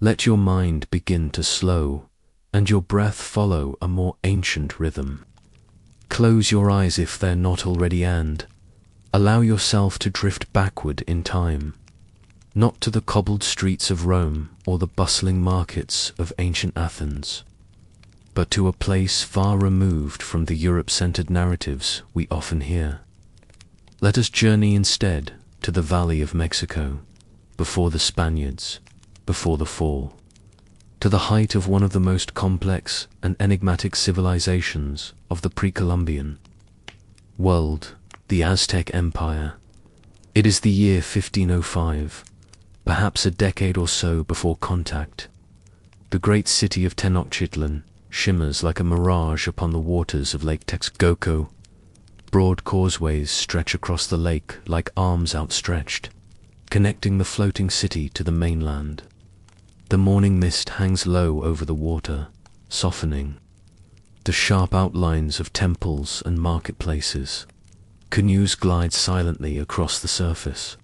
Let your mind begin to slow, and your breath follow a more ancient rhythm. Close your eyes if they're not already, and allow yourself to drift backward in time, not to the cobbled streets of Rome or the bustling markets of ancient Athens, but to a place far removed from the Europe-centered narratives we often hear. Let us journey instead to the Valley of Mexico, before the Spaniards, before the fall, to the height of one of the most complex and enigmatic civilizations of the pre-Columbian world, the Aztec Empire. It is the year 1505, perhaps a decade or so before contact. The great city of Tenochtitlán shimmers like a mirage upon the waters of Lake Texcoco. Broad causeways stretch across the lake like arms outstretched, connecting the floating city to the mainland. The morning mist hangs low over the water, softening the sharp outlines of temples and marketplaces. Canoes glide silently across the surface,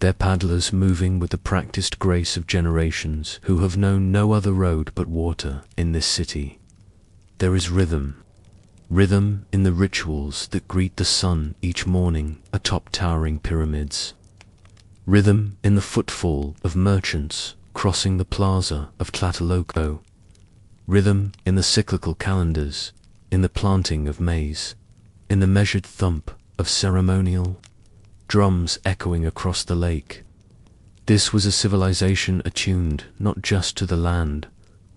their paddlers moving with the practiced grace of generations who have known no other road but water in this city. There is rhythm in the rituals that greet the sun each morning atop towering pyramids. Rhythm in the footfall of merchants crossing the plaza of Tlatelolco. Rhythm in the cyclical calendars, in the planting of maize, in the measured thump of ceremonial drums echoing across the lake. This was a civilization attuned not just to the land,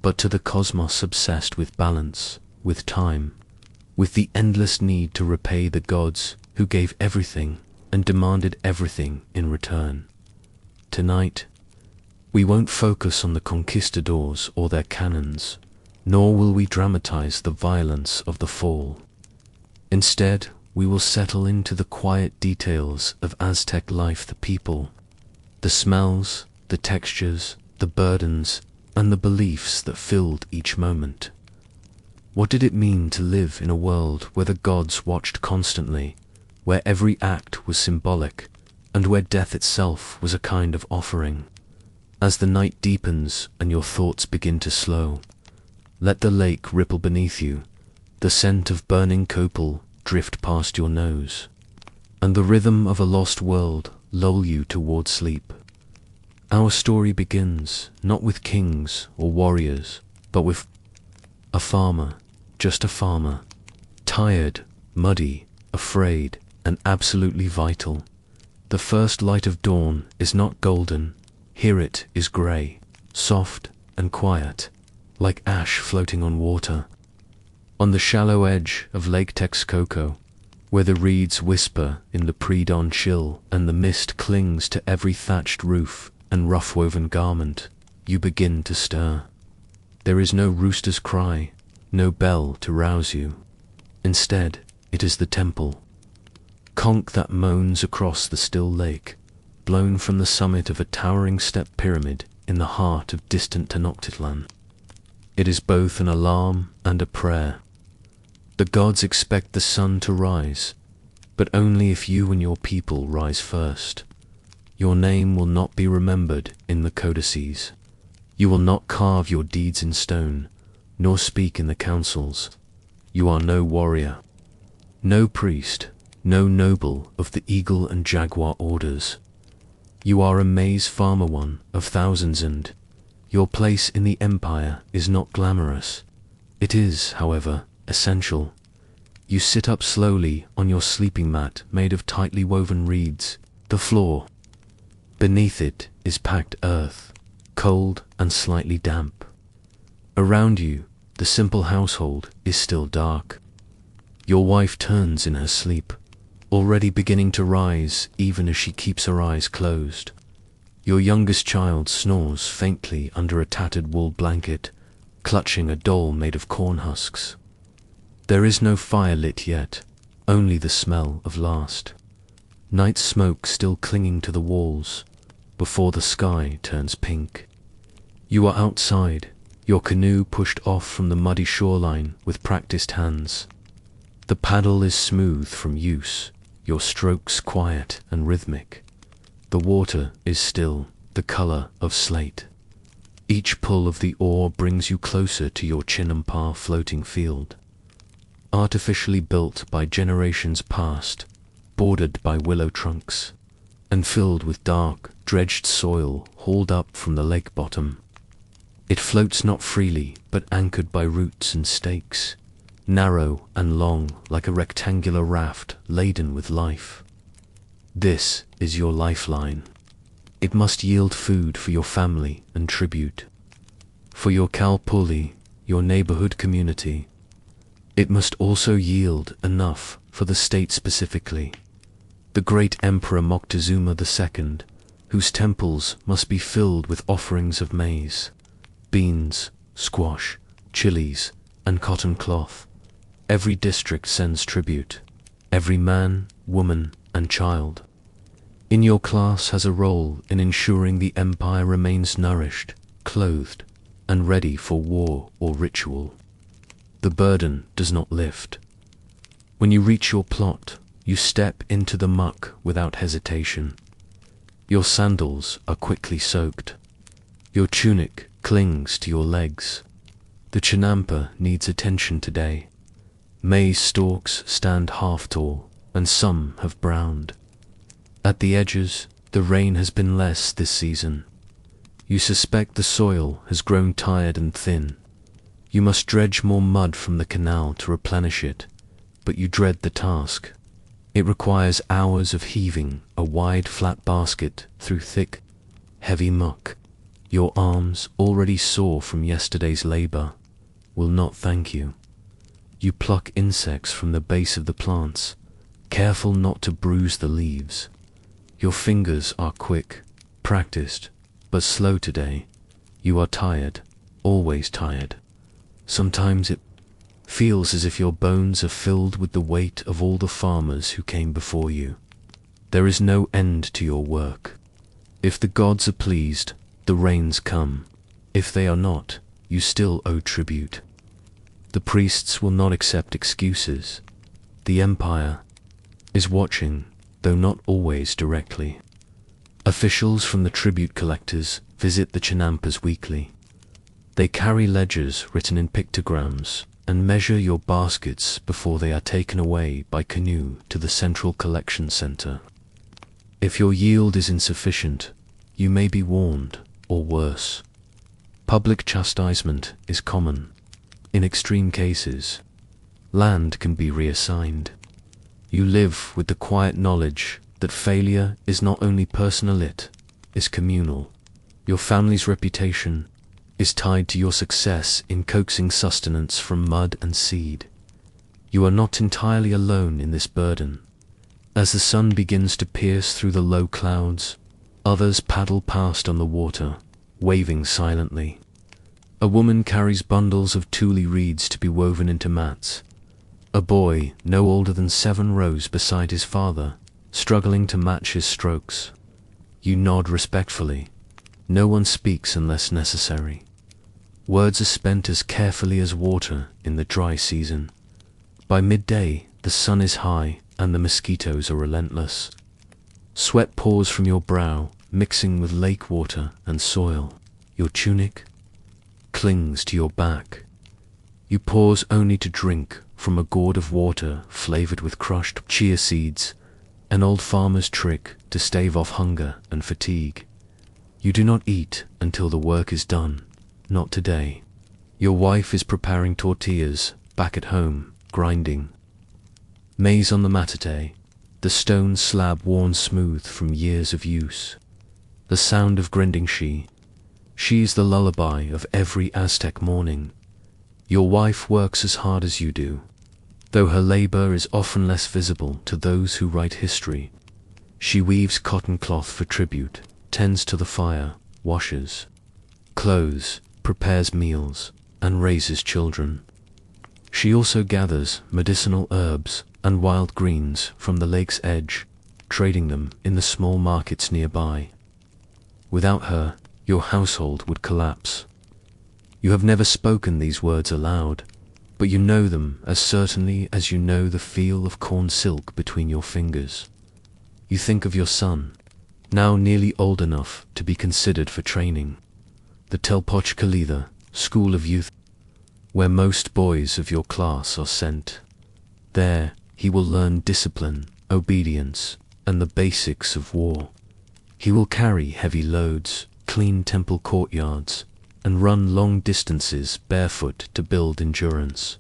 but to the cosmos, obsessed with balance, with time, with the endless need to repay the gods who gave everything and demanded everything in return. Tonight, we won't focus on the conquistadors or their cannons, nor will we dramatize the violence of the fall. Instead, we will settle into the quiet details of Aztec life, the people, the smells, the textures, the burdens, and the beliefs that filled each moment. What did it mean to live in a world where the gods watched constantly, where every act was symbolic, and where death itself was a kind of offering? As the night deepens and your thoughts begin to slow, let the lake ripple beneath you, the scent of burning copal drift past your nose, and the rhythm of a lost world lull you toward sleep. Our story begins not with kings or warriors, but with a farmer, just a farmer, tired, muddy, afraid, and absolutely vital. The first light of dawn is not golden. Here it is grey, soft and quiet, like ash floating on water. On the shallow edge of Lake Texcoco, where the reeds whisper in the pre-dawn chill and the mist clings to every thatched roof and rough-woven garment, you begin to stir. There is no rooster's cry, no bell to rouse you. Instead, it is the temple, conch that moans across the still lake, blown from the summit of a towering step pyramid in the heart of distant Tenochtitlan. It is both an alarm and a prayer. The gods expect the sun to rise, but only if you and your people rise first. Your name will not be remembered in the codices. You will not carve your deeds in stone, nor speak in the councils. You are no warrior, no priest, no noble of the eagle and jaguar orders. You are a maize farmer, one of thousands, and your place in the empire is not glamorous. It is, however, essential. You sit up slowly on your sleeping mat made of tightly woven reeds. The floor beneath it is packed earth, cold and slightly damp. Around you, the simple household is still dark. Your wife turns in her sleep, already beginning to rise even as she keeps her eyes closed. Your youngest child snores faintly under a tattered wool blanket, clutching a doll made of corn husks. There is no fire lit yet, only the smell of last night smoke still clinging to the walls before the sky turns pink. You are outside, your canoe pushed off from the muddy shoreline with practiced hands. The paddle is smooth from use, your strokes quiet and rhythmic. The water is still, the color of slate. Each pull of the oar brings you closer to your Chinampa floating field, artificially built by generations past, bordered by willow trunks, and filled with dark, dredged soil hauled up from the lake bottom. It floats not freely, but anchored by roots and stakes, narrow and long like a rectangular raft laden with life. This is your lifeline. It must yield food for your family and tribute. For your Kalpuli, your neighborhood community. It must also yield enough for the state specifically. The great Emperor Moctezuma II, whose temples must be filled with offerings of maize, beans, squash, chilies, and cotton cloth. Every district sends tribute, every man, woman, and child. In your class has a role in ensuring the empire remains nourished, clothed, and ready for war or ritual. The burden does not lift. When you reach your plot, you step into the muck without hesitation. Your sandals are quickly soaked. Your tunic clings to your legs. The Chinampa needs attention today. Maize stalks stand half tall, and some have browned. At the edges, the rain has been less this season. You suspect the soil has grown tired and thin. You must dredge more mud from the canal to replenish it, but you dread the task. It requires hours of heaving a wide flat basket through thick, heavy muck. Your arms, already sore from yesterday's labor, will not thank you. You pluck insects from the base of the plants, careful not to bruise the leaves. Your fingers are quick, practiced, but slow today. You are tired, always tired. Sometimes it feels as if your bones are filled with the weight of all the farmers who came before you. There is no end to your work. If the gods are pleased, the rains come. If they are not, you still owe tribute. The priests will not accept excuses. The empire is watching, though not always directly. Officials from the tribute collectors visit the Chinampas weekly. They carry ledgers written in pictograms and measure your baskets before they are taken away by canoe to the central collection center. If your yield is insufficient, you may be warned, or worse. Public chastisement is common. In extreme cases, land can be reassigned. You live with the quiet knowledge that failure is not only personal, it is communal. Your family's reputation is tied to your success in coaxing sustenance from mud and seed. You are not entirely alone in this burden. As the sun begins to pierce through the low clouds, others paddle past on the water, waving silently. A woman carries bundles of tule reeds to be woven into mats. A boy, no older than 7, rows beside his father, struggling to match his strokes. You nod respectfully. No one speaks unless necessary. Words are spent as carefully as water in the dry season. By midday, the sun is high and the mosquitoes are relentless. Sweat pours from your brow, mixing with lake water and soil. Your tunic clings to your back. You pause only to drink from a gourd of water flavored with crushed chia seeds, an old farmer's trick to stave off hunger and fatigue. You do not eat until the work is done. Not today. Your wife is preparing tortillas back at home, grinding. Maize on the matate, the stone slab worn smooth from years of use. The sound of grinding she's the lullaby of every Aztec morning. Your wife works as hard as you do, though her labor is often less visible to those who write history. She weaves cotton cloth for tribute, tends to the fire, washes clothes, prepares meals, and raises children. She also gathers medicinal herbs and wild greens from the lake's edge, trading them in the small markets nearby. Without her, your household would collapse. You have never spoken these words aloud, but you know them as certainly as you know the feel of corn silk between your fingers. You think of your son, now nearly old enough to be considered for training. the Tenochtitlán School of Youth, where most boys of your class are sent. There, he will learn discipline, obedience, and the basics of war. He will carry heavy loads, clean temple courtyards, and run long distances barefoot to build endurance.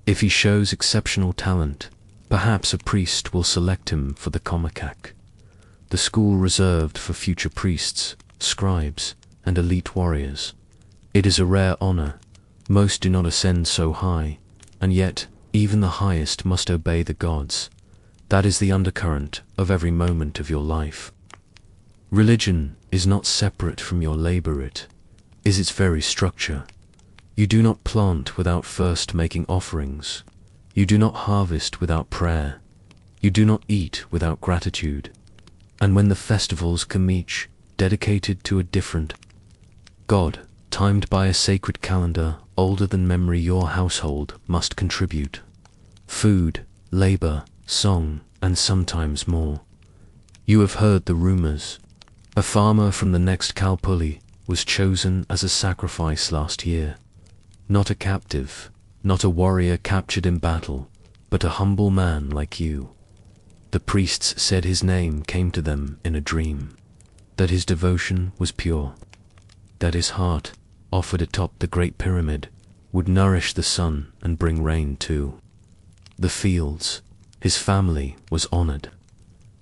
If he shows exceptional talent, perhaps a priest will select him for the conquest, the school reserved for future priests, scribes, and elite warriors. It is a rare honor. Most do not ascend so high, and yet even the highest must obey the gods. That is the undercurrent of every moment of your life. Religion is not separate from your labor, it is its very structure. You do not plant without first making offerings. You do not harvest without prayer. You do not eat without gratitude. And when the festivals come each dedicated to a different god, timed by a sacred calendar older than memory, your household must contribute food, labor, song, and sometimes more. You have heard the rumors. A farmer from the next Kalpuli was chosen as a sacrifice last year. Not a captive, not a warrior captured in battle, but a humble man like you. The priests said his name came to them in a dream, that his devotion was pure, that his heart, offered atop the Great Pyramid, would nourish the sun and bring rain too. The fields, his family was honored.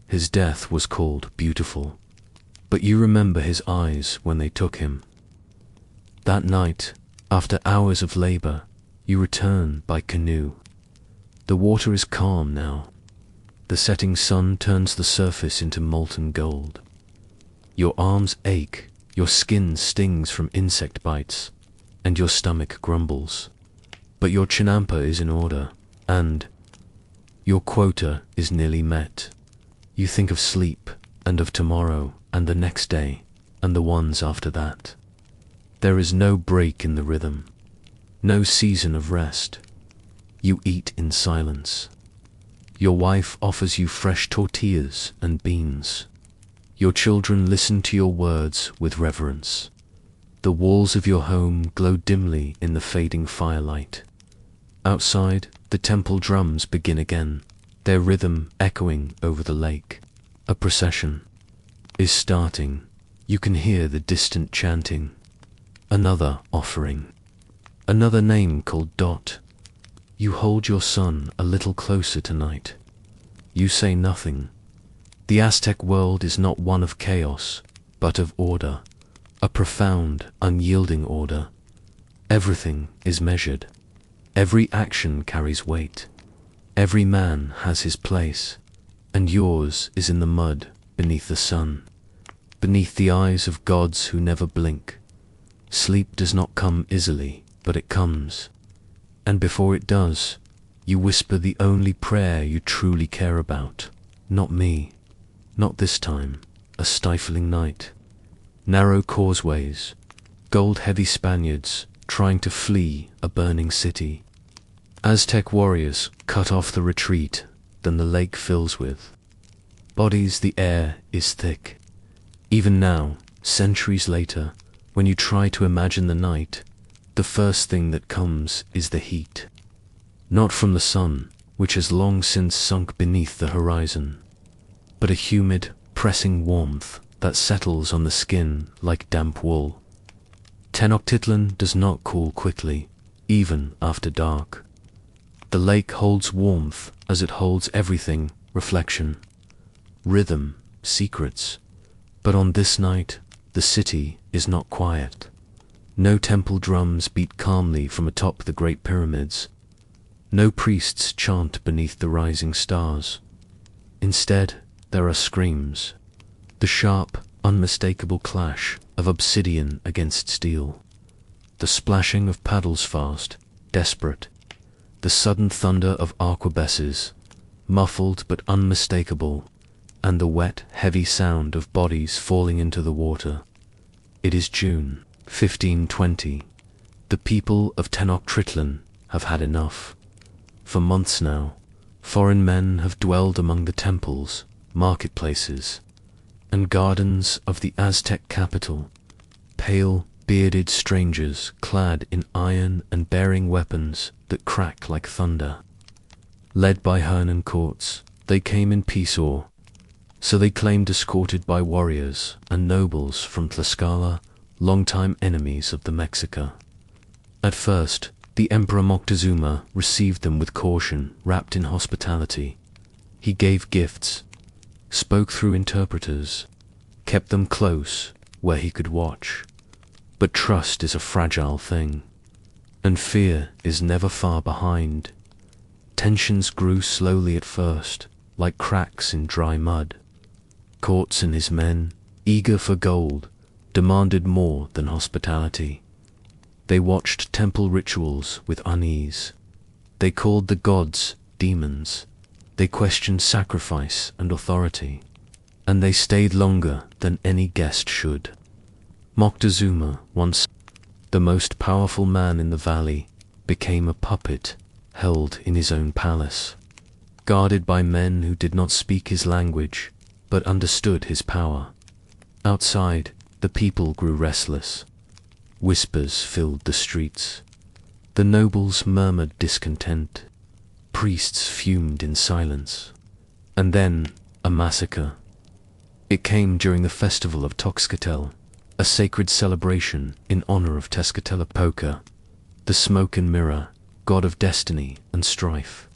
His death was called beautiful. But you remember his eyes when they took him. That night, after hours of labor, you return by canoe. The water is calm now. The setting sun turns the surface into molten gold. Your arms ache, your skin stings from insect bites, and your stomach grumbles. But your chinampa is in order, and your quota is nearly met. You think of sleep, and of tomorrow, and the next day, and the ones after that. There is no break in the rhythm, no season of rest. You eat in silence. Your wife offers you fresh tortillas and beans. Your children listen to your words with reverence. The walls of your home glow dimly in the fading firelight. Outside, the temple drums begin again, their rhythm echoing over the lake. A procession is starting. You can hear the distant chanting. Another offering. Another name called Dot. You hold your son a little closer tonight. You say nothing. The Aztec world is not one of chaos, but of order. A profound, unyielding order. Everything is measured. Every action carries weight. Every man has his place, and yours is in the mud beneath the sun, beneath the eyes of gods who never blink. Sleep does not come easily, but it comes. And before it does, you whisper the only prayer you truly care about. Not me. Not this time. A stifling night. Narrow causeways. Gold-heavy Spaniards trying to flee a burning city. Aztec warriors cut off the retreat, then the lake fills with bodies. The air is thick. Even now, centuries later, when you try to imagine the night, the first thing that comes is the heat. Not from the sun, which has long since sunk beneath the horizon, but a humid, pressing warmth that settles on the skin like damp wool. Tenochtitlán does not cool quickly, even after dark. The lake holds warmth as it holds everything: reflection, rhythm, secrets. But on this night, the city is not quiet. No temple drums beat calmly from atop the Great Pyramids. No priests chant beneath the rising stars. Instead, there are screams, the sharp, unmistakable clash of obsidian against steel, the splashing of paddles fast, desperate, the sudden thunder of arquebuses, muffled but unmistakable, and the wet, heavy sound of bodies falling into the water. It is June 1520. The people of Tenochtitlán have had enough. For months now, foreign men have dwelled among the temples, marketplaces, and gardens of the Aztec capital, pale, bearded strangers clad in iron and bearing weapons that crack like thunder. Led by Hernan courts, they came in peace or so they claimed, escorted by warriors and nobles from Tlaxcala, longtime enemies of the Mexica. At first, the Emperor Moctezuma received them with caution, wrapped in hospitality. He gave gifts, spoke through interpreters, kept them close where he could watch. But trust is a fragile thing, and fear is never far behind. Tensions grew slowly at first, like cracks in dry mud. Courts and his men, eager for gold, demanded more than hospitality. They watched temple rituals with unease. They called the gods demons. They questioned sacrifice and authority. And they stayed longer than any guest should. Moctezuma, once the most powerful man in the valley, became a puppet held in his own palace, guarded by men who did not speak his language, but understood his power. Outside, the people grew restless. Whispers filled the streets. The nobles murmured discontent. Priests fumed in silence. And then, a massacre. It came during the festival of Tenochtitlan, a sacred celebration in honor of Tezcatlipoca, the smoke and mirror, god of destiny and strife.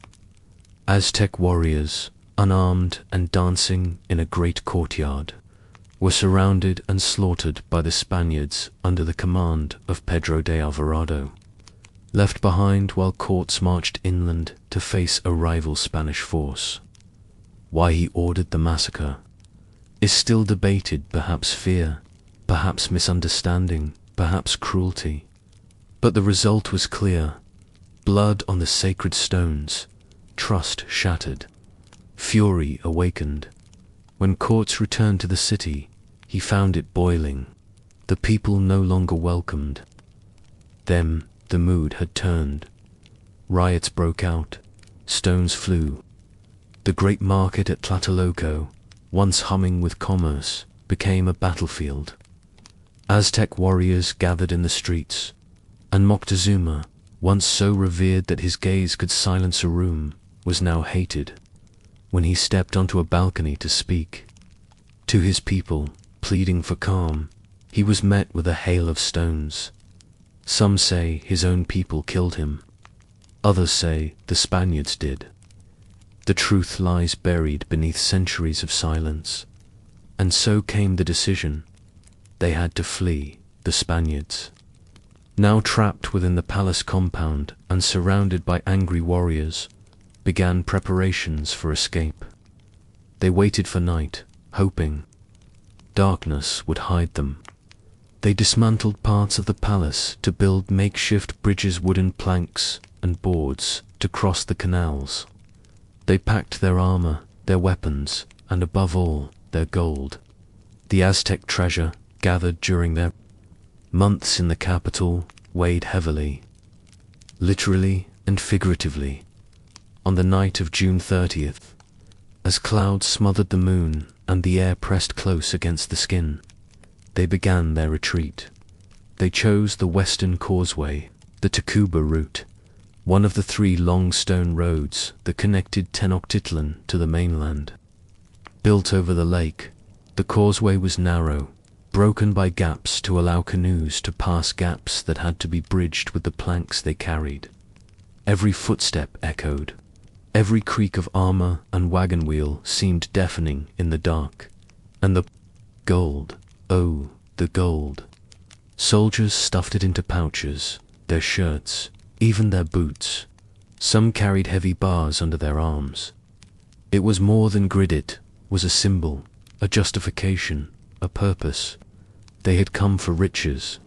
Aztec warriors, unarmed and dancing in a great courtyard, were surrounded and slaughtered by the Spaniards under the command of Pedro de Alvarado, left behind while courts marched inland to face a rival Spanish force. Why he ordered the massacre is still debated, perhaps fear, perhaps misunderstanding, perhaps cruelty. But the result was clear. Blood on the sacred stones, trust shattered, fury awakened. When courts returned to the city, he found it boiling. The people no longer welcomed them. The mood had turned. Riots broke out. Stones flew. The great market at Tlatelolco, once humming with commerce, became a battlefield. Aztec warriors gathered in the streets, and Moctezuma, once so revered that his gaze could silence a room, was now hated. When he stepped onto a balcony to speak to his people, pleading for calm, he was met with a hail of stones. Some say his own people killed him. Others say the Spaniards did. The truth lies buried beneath centuries of silence. And so came the decision. They had to flee, the Spaniards. Now trapped within the palace compound and surrounded by angry warriors, began preparations for escape. They waited for night, hoping darkness would hide them. They dismantled parts of the palace to build makeshift bridges, wooden planks and boards to cross the canals. They packed their armor, their weapons, and above all, their gold. The Aztec treasure, gathered during their months in the capital, weighed heavily, literally and figuratively. On the night of June 30th, as clouds smothered the moon and the air pressed close against the skin, they began their retreat. They chose the western causeway, the Tacuba route, one of the 3 long stone roads that connected Tenochtitlan to the mainland. Built over the lake, the causeway was narrow, broken by gaps to allow canoes to pass gaps that had to be bridged with the planks they carried. Every footstep echoed. Every creak of armor and wagon wheel seemed deafening in the dark. And the gold, oh, the gold. Soldiers stuffed it into pouches, their shirts, even their boots. Some carried heavy bars under their arms. It was more than grid, it was a symbol, a justification, a purpose. They had come for riches,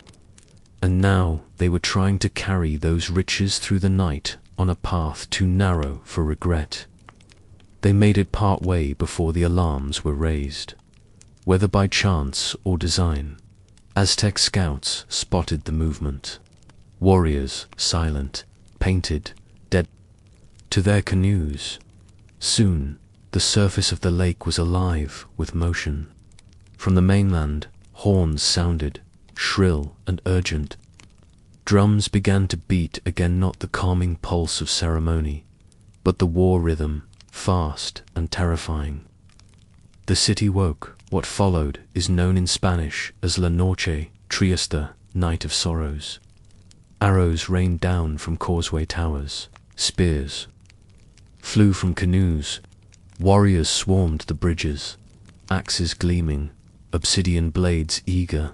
and now they were trying to carry those riches through the night on a path too narrow for regret. They made it part way before the alarms were raised. Whether by chance or design, Aztec scouts spotted the movement. Warriors, silent, painted, dead, to their canoes. Soon, the surface of the lake was alive with motion. From the mainland, horns sounded, shrill and urgent. Drums began to beat again, not the calming pulse of ceremony, but the war rhythm, fast and terrifying. The city woke. What followed is known in Spanish as La Noche Triste, Night of Sorrows. Arrows rained down from causeway towers, spears flew from canoes, warriors swarmed the bridges, axes gleaming, obsidian blades eager.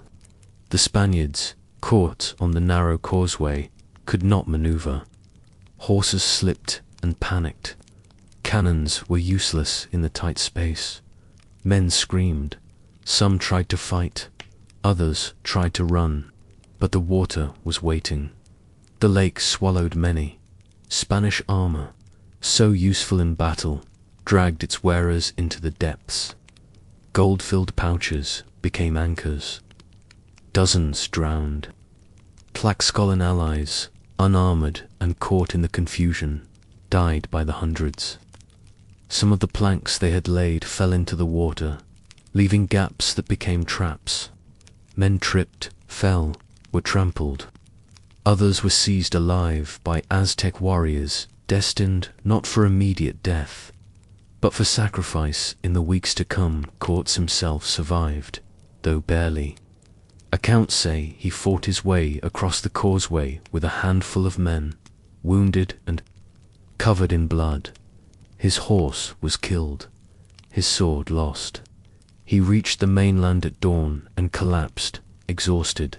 The Spaniards, caught on the narrow causeway, could not maneuver. Horses slipped and panicked. Cannons were useless in the tight space. Men screamed. Some tried to fight. Others tried to run. But the water was waiting. The lake swallowed many. Spanish armor, so useful in battle, dragged its wearers into the depths. Gold-filled pouches became anchors. Dozens drowned. Tlaxcalan allies, unarmored and caught in the confusion, died by the hundreds. Some of the planks they had laid fell into the water, leaving gaps that became traps. Men tripped, fell, were trampled. Others were seized alive by Aztec warriors, destined not for immediate death, but for sacrifice in the weeks to come. Quartz himself survived, though barely. Accounts say he fought his way across the causeway with a handful of men, wounded and covered in blood. His horse was killed, his sword lost. He reached the mainland at dawn and collapsed, exhausted.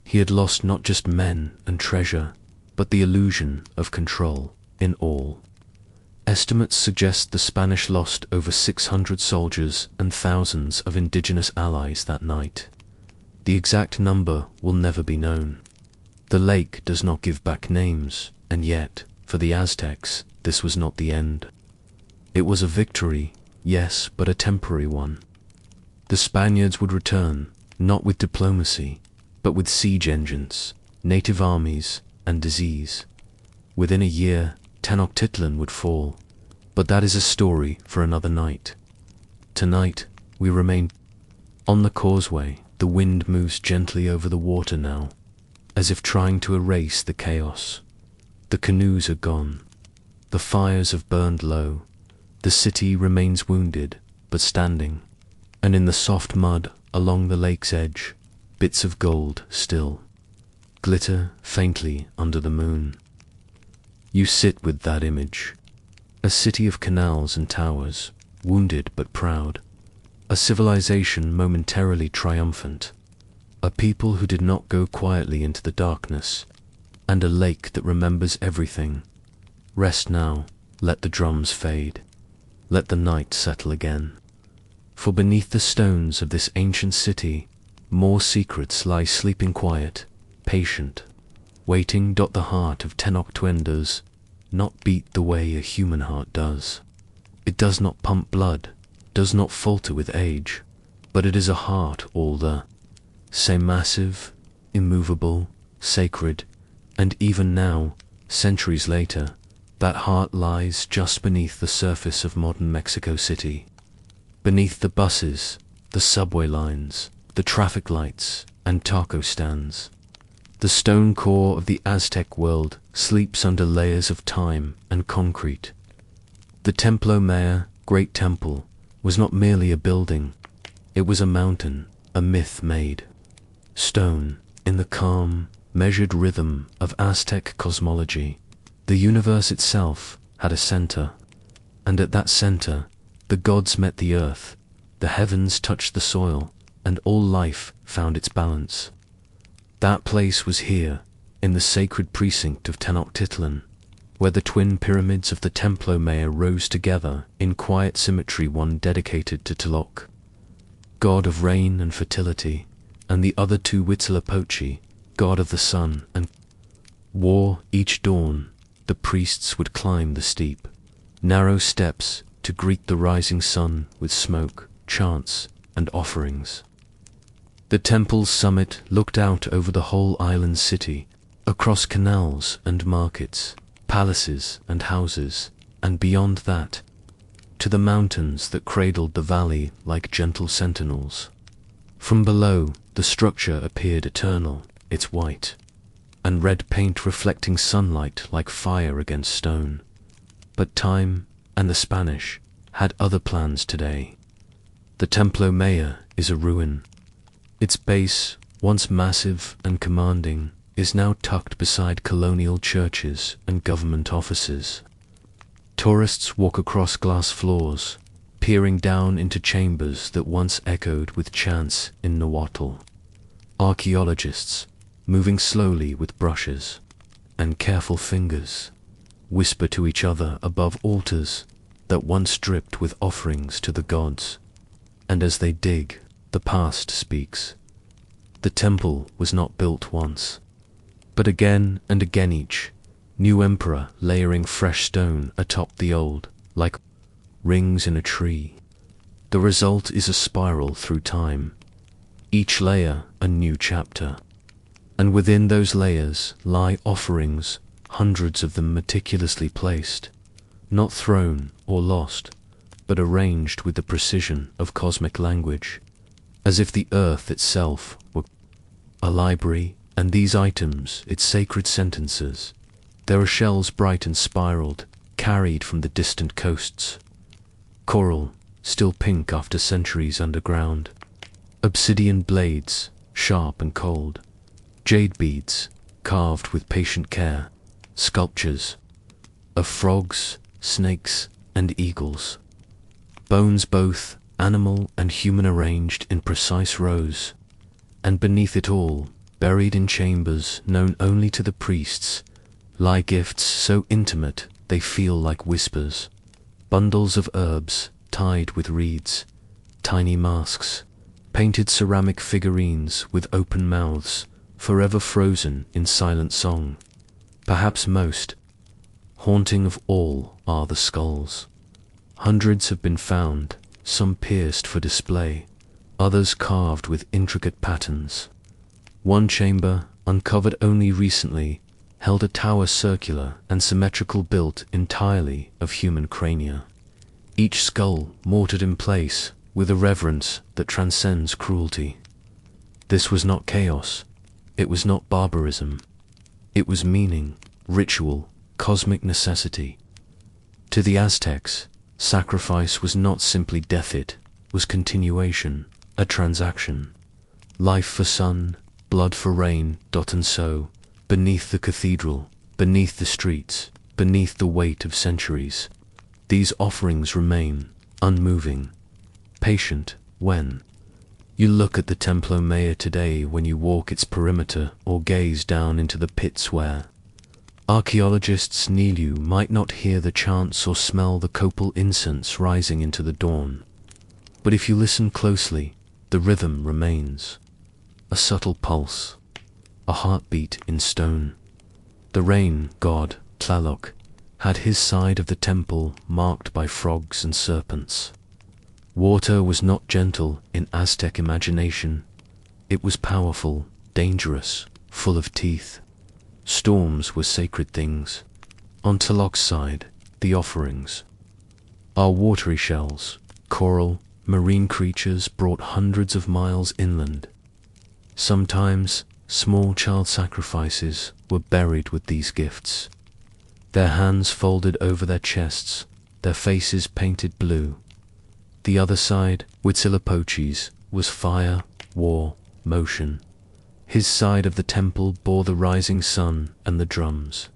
He had lost not just men and treasure, but the illusion of control in all. Estimates suggest the Spanish lost over 600 soldiers and thousands of indigenous allies that night. The exact number will never be known. The lake does not give back names, and yet, for the Aztecs, this was not the end. It was a victory, yes, but a temporary one. The Spaniards would return, not with diplomacy, but with siege engines, native armies, and disease. Within a year, Tenochtitlán would fall, but that is a story for another night. Tonight, we remain on the causeway. The wind moves gently over the water now, as if trying to erase the chaos. The canoes are gone. The fires have burned low. The city remains wounded, but standing. And in the soft mud along the lake's edge, bits of gold still glitter faintly under the moon. You sit with that image. A city of canals and towers, wounded but proud. A civilization momentarily triumphant. A people who did not go quietly into the darkness. And a lake that remembers everything. Rest now, let the drums fade. Let the night settle again. For beneath the stones of this ancient city, more secrets lie sleeping quiet, patient, waiting. The heart of Tenochtitlán does not beat the way a human heart does. It does not pump blood, does not falter with age, but it is a heart all the same, massive, immovable, sacred, and even now, centuries later, that heart lies just beneath the surface of modern Mexico City. Beneath the buses, the subway lines, the traffic lights, and taco stands. The stone core of the Aztec world sleeps under layers of time and concrete. The Templo Mayor, Great Temple, was not merely a building. It was a mountain, a myth made. Stone, in the calm, measured rhythm of Aztec cosmology, the universe itself had a center. And at that center, the gods met the earth, the heavens touched the soil, and all life found its balance. That place was here, in the sacred precinct of Tenochtitlán, where the twin pyramids of the Templo Mayor rose together in quiet symmetry, one dedicated to Tlaloc, god of rain and fertility, and the other to Huitzilopochtli, god of the sun and war. Each dawn, the priests would climb the steep, narrow steps to greet the rising sun with smoke, chants, and offerings. The temple's summit looked out over the whole island city, across canals and markets, palaces and houses, and beyond that, to the mountains that cradled the valley like gentle sentinels. From below, the structure appeared eternal, its white and red paint reflecting sunlight like fire against stone. But time and the Spanish had other plans today. The Templo Mayor is a ruin. Its base, once massive and commanding, is now tucked beside colonial churches and government offices. Tourists walk across glass floors, peering down into chambers that once echoed with chants in Nahuatl. Archaeologists, moving slowly with brushes and careful fingers, whisper to each other above altars that once dripped with offerings to the gods. And as they dig, the past speaks. The temple was not built once, but again and again, each new emperor layering fresh stone atop the old, like rings in a tree. The result is a spiral through time, each layer a new chapter. And within those layers lie offerings, hundreds of them meticulously placed, not thrown or lost, but arranged with the precision of cosmic language, as if the earth itself were a library, and these items its sacred sentences. There are shells bright and spiraled, carried from the distant coasts. Coral, still pink after centuries underground. Obsidian blades, sharp and cold. Jade beads, carved with patient care. Sculptures of frogs, snakes, and eagles. Bones both animal and human arranged in precise rows. And beneath it all, buried in chambers known only to the priests, lie gifts so intimate they feel like whispers. Bundles of herbs tied with reeds, tiny masks, painted ceramic figurines with open mouths, forever frozen in silent song. Perhaps most haunting of all are the skulls. Hundreds have been found, some pierced for display, others carved with intricate patterns. One chamber, uncovered only recently, held a tower circular and symmetrical, built entirely of human crania. Each skull mortared in place with a reverence that transcends cruelty. This was not chaos. It was not barbarism. It was meaning, ritual, cosmic necessity. To the Aztecs, sacrifice was not simply death, it was continuation, a transaction. Life for sun, blood for rain. And so, beneath the cathedral, beneath the streets, beneath the weight of centuries, these offerings remain, unmoving, patient. When you look at the Templo Mayor today, when you walk its perimeter or gaze down into the pits where archaeologists near you might not hear the chants or smell the copal incense rising into the dawn. But if you listen closely, the rhythm remains. A subtle pulse, a heartbeat in stone. The rain god, Tlaloc, had his side of the temple marked by frogs and serpents. Water was not gentle in Aztec imagination. It was powerful, dangerous, full of teeth. Storms were sacred things. On Tlaloc's side, the offerings are watery shells, coral, marine creatures brought hundreds of miles inland. Sometimes, small child sacrifices were buried with these gifts, their hands folded over their chests, their faces painted blue. The other side, Huitzilopochtli's, was fire, war, motion. His side of the temple bore the rising sun and the drums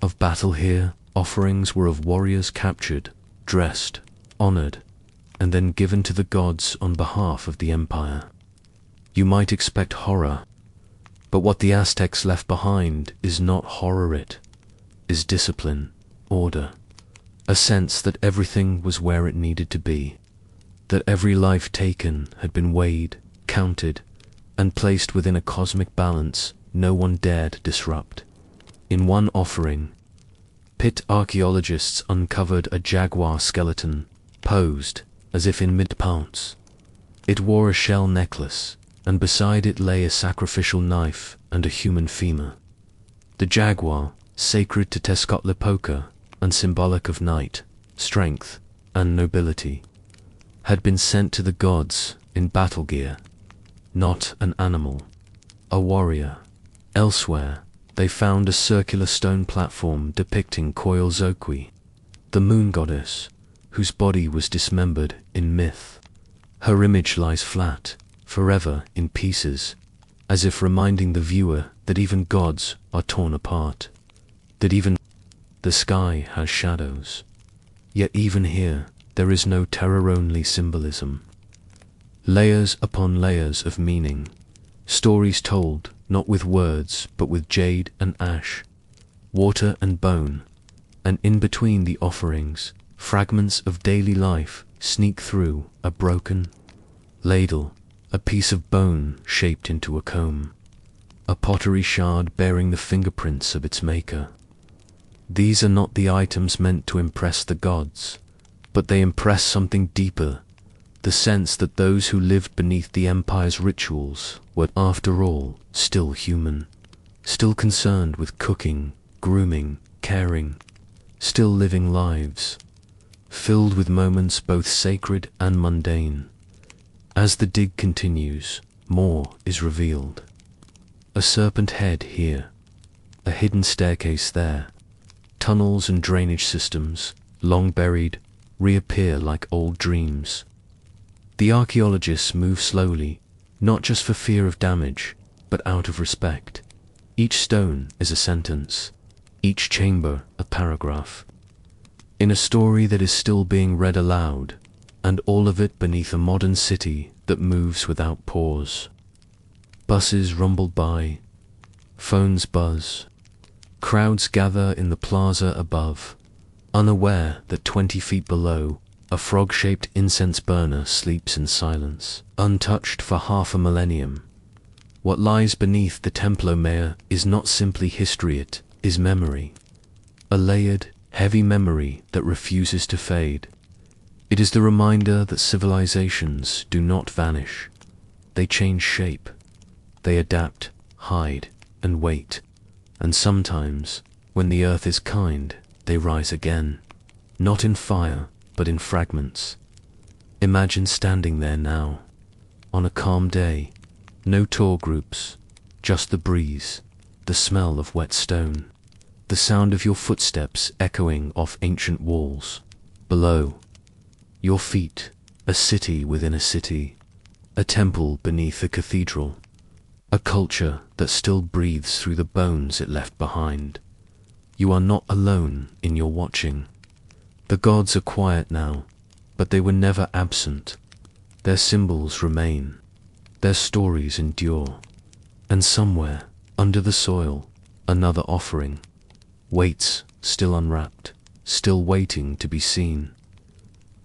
of battle. Here, offerings were of warriors captured, dressed, honored, and then given to the gods on behalf of the empire. You might expect horror, but what the Aztecs left behind is not horror, it is discipline, order, a sense that everything was where it needed to be, that every life taken had been weighed, counted, and placed within a cosmic balance no one dared disrupt. In one offering, pit archaeologists uncovered a jaguar skeleton, posed as if in mid-pounce. It wore a shell necklace, and beside it lay a sacrificial knife and a human femur. The jaguar, sacred to Tezcatlipoca and symbolic of night, strength, and nobility, had been sent to the gods in battle gear. not an animal, a warrior. Elsewhere, they found a circular stone platform depicting Koilzokwi, the moon goddess, whose body was dismembered in myth. Her image lies flat, forever in pieces, as if reminding the viewer that even gods are torn apart, that even the sky has shadows. Yet even here, there is no terror-only symbolism. Layers upon layers of meaning, stories told not with words but with jade and ash, water and bone, and in between the offerings, fragments of daily life sneak through: a broken ladle, a piece of bone shaped into a comb, a pottery shard bearing the fingerprints of its maker. These are not the items meant to impress the gods, but they impress something deeper, the sense that those who lived beneath the empire's rituals were, after all, still human, still concerned with cooking, grooming, caring, still living lives, filled with moments both sacred and mundane. As the dig continues, more is revealed. A serpent head here, a hidden staircase there. Tunnels and drainage systems, long buried, reappear like old dreams. The archaeologists move slowly, not just for fear of damage, but out of respect. Each stone is a sentence, each chamber a paragraph, in a story that is still being read aloud, and all of it beneath a modern city that moves without pause. Buses rumble by, phones buzz, crowds gather in the plaza above, unaware that 20 feet below, a frog-shaped incense burner sleeps in silence, untouched for half a millennium. What lies beneath the Templo Mayor is not simply history, it is memory. A layered, heavy memory that refuses to fade. It is the reminder that civilizations do not vanish. They change shape. They adapt, hide, and wait. And sometimes, when the earth is kind, they rise again. Not in fire, but in fragments. Imagine standing there now, on a calm day. No tour groups, just the breeze, the smell of wet stone, the sound of your footsteps echoing off ancient walls. Below, your feet, a city within a city, a temple beneath a cathedral, a culture that still breathes through the bones it left behind. You are not alone in your watching. The gods are quiet now, but they were never absent. Their symbols remain, their stories endure, and somewhere, under the soil, another offering waits, still unwrapped, still waiting to be seen.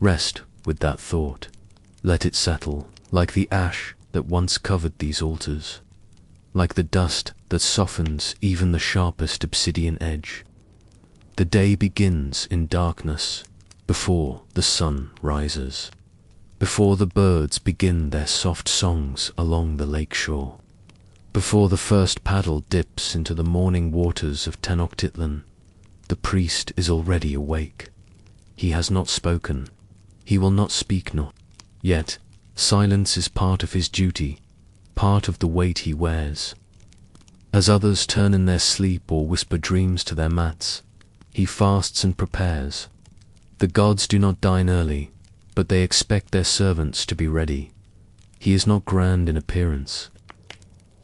Rest with that thought. Let it settle, like the ash that once covered these altars, like the dust that softens even the sharpest obsidian edge. The day begins in darkness, before the sun rises, before the birds begin their soft songs along the lake shore, before the first paddle dips into the morning waters of Tenochtitlán. The priest is already awake. He has not spoken. He will not speak not. Yet, silence is part of his duty, part of the weight he wears. As others turn in their sleep or whisper dreams to their mats, he fasts and prepares. The gods do not dine early, but they expect their servants to be ready. He is not grand in appearance.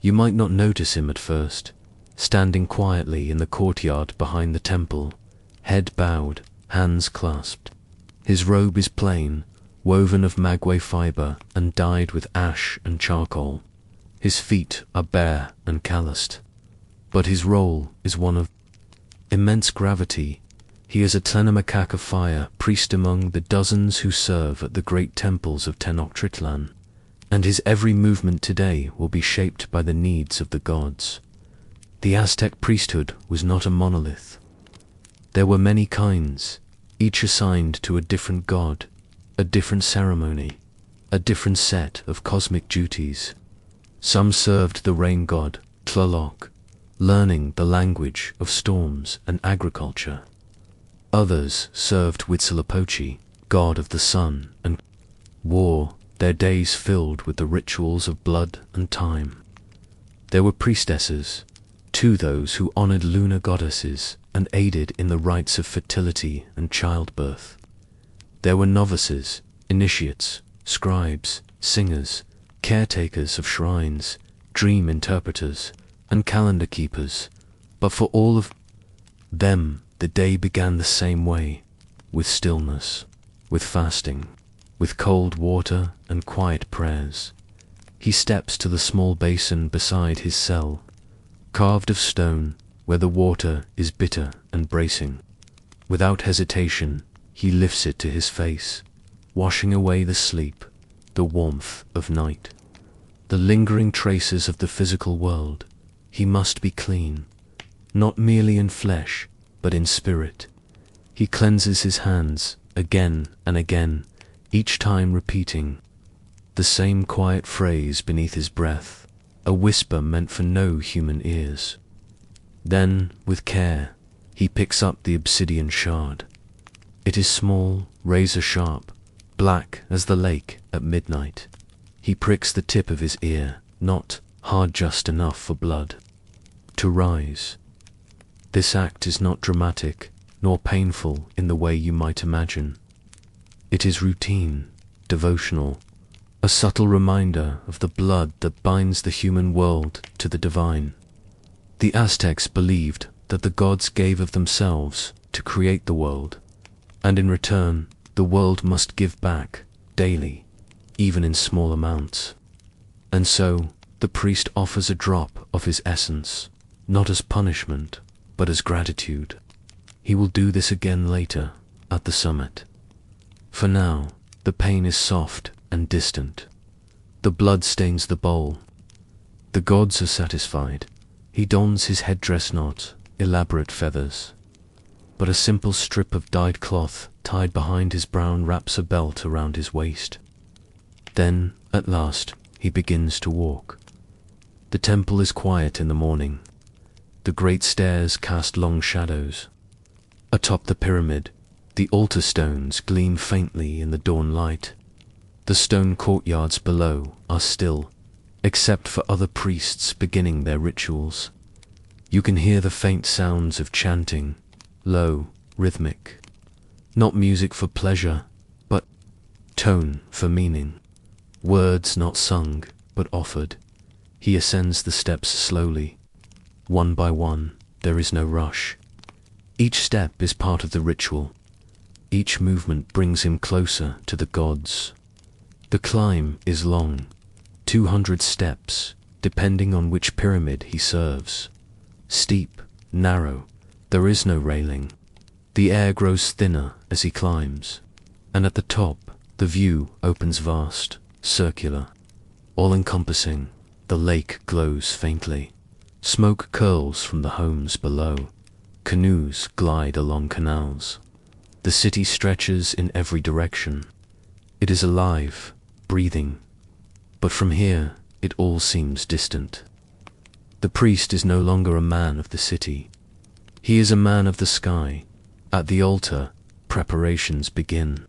You might not notice him at first, standing quietly in the courtyard behind the temple, head bowed, hands clasped. His robe is plain, woven of maguey fiber and dyed with ash and charcoal. His feet are bare and calloused, but his role is one of immense gravity. He is a Tenochtitlán of fire, priest among the dozens who serve at the great temples of Tenochtitlan, and his every movement today will be shaped by the needs of the gods. The Aztec priesthood was not a monolith. There were many kinds, each assigned to a different god, a different ceremony, a different set of cosmic duties. Some served the rain god, Tlaloc, learning the language of storms and agriculture. Others served Huitzilopochtli, god of the sun and war, their days filled with the rituals of blood and time. There were priestesses, too, those who honored lunar goddesses and aided in the rites of fertility and childbirth. There were novices, initiates, scribes, singers, caretakers of shrines, dream interpreters, and calendar keepers, but for all of them the day began the same way, with stillness, with fasting, with cold water and quiet prayers. He steps to the small basin beside his cell, carved of stone, where the water is bitter and bracing. Without hesitation, he lifts it to his face, washing away the sleep, the warmth of night, the lingering traces of the physical world. He must be clean, not merely in flesh, but in spirit. He cleanses his hands again and again, each time repeating the same quiet phrase beneath his breath, a whisper meant for no human ears. Then, with care, he picks up the obsidian shard. It is small, razor-sharp, black as the lake at midnight. He pricks the tip of his ear, not hard just enough for blood to rise. This act is not dramatic, nor painful in the way you might imagine. It is routine, devotional, a subtle reminder of the blood that binds the human world to the divine. The Aztecs believed that the gods gave of themselves to create the world, and in return, the world must give back daily, even in small amounts. And so, the priest offers a drop of his essence, not as punishment, but as gratitude. He will do this again later, at the summit. For now, the pain is soft and distant. The blood stains the bowl. The gods are satisfied. He dons his headdress, not elaborate feathers, but a simple strip of dyed cloth tied behind his brown wraps a belt around his waist. Then, at last, he begins to walk. The temple is quiet in the morning. The great stairs cast long shadows. Atop the pyramid, the altar stones gleam faintly in the dawn light. The stone courtyards below are still, except for other priests beginning their rituals. You can hear the faint sounds of chanting, low, rhythmic. Not music for pleasure, but tone for meaning. Words not sung, but offered. He ascends the steps slowly. One by one, there is no rush. Each step is part of the ritual. Each movement brings him closer to the gods. The climb is long, 200 steps, depending on which pyramid he serves. Steep, narrow, there is no railing. The air grows thinner as he climbs, and at the top, the view opens vast, circular, all-encompassing. The lake glows faintly. Smoke curls from the homes below. Canoes glide along canals. The city stretches in every direction. It is alive, breathing. But from here, it all seems distant. The priest is no longer a man of the city. He is a man of the sky. At the altar, preparations begin.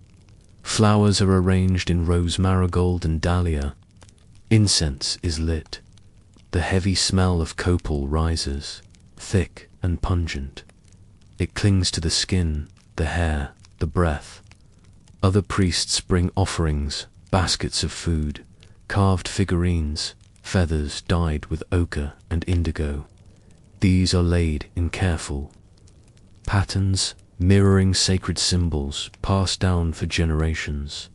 Flowers are arranged in rose marigold and dahlia. Incense is lit. The heavy smell of copal rises, thick and pungent. It clings to the skin, the hair, the breath. Other priests bring offerings, baskets of food, carved figurines, feathers dyed with ochre and indigo. These are laid in careful patterns, mirroring sacred symbols passed down for generations.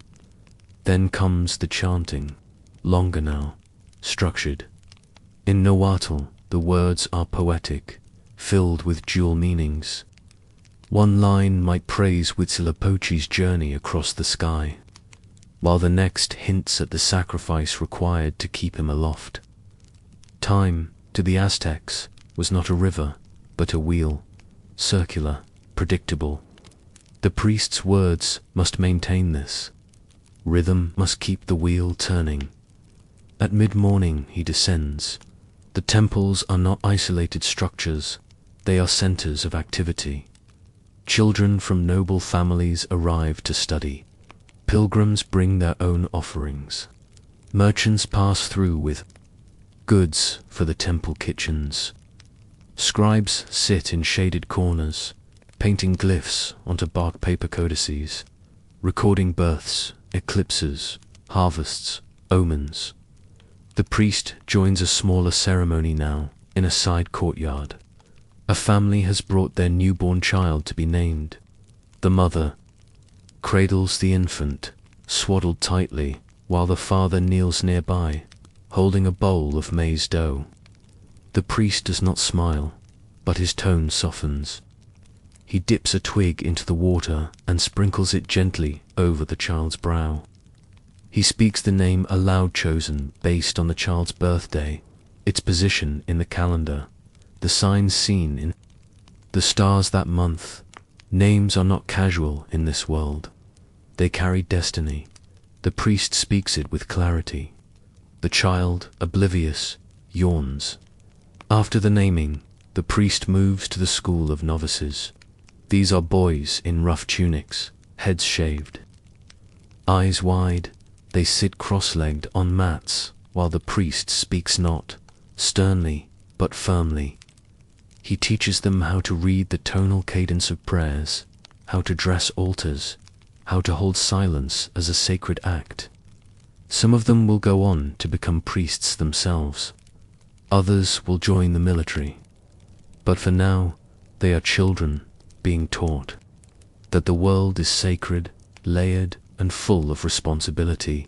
Then comes the chanting, longer now, structured. In Nahuatl, the words are poetic, filled with dual meanings. One line might praise Huitzilopochtli's journey across the sky, while the next hints at the sacrifice required to keep him aloft. Time, to the Aztecs, was not a river, but a wheel, circular, predictable. The priest's words must maintain this. Rhythm must keep the wheel turning. At mid-morning he descends. The temples are not isolated structures, they are centers of activity. Children from noble families arrive to study. Pilgrims bring their own offerings. Merchants pass through with goods for the temple kitchens. Scribes sit in shaded corners, painting glyphs onto bark paper codices, recording births, eclipses, harvests, omens. The priest joins a smaller ceremony now in a side courtyard. A family has brought their newborn child to be named. The mother cradles the infant, swaddled tightly, while the father kneels nearby, holding a bowl of maize dough. The priest does not smile, but his tone softens. He dips a twig into the water and sprinkles it gently over the child's brow. He speaks the name aloud, chosen based on the child's birthday, its position in the calendar, the signs seen in the stars that month. Names are not casual in this world. They carry destiny. The priest speaks it with clarity. The child, oblivious, yawns. After the naming, the priest moves to the school of novices. These are boys in rough tunics, heads shaved. Eyes wide, they sit cross-legged on mats, while the priest speaks not, sternly but firmly. He teaches them how to read the tonal cadence of prayers, how to dress altars, how to hold silence as a sacred act. Some of them will go on to become priests themselves. Others will join the military. But for now, they are children being taught that the world is sacred, layered, and full of responsibility.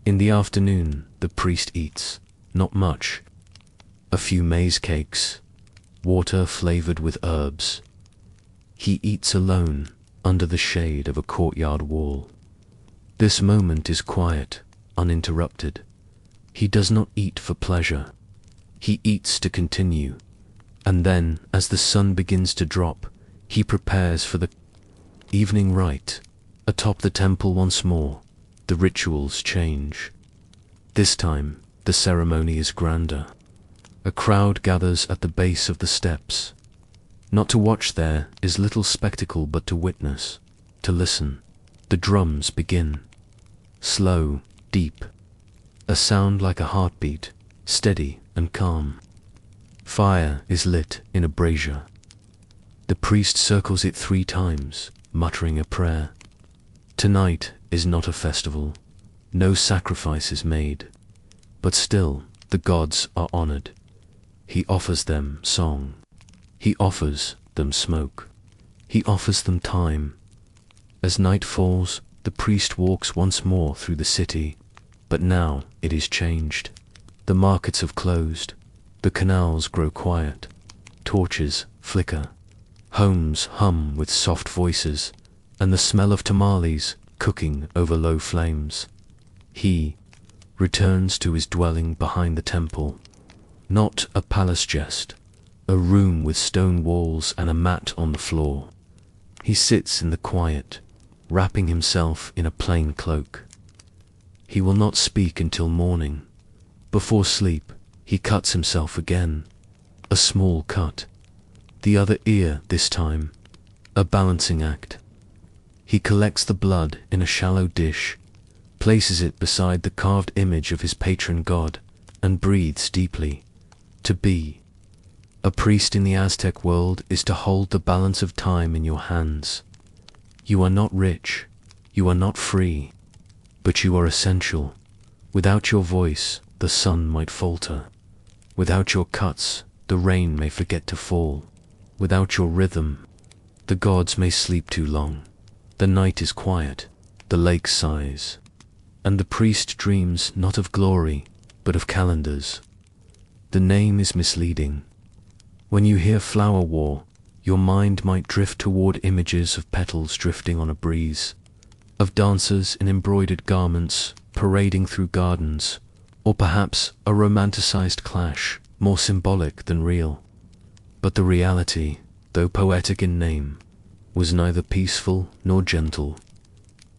In the afternoon, the priest eats, not much, a few maize cakes, water flavored with herbs. He eats alone under the shade of a courtyard wall. This moment is quiet, uninterrupted. He does not eat for pleasure. He eats to continue. And then, as the sun begins to drop, he prepares for the evening rite. Atop the temple once more, the rituals change. This time, the ceremony is grander. A crowd gathers at the base of the steps. Not to watch there is little spectacle, but to witness, to listen. The drums begin. Slow, deep. A sound like a heartbeat, steady and calm. Fire is lit in a brazier. The priest circles it 3 times, muttering a prayer. Tonight is not a festival. No sacrifice is made. But still, the gods are honored. He offers them song. He offers them smoke. He offers them time. As night falls, the priest walks once more through the city. But now it is changed. The markets have closed. The canals grow quiet. Torches flicker. Homes hum with soft voices, and the smell of tamales cooking over low flames. He returns to his dwelling behind the temple. Not a palace just, a room with stone walls and a mat on the floor. He sits in the quiet, wrapping himself in a plain cloak. He will not speak until morning. Before sleep, he cuts himself again. A small cut. The other ear this time. A balancing act. He collects the blood in a shallow dish, places it beside the carved image of his patron god, and breathes deeply. To be a priest in the Aztec world is to hold the balance of time in your hands. You are not rich, you are not free, but you are essential. Without your voice, the sun might falter. Without your cuts, the rain may forget to fall. Without your rhythm, the gods may sleep too long. The night is quiet, the lake sighs, and the priest dreams not of glory, but of calendars. The name is misleading. When you hear flower war, your mind might drift toward images of petals drifting on a breeze, of dancers in embroidered garments parading through gardens, or perhaps a romanticized clash, more symbolic than real. But the reality, though poetic in name, was neither peaceful nor gentle.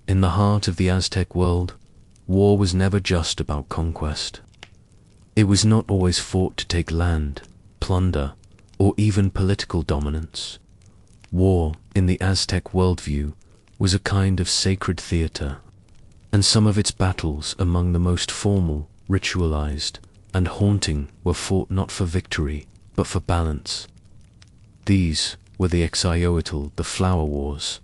In the heart of the Aztec world, war was never just about conquest. It was not always fought to take land, plunder, or even political dominance. War, in the Aztec worldview, was a kind of sacred theater, and some of its battles, among the most formal, ritualized, and haunting, were fought not for victory, but for balance. These were the Exioatl, the Flower Wars.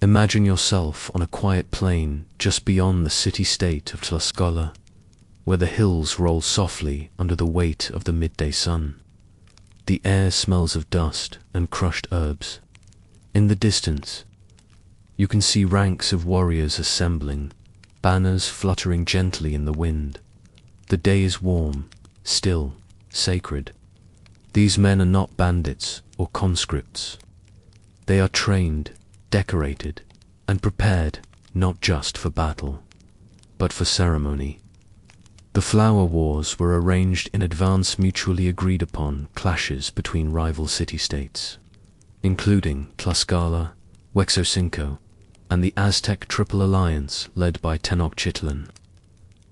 Imagine yourself on a quiet plain just beyond the city-state of Tlaxcala, where the hills roll softly under the weight of the midday sun. The air smells of dust and crushed herbs. In the distance, you can see ranks of warriors assembling, banners fluttering gently in the wind. The day is warm, still, sacred. These men are not bandits or conscripts. They are trained, decorated, and prepared not just for battle, but for ceremony. The Flower Wars were arranged in advance, mutually agreed upon clashes between rival city-states, including Tlaxcala, Huexocinco, and the Aztec Triple Alliance led by Tenochtitlán.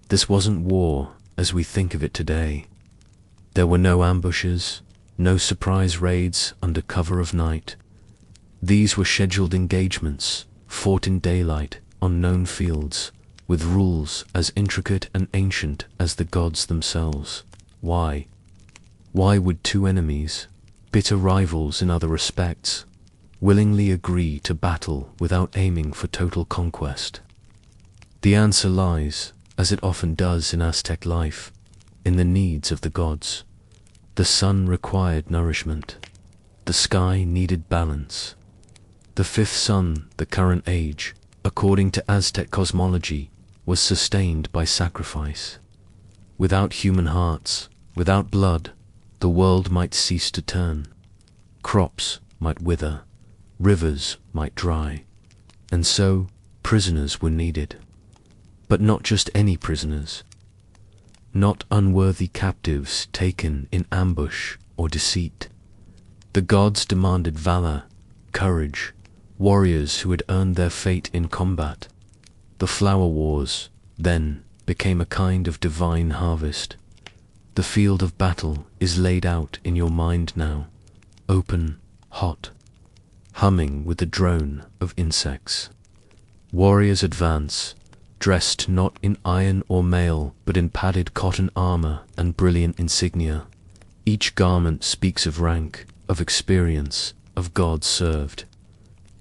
This wasn't war as we think of it today. There were no ambushes, no surprise raids under cover of night. These were scheduled engagements, fought in daylight on known fields, with rules as intricate and ancient as the gods themselves. Why? Why would two enemies, bitter rivals in other respects, willingly agree to battle without aiming for total conquest? The answer lies, as it often does in Aztec life, in the needs of the gods. The sun required nourishment. The sky needed balance. The fifth sun, the current age, according to Aztec cosmology, was sustained by sacrifice. Without human hearts, without blood, the world might cease to turn. Crops might wither, rivers might dry, and so prisoners were needed. But not just any prisoners. Not unworthy captives taken in ambush or deceit. The gods demanded valor, courage, warriors who had earned their fate in combat. The Flower Wars, then, became a kind of divine harvest. The field of battle is laid out in your mind now, open, hot, humming with the drone of insects. Warriors advance, dressed not in iron or mail, but in padded cotton armor and brilliant insignia. Each garment speaks of rank, of experience, of God served.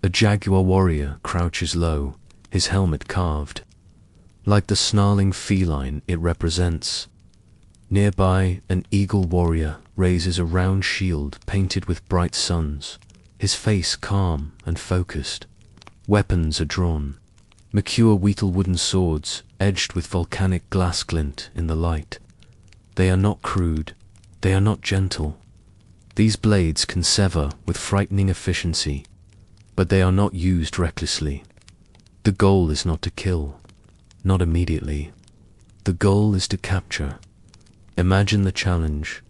A jaguar warrior crouches low, his helmet carved. Like the snarling feline it represents. Nearby, an eagle warrior raises a round shield painted with bright suns, his face calm and focused. Weapons are drawn. Mature wheatle wooden swords, edged with volcanic glass glint in the light. They are not crude, they are not gentle. These blades can sever with frightening efficiency, but they are not used recklessly. The goal is not to kill, not immediately. The goal is to capture. Imagine the challenge,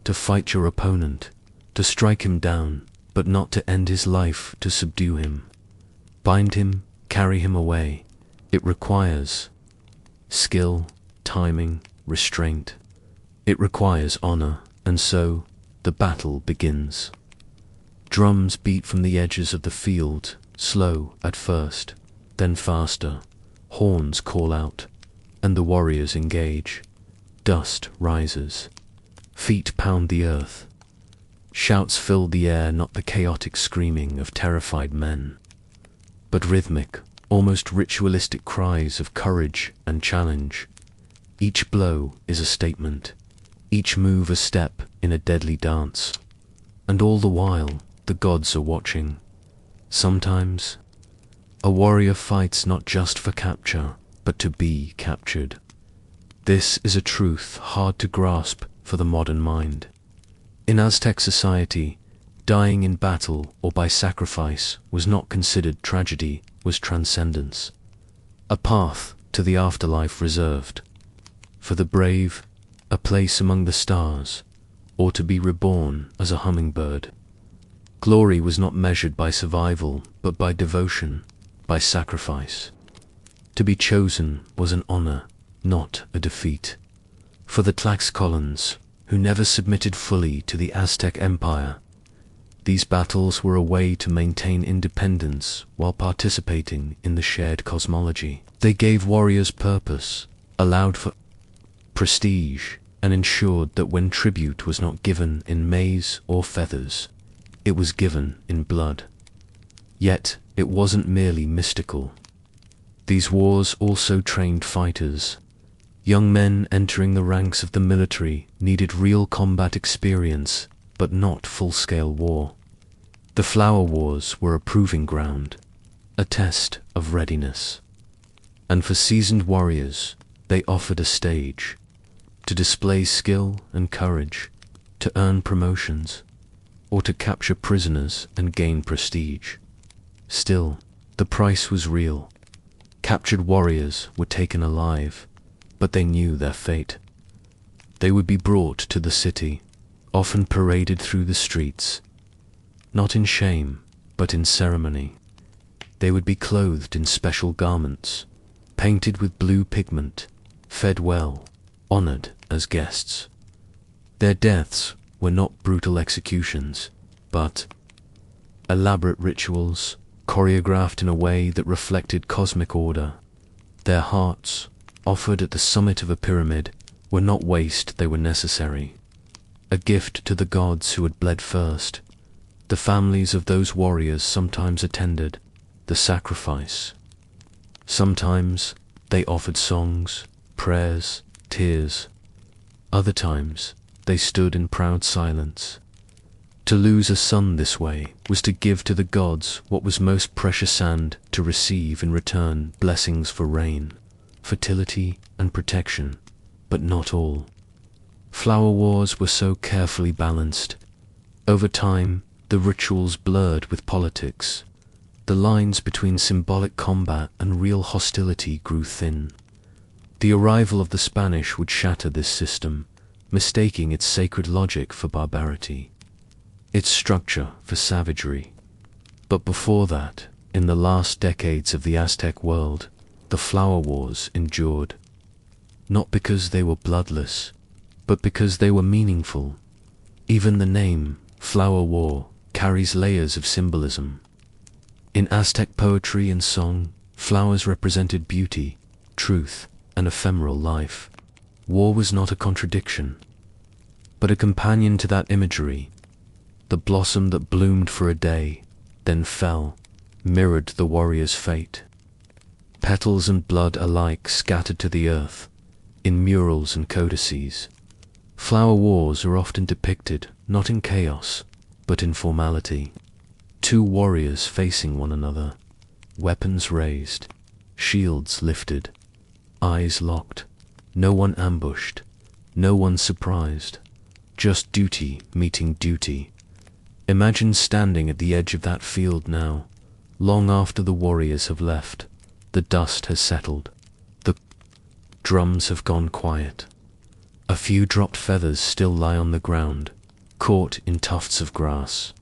to fight your opponent, to strike him down, but not to end his life, to subdue him. Bind him, carry him away. It requires skill, timing, restraint. It requires honor, and so the battle begins. Drums beat from the edges of the field, slow at first, then faster. Horns call out, and the warriors engage. Dust rises. Feet pound the earth. Shouts fill the air, not the chaotic screaming of terrified men, but rhythmic, almost ritualistic cries of courage and challenge. Each blow is a statement, each move a step in a deadly dance. And all the while, the gods are watching. Sometimes, a warrior fights not just for capture, but to be captured. This is a truth hard to grasp for the modern mind. In Aztec society, dying in battle or by sacrifice was not considered tragedy, was transcendence. A path to the afterlife reserved. For the brave, a place among the stars, or to be reborn as a hummingbird. Glory was not measured by survival, but by devotion, by sacrifice. To be chosen was an honor, not a defeat. For the Tlaxcalans, who never submitted fully to the Aztec Empire, These battles were a way to maintain independence while participating in the shared cosmology. They gave warriors purpose, allowed for prestige, and ensured that when tribute was not given in maize or feathers, it was given in blood. Yet, it wasn't merely mystical. These wars also trained fighters. Young men entering the ranks of the military needed real combat experience, but not full-scale war. The flower wars were a proving ground, a test of readiness. And for seasoned warriors, they offered a stage to display skill and courage, to earn promotions, or to capture prisoners and gain prestige. Still, the price was real. Captured warriors were taken alive, but they knew their fate. They would be brought to the city, often paraded through the streets, not in shame, but in ceremony. They would be clothed in special garments, painted with blue pigment, fed well, honored as guests. Their deaths were not brutal executions, but elaborate rituals, choreographed in a way that reflected cosmic order. Their hearts, offered at the summit of a pyramid, were not waste, they were necessary. A gift to the gods who had bled first. The families of those warriors sometimes attended the sacrifice. Sometimes they offered songs, prayers, tears. Other times they stood in proud silence. To lose a son this way was to give to the gods what was most precious and to receive in return blessings for rain, fertility and protection, but not all. Flower wars were so carefully balanced. Over time, the rituals blurred with politics. The lines between symbolic combat and real hostility grew thin. The arrival of the Spanish would shatter this system, mistaking its sacred logic for barbarity, its structure for savagery. But before that, in the last decades of the Aztec world, the flower wars endured. Not because they were bloodless, but because they were meaningful. Even the name, flower war, carries layers of symbolism. In Aztec poetry and song, flowers represented beauty, truth, and ephemeral life. War was not a contradiction, but a companion to that imagery. The blossom that bloomed for a day, then fell, mirrored the warrior's fate. Petals and blood alike scattered to the earth, in murals and codices. Flower wars are often depicted not in chaos, but in formality. Two warriors facing one another, weapons raised, shields lifted, eyes locked, no one ambushed, no one surprised, just duty meeting duty. Imagine standing at the edge of that field now, long after the warriors have left. The dust has settled. The drums have gone quiet. A few dropped feathers still lie on the ground, caught in tufts of grass.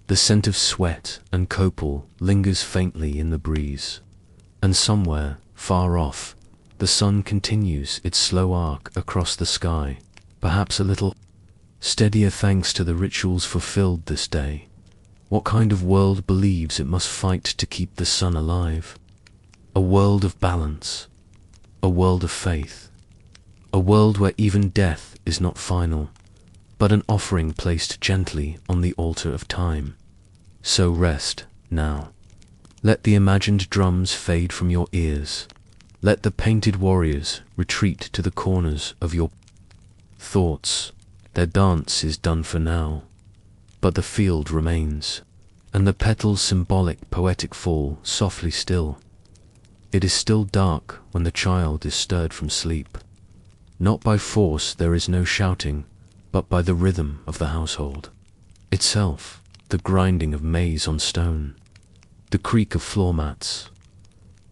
The scent of sweat and copal lingers faintly in the breeze. And somewhere, far off, the sun continues its slow arc across the sky, perhaps a little steadier thanks to the rituals fulfilled this day. What kind of world believes it must fight to keep the sun alive? A world of balance, a world of faith, a world where even death is not final, but an offering placed gently on the altar of time. So rest now. Let the imagined drums fade from your ears. Let the painted warriors retreat to the corners of your thoughts. Their dance is done for now, but the field remains, and the petals' symbolic poetic fall softly still. It is still dark when the child is stirred from sleep. Not by force there is no shouting, but by the rhythm of the household itself, the grinding of maize on stone, the creak of floor mats,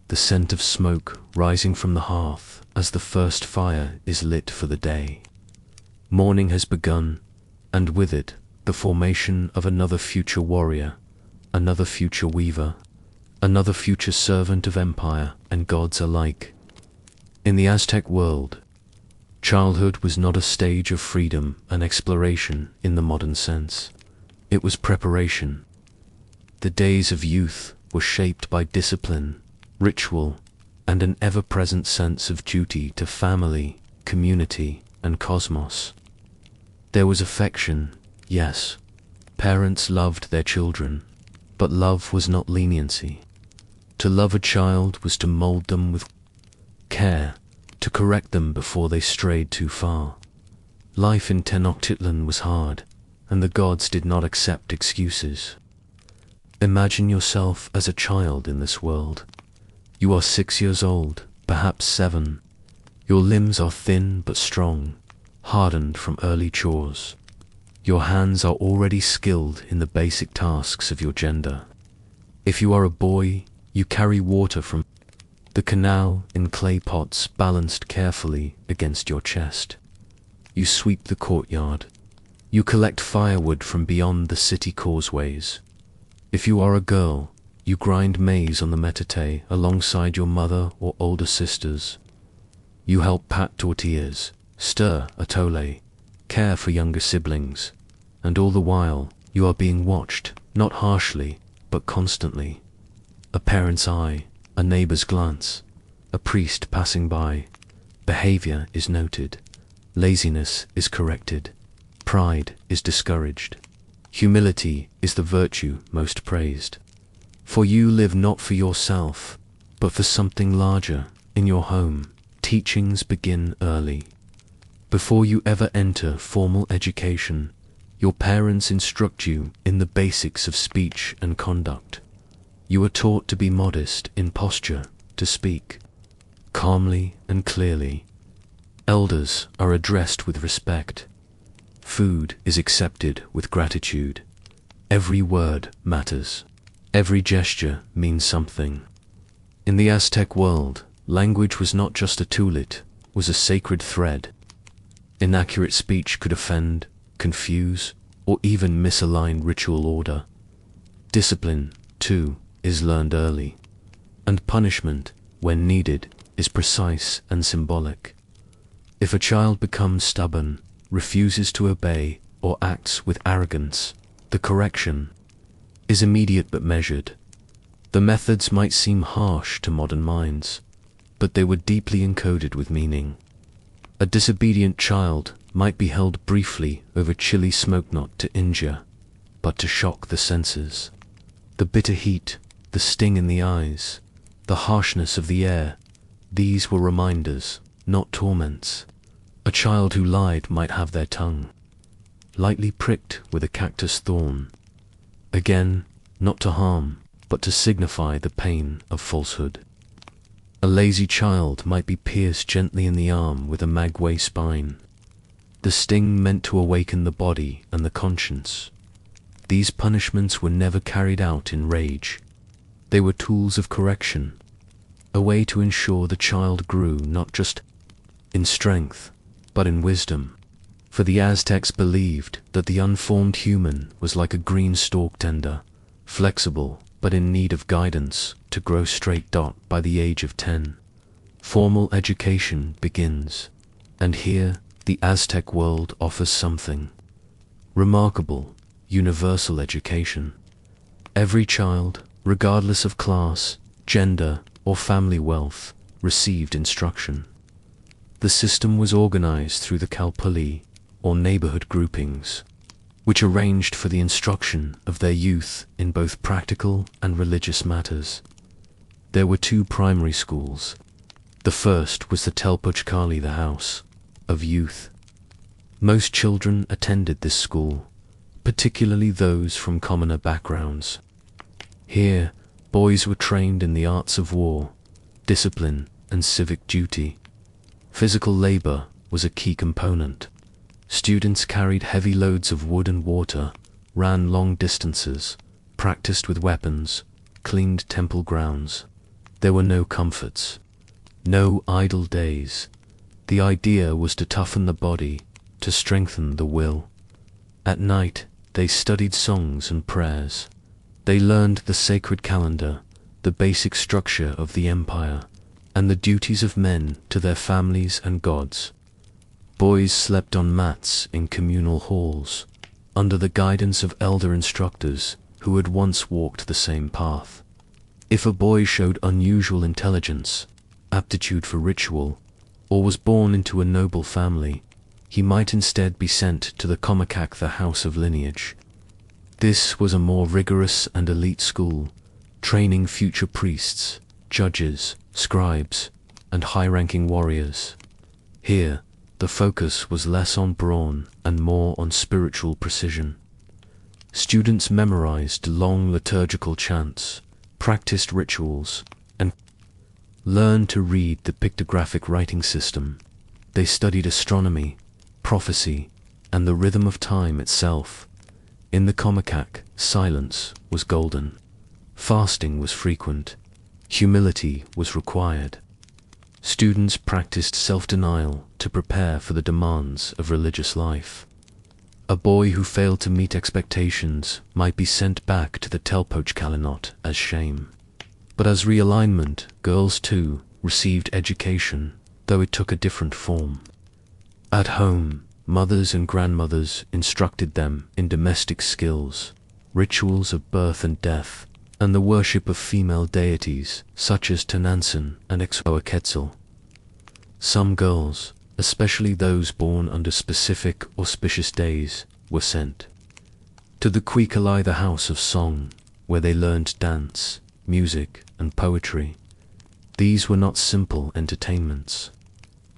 the scent of smoke rising from the hearth as the first fire is lit for the day. Morning has begun, and with it the formation of another future warrior, another future weaver, another future servant of empire and gods alike. In the Aztec world, childhood was not a stage of freedom and exploration in the modern sense. It was preparation. The days of youth were shaped by discipline, ritual, and an ever-present sense of duty to family, community, and cosmos. There was affection, yes. Parents loved their children, but love was not leniency. To love a child was to mold them with care, to correct them before they strayed too far. Life in Tenochtitlán was hard, and the gods did not accept excuses. Imagine yourself as a child in this world. You are 6 years old, perhaps 7. Your limbs are thin but strong, hardened from early chores. Your hands are already skilled in the basic tasks of your gender. If you are a boy, you carry water from the canal in clay pots balanced carefully against your chest. You sweep the courtyard. You collect firewood from beyond the city causeways. If you are a girl, you grind maize on the metate alongside your mother or older sisters. You help pat tortillas, stir atole, care for younger siblings, and all the while you are being watched, not harshly, but constantly. A parent's eye, a neighbor's glance, a priest passing by. Behavior is noted. Laziness is corrected. Pride is discouraged. Humility is the virtue most praised. For you live not for yourself, but for something larger. In your home, teachings begin early. Before you ever enter formal education, your parents instruct you in the basics of speech and conduct. You are taught to be modest in posture, to speak calmly and clearly. Elders are addressed with respect. Food is accepted with gratitude. Every word matters. Every gesture means something. In the Aztec world, language was not just a tool, it was a sacred thread. Inaccurate speech could offend, confuse, or even misalign ritual order. Discipline, too, is learned early. And punishment, when needed, is precise and symbolic. If a child becomes stubborn, refuses to obey, or acts with arrogance, the correction is immediate but measured. The methods might seem harsh to modern minds, but they were deeply encoded with meaning. A disobedient child might be held briefly over chili smoke not to injure, but to shock the senses. The bitter heat, the sting in the eyes, the harshness of the air, these were reminders, not torments. A child who lied might have their tongue lightly pricked with a cactus thorn. Again, not to harm, but to signify the pain of falsehood. A lazy child might be pierced gently in the arm with a maguey spine. The sting meant to awaken the body and the conscience. These punishments were never carried out in rage. They were tools of correction, a way to ensure the child grew not just in strength, but in wisdom. For the Aztecs believed that the unformed human was like a green-stalked tender, flexible but in need of guidance to grow straight. By the age of 10, formal education begins, and here the Aztec world offers something remarkable: universal education. Every child, regardless of class, gender, or family wealth, received instruction. The system was organized through the Kalpuli, or neighborhood groupings, which arranged for the instruction of their youth in both practical and religious matters. There were 2 primary schools. The first was the Telpuchkali, the House of Youth. Most children attended this school, particularly those from commoner backgrounds. Here, boys were trained in the arts of war, discipline, and civic duty. Physical labor was a key component. Students carried heavy loads of wood and water, ran long distances, practiced with weapons, cleaned temple grounds. There were no comforts, no idle days. The idea was to toughen the body, to strengthen the will. At night, they studied songs and prayers. They learned the sacred calendar, the basic structure of the empire, and the duties of men to their families and gods. Boys slept on mats in communal halls. under the guidance of elder instructors who had once walked the same path. If a boy showed unusual intelligence, aptitude for ritual, or was born into a noble family, he might instead be sent to the Commacac, the house of lineage. This was a more rigorous and elite school, training future priests, judges, scribes, and high-ranking warriors. Here, the focus was less on brawn and more on spiritual precision. Students memorized long liturgical chants, practiced rituals, and learned to read the pictographic writing system. They studied astronomy, prophecy, and the rhythm of time itself. In the Commacac, silence was golden. Fasting was frequent. Humility was required. Students practiced self-denial to prepare for the demands of religious life. A boy who failed to meet expectations might be sent back to the Tenochtitlan as shame. But as realignment, girls too received education, though it took a different form. At home, mothers and grandmothers instructed them in domestic skills, rituals of birth and death, and the worship of female deities such as Tenantzin and Quetzalcoatl. Some girls, especially those born under specific auspicious days, were sent to the Quiquilai, the house of song, where they learned dance, music, and poetry. These were not simple entertainments.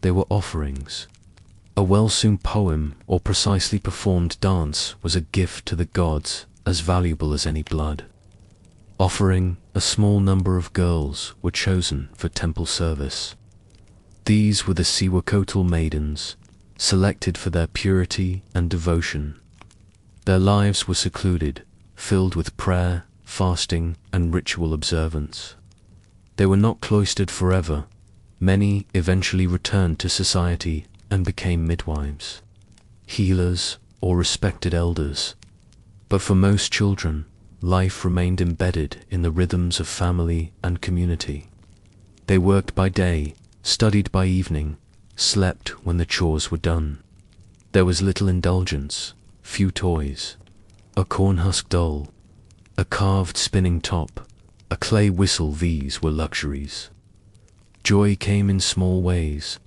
They were offerings. A well-sung poem or precisely performed dance was a gift to the gods, as valuable as any blood. Offering, a small number of girls were chosen for temple service. These were the Quetzalcoatl maidens, selected for their purity and devotion. Their lives were secluded, filled with prayer, fasting, and ritual observance. They were not cloistered forever. Many eventually returned to society and became midwives, healers, or respected elders. But for most children, life remained embedded in the rhythms of family and community. They worked by day, studied by evening, slept when the chores were done. There was little indulgence, few toys, a cornhusk doll, a carved spinning top, a clay whistle. These were luxuries. Joy came in small ways,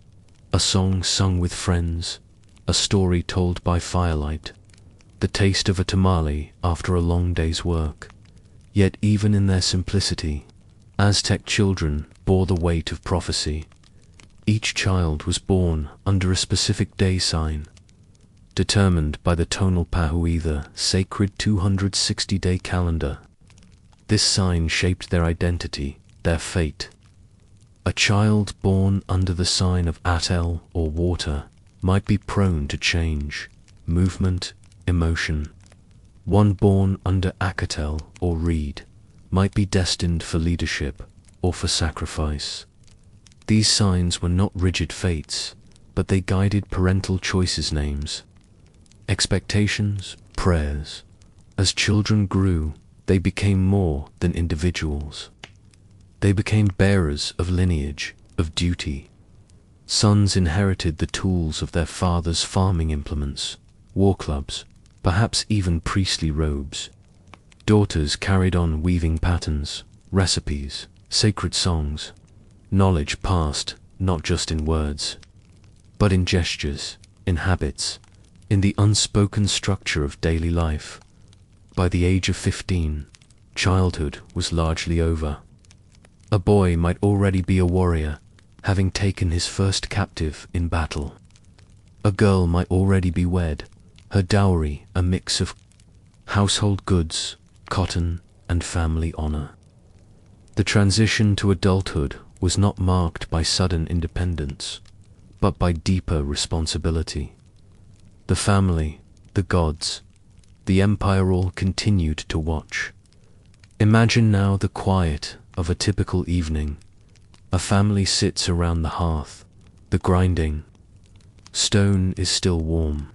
a song sung with friends, a story told by firelight, the taste of a tamale after a long day's work. Yet even in their simplicity, Aztec children bore the weight of prophecy. Each child was born under a specific day sign, determined by the tonal pahui, the sacred 260-day calendar. This sign shaped their identity, their fate. A child born under the sign of Atel or water might be prone to change, movement, emotion. One born under Acatel or reed might be destined for leadership or for sacrifice. These signs were not rigid fates, but they guided parental choices, names, expectations, prayers. As children grew, they became more than individuals. They became bearers of lineage, of duty. Sons inherited the tools of their father's farming implements, war clubs, perhaps even priestly robes. Daughters carried on weaving patterns, recipes, sacred songs, knowledge passed not just in words, but in gestures, in habits, in the unspoken structure of daily life. By the age of 15, childhood was largely over. A boy might already be a warrior, having taken his first captive in battle. A girl might already be wed, her dowry a mix of household goods, cotton, and family honor. The transition to adulthood was not marked by sudden independence, but by deeper responsibility. The family, the gods, the empire all continued to watch. Imagine now the quiet of a typical evening. A family sits around the hearth. The grinding stone is still warm.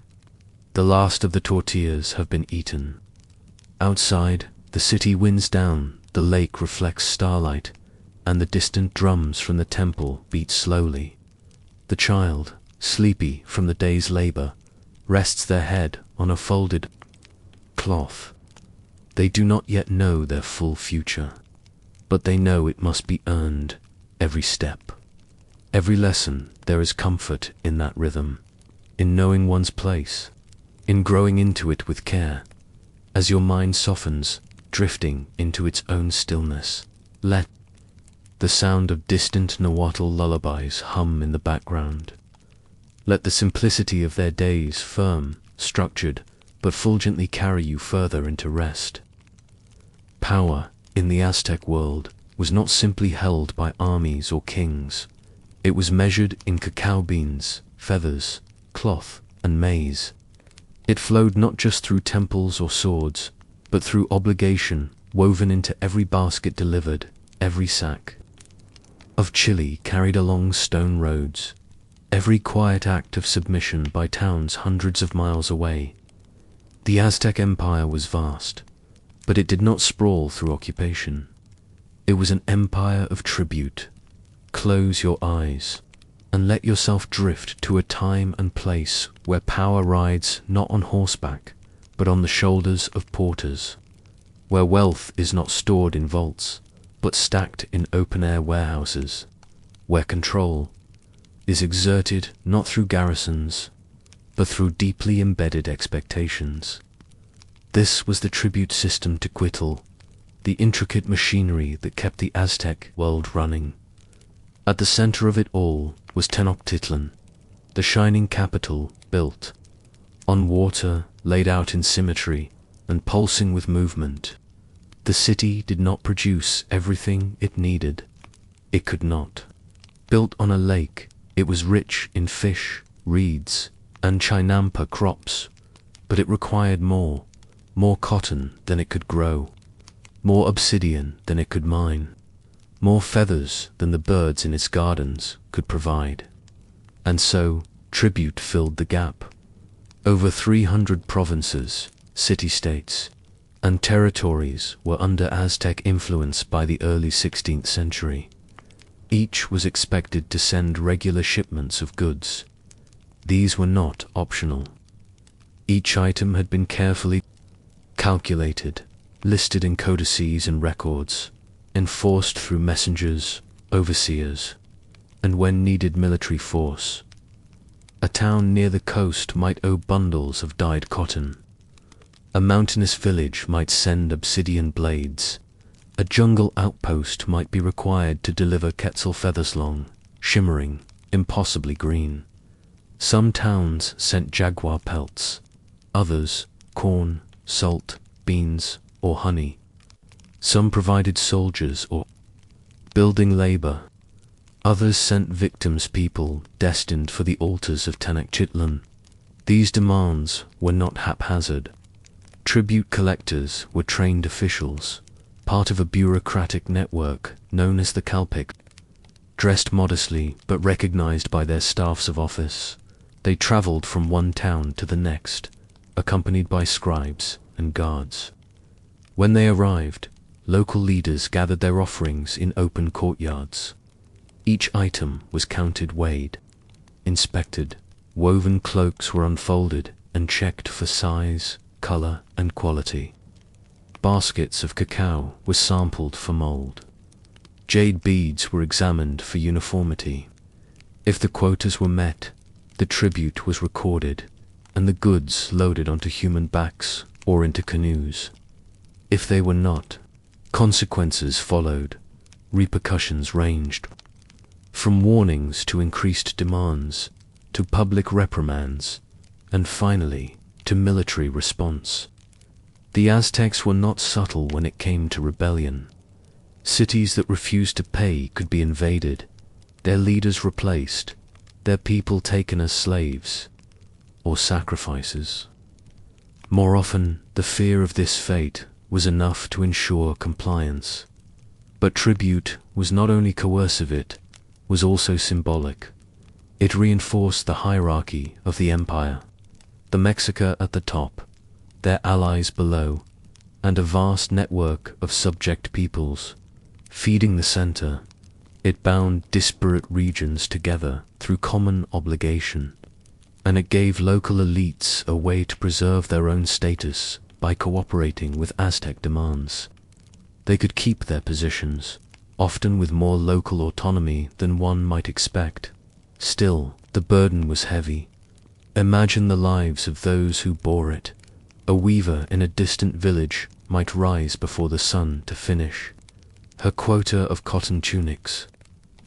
The last of the tortillas have been eaten. Outside, the city winds down, the lake reflects starlight, and the distant drums from the temple beat slowly. The child, sleepy from the day's labor, rests their head on a folded cloth. They do not yet know their full future, but they know it must be earned every step. Every lesson, there is comfort in that rhythm, in knowing one's place, in growing into it with care. As your mind softens, drifting into its own stillness, let the sound of distant Nahuatl lullabies hum in the background. Let the simplicity of their days, firm, structured, but fulgently carry you further into rest. Power, in the Aztec world, was not simply held by armies or kings. It was measured in cacao beans, feathers, cloth, and maize. It flowed not just through temples or swords, but through obligation woven into every basket delivered, every sack of chili carried along stone roads, every quiet act of submission by towns hundreds of miles away. The Aztec Empire was vast, but it did not sprawl through occupation. It was an empire of tribute. Close your eyes and let yourself drift to a time and place where power rides not on horseback, but on the shoulders of porters, where wealth is not stored in vaults, but stacked in open-air warehouses, where control is exerted not through garrisons, but through deeply embedded expectations. This was the tribute system to Quetzal, the intricate machinery that kept the Aztec world running. At the center of it all was Tenochtitlán, the shining capital built on water, laid out in symmetry, and pulsing with movement. The city did not produce everything it needed. It could not. Built on a lake, it was rich in fish, reeds, and chinampa crops, but it required more cotton than it could grow, more obsidian than it could mine, more feathers than the birds in its gardens could provide. And so, tribute filled the gap. Over 300 provinces, city-states, and territories were under Aztec influence by the early 16th century. Each was expected to send regular shipments of goods. These were not optional. Each item had been carefully calculated, listed in codices and records, enforced through messengers, overseers, and when needed military force. A town near the coast might owe bundles of dyed cotton. A mountainous village might send obsidian blades. A jungle outpost might be required to deliver Quetzal feathers long, shimmering, impossibly green. Some towns sent jaguar pelts, others corn, salt, beans, or honey. Some provided soldiers or building labor. Others sent victims, people destined for the altars of Tenochtitlan. These demands were not haphazard. Tribute collectors were trained officials, part of a bureaucratic network known as the Calpic. Dressed modestly but recognized by their staffs of office, they traveled from one town to the next, accompanied by scribes and guards. When they arrived, local leaders gathered their offerings in open courtyards. Each item was counted, weighed, inspected. Woven cloaks were unfolded and checked for size, color, and quality. Baskets of cacao were sampled for mold. Jade beads were examined for uniformity. If the quotas were met, the tribute was recorded, and the goods loaded onto human backs or into canoes. If they were not, consequences followed. Repercussions ranged from warnings to increased demands, to public reprimands, and finally, to military response. The Aztecs were not subtle when it came to rebellion. Cities that refused to pay could be invaded, their leaders replaced, their people taken as slaves or sacrifices. More often, the fear of this fate was enough to ensure compliance. But tribute was not only coercive, it was also symbolic. It reinforced the hierarchy of the empire, the Mexica at the top, their allies below, and a vast network of subject peoples feeding the center. It bound disparate regions together through common obligation, and it gave local elites a way to preserve their own status by cooperating with Aztec demands. They could keep their positions, often with more local autonomy than one might expect. Still, the burden was heavy. Imagine the lives of those who bore it. A weaver in a distant village might rise before the sun to finish her quota of cotton tunics.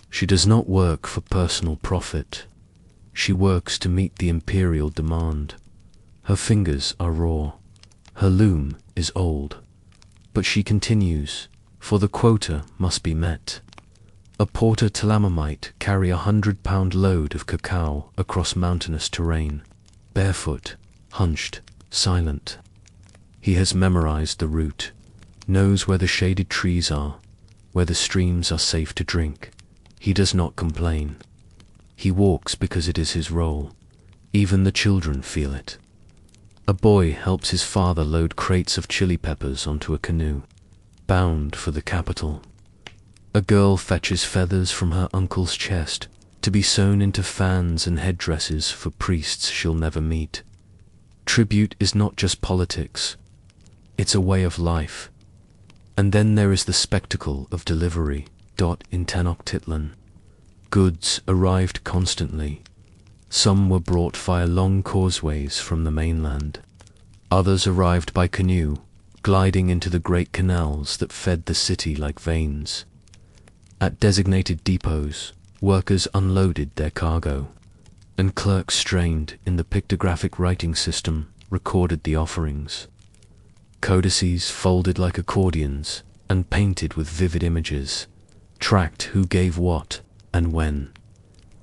She does not work for personal profit. She works to meet the imperial demand. Her fingers are raw. Her loom is old. But she continues, for the quota must be met. A porter Telama might carry 100-pound load of cacao across mountainous terrain, barefoot, hunched, silent. He has memorized the route, knows where the shaded trees are, where the streams are safe to drink. He does not complain. He walks because it is his role. Even the children feel it. A boy helps his father load crates of chili peppers onto a canoe, bound for the capital. A girl fetches feathers from her uncle's chest to be sewn into fans and headdresses for priests she'll never meet. Tribute is not just politics. It's a way of life. And then there is the spectacle of delivery. In Tenochtitlán, goods arrived constantly. Some were brought via long causeways from the mainland. Others arrived by canoe, gliding into the great canals that fed the city like veins. At designated depots, workers unloaded their cargo, and clerks strained in the pictographic writing system recorded the offerings. Codices folded like accordions and painted with vivid images tracked who gave what and when.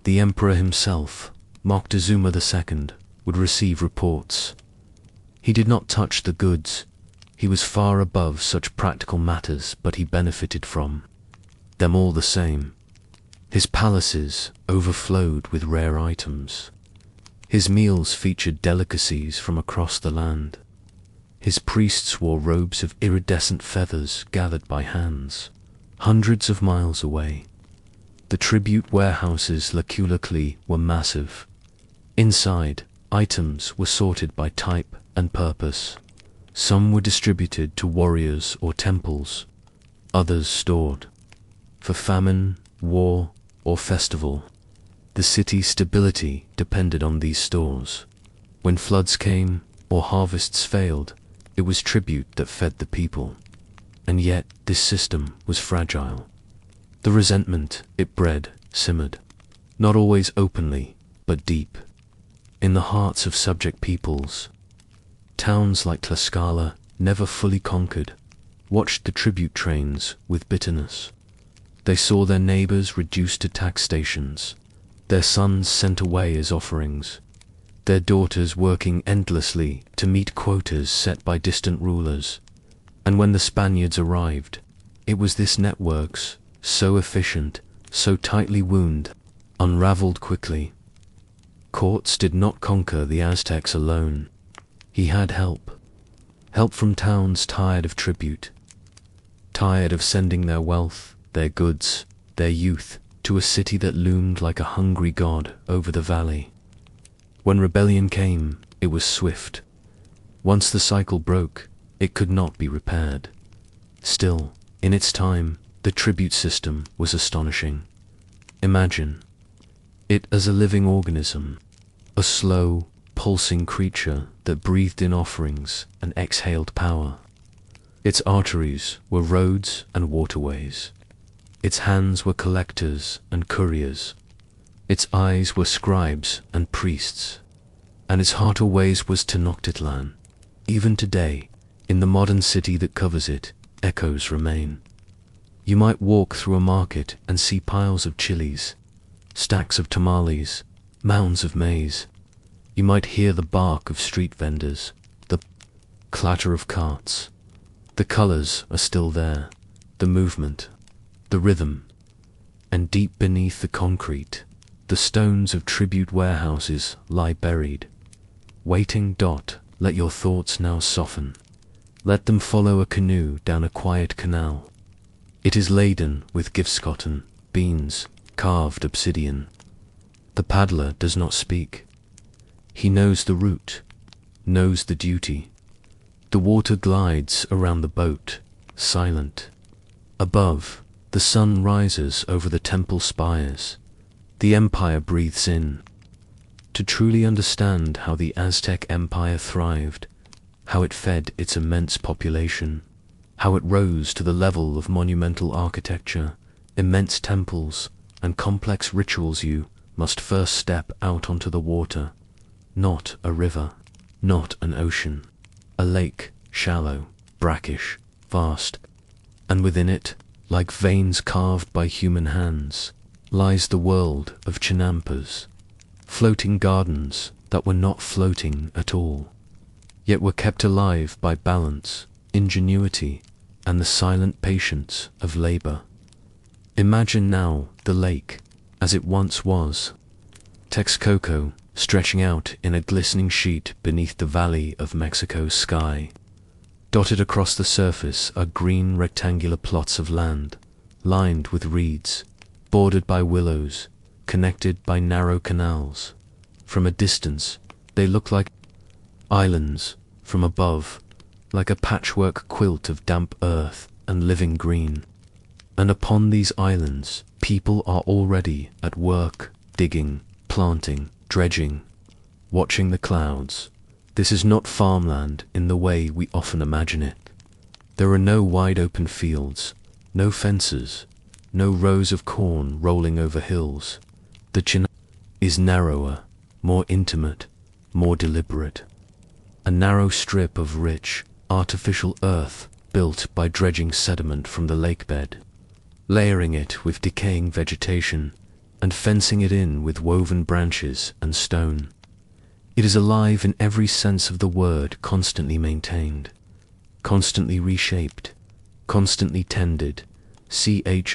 The emperor himself, Moctezuma II, would receive reports. He did not touch the goods. He was far above such practical matters, but he benefited from them all the same. His palaces overflowed with rare items. His meals featured delicacies from across the land. His priests wore robes of iridescent feathers gathered by hands, hundreds of miles away. The tribute warehouses laculically were massive. Inside, items were sorted by type and purpose. Some were distributed to warriors or temples, others stored for famine, war, or festival. The city's stability depended on these stores. When floods came or harvests failed, it was tribute that fed the people. And yet this system was fragile. The resentment it bred simmered, not always openly, but deep, in the hearts of subject peoples. Towns like Tlaxcala, never fully conquered, watched the tribute trains with bitterness. They saw their neighbors reduced to tax stations, their sons sent away as offerings, their daughters working endlessly to meet quotas set by distant rulers. And when the Spaniards arrived, it was this networks, so efficient, so tightly wound, unraveled quickly. Courts did not conquer the Aztecs alone. He had help. Help from towns tired of tribute, tired of sending their wealth, their goods, their youth, to a city that loomed like a hungry god over the valley. When rebellion came, it was swift. Once the cycle broke, it could not be repaired. Still, in its time, the tribute system was astonishing. Imagine it as a living organism, a slow, pulsing creature that breathed in offerings and exhaled power. Its arteries were roads and waterways. Its hands were collectors and couriers. Its eyes were scribes and priests. And its heart always was Tenochtitlán. Even today, in the modern city that covers it, echoes remain. You might walk through a market and see piles of chilies, stacks of tamales, mounds of maize. You might hear the bark of street vendors, the clatter of carts. The colors are still there, the movement, the rhythm. And deep beneath the concrete, the stones of tribute warehouses lie buried, waiting. Let your thoughts now soften. Let them follow a canoe down a quiet canal. It is laden with gifts, cotton, beans, carved obsidian. The paddler does not speak. He knows the route, knows the duty. The water glides around the boat, silent. Above, the sun rises over the temple spires. The empire breathes in. To truly understand how the Aztec Empire thrived, how it fed its immense population, how it rose to the level of monumental architecture, immense temples, and complex rituals, you must first step out onto the water. Not a river, not an ocean. A lake, shallow, brackish, vast, and within it, like veins carved by human hands, lies the world of Chinampas, floating gardens that were not floating at all, yet were kept alive by balance, ingenuity, and the silent patience of labor. Imagine now the lake as it once was, Texcoco stretching out in a glistening sheet beneath the Valley of Mexico's sky. Dotted across the surface are green rectangular plots of land, lined with reeds, bordered by willows, connected by narrow canals. From a distance, they look like islands; from above, like a patchwork quilt of damp earth and living green. And upon these islands, people are already at work, digging, planting, dredging, watching the clouds. This is not farmland in the way we often imagine it. There are no wide open fields, no fences, no rows of corn rolling over hills. The Chinampa is narrower, more intimate, more deliberate. A narrow strip of rich, artificial earth built by dredging sediment from the lake bed, layering it with decaying vegetation, and fencing it in with woven branches and stone. It is alive in every sense of the word, constantly maintained, constantly reshaped, constantly tended, CHINAMPAS,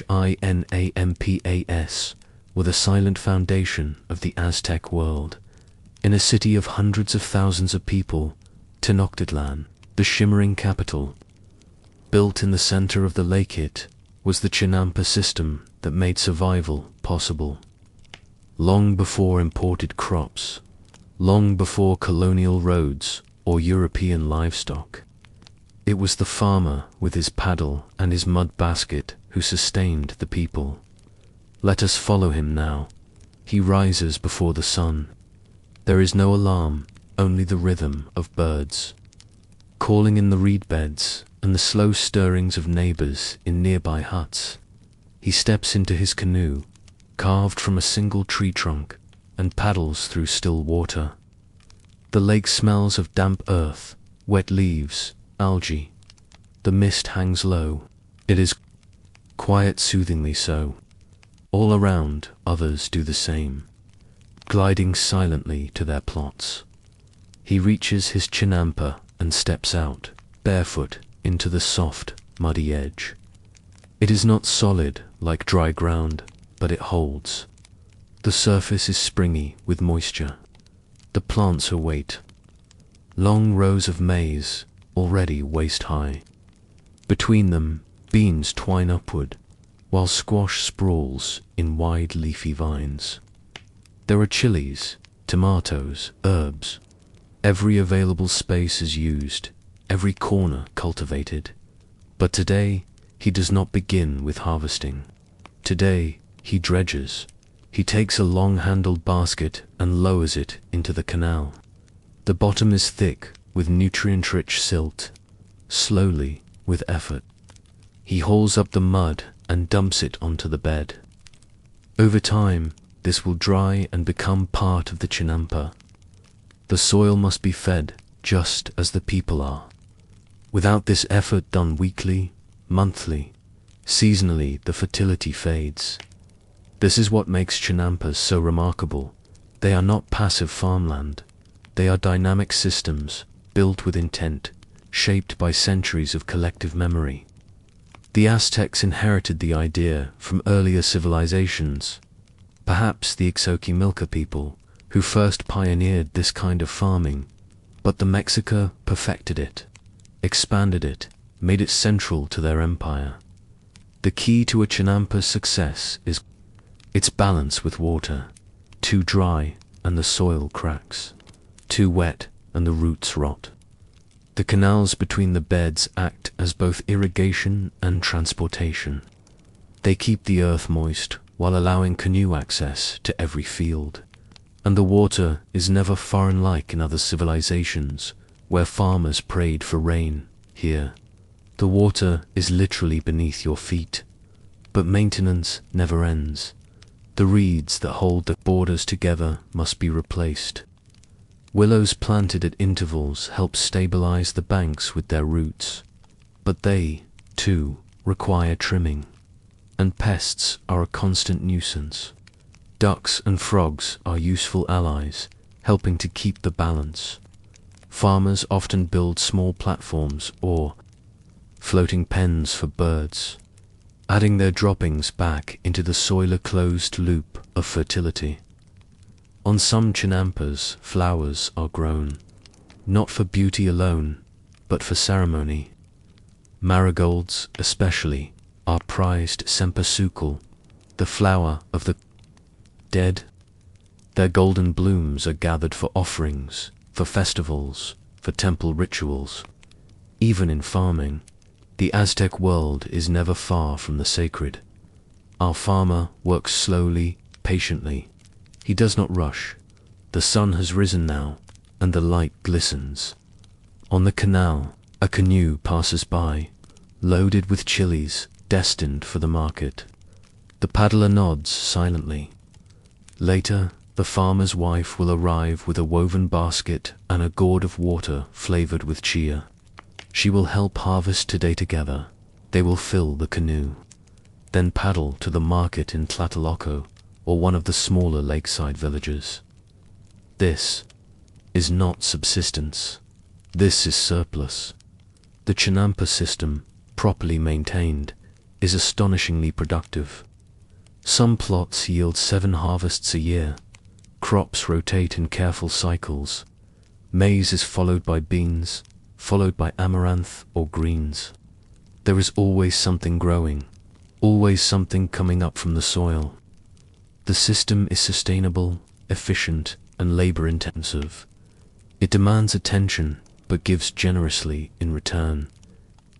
with a silent foundation of the Aztec world. In a city of hundreds of thousands of people, Tenochtitlán, the shimmering capital, built in the center of the lake, it was the Chinampa system that made survival possible. Long before imported crops, long before colonial roads or European livestock, it was the farmer with his paddle and his mud basket who sustained the people. Let us follow him now. He rises before the sun. There is no alarm, only the rhythm of birds, calling in the reed beds and the slow stirrings of neighbors in nearby huts. He steps into his canoe, carved from a single tree trunk, and paddles through still water. The lake smells of damp earth, wet leaves, algae. The mist hangs low. It is quiet, soothingly so. All around, others do the same, gliding silently to their plots. He reaches his Chinampa and steps out, barefoot, into the soft, muddy edge. It is not solid like dry ground, but it holds. The surface is springy with moisture. The plants await. Long rows of maize, already waist high. Between them, beans twine upward, while squash sprawls in wide leafy vines. There are chilies, tomatoes, herbs. Every available space is used, every corner cultivated. But today, he does not begin with harvesting. Today, he dredges. He takes a long-handled basket and lowers it into the canal. The bottom is thick with nutrient-rich silt. Slowly, with effort, he hauls up the mud and dumps it onto the bed. Over time, this will dry and become part of the Chinampa. The soil must be fed just as the people are. Without this effort done weekly, monthly, seasonally, the fertility fades. This is what makes Chinampas so remarkable. They are not passive farmland. They are dynamic systems, built with intent, shaped by centuries of collective memory. The Aztecs inherited the idea from earlier civilizations, perhaps the Ixoquimilca people, who first pioneered this kind of farming, but the Mexica perfected it, expanded it, made it central to their empire. The key to a Chinampa's success is its balance with water. Too dry and the soil cracks. Too wet and the roots rot. The canals between the beds act as both irrigation and transportation. They keep the earth moist while allowing canoe access to every field. And the water is never foreign like in other civilizations, where farmers prayed for rain. Here, the water is literally beneath your feet, but maintenance never ends. The reeds that hold the borders together must be replaced. Willows planted at intervals help stabilize the banks with their roots, but they, too, require trimming, and pests are a constant nuisance. Ducks and frogs are useful allies, helping to keep the balance. Farmers often build small platforms or floating pens for birds, adding their droppings back into the soil-closed loop of fertility. On some chinampas, flowers are grown, not for beauty alone, but for ceremony. Marigolds, especially, are prized sempersucal, the flower of the dead. Their golden blooms are gathered for offerings, for festivals, for temple rituals. Even in farming, the Aztec world is never far from the sacred. Our farmer works slowly, patiently. He does not rush. The sun has risen now, and the light glistens. On the canal, a canoe passes by, loaded with chilies destined for the market. The paddler nods silently. Later, the farmer's wife will arrive with a woven basket and a gourd of water flavored with chia. She will help harvest today together. They will fill the canoe, then paddle to the market in Tlatelolco or one of the smaller lakeside villages. This is not subsistence. This is surplus. The Chinampa system, properly maintained, is astonishingly productive. Some plots yield 7 harvests a year. Crops rotate in careful cycles. Maize is followed by beans, followed by amaranth or greens. There is always something growing, always something coming up from the soil. The system is sustainable, efficient, and labor-intensive. It demands attention, but gives generously in return.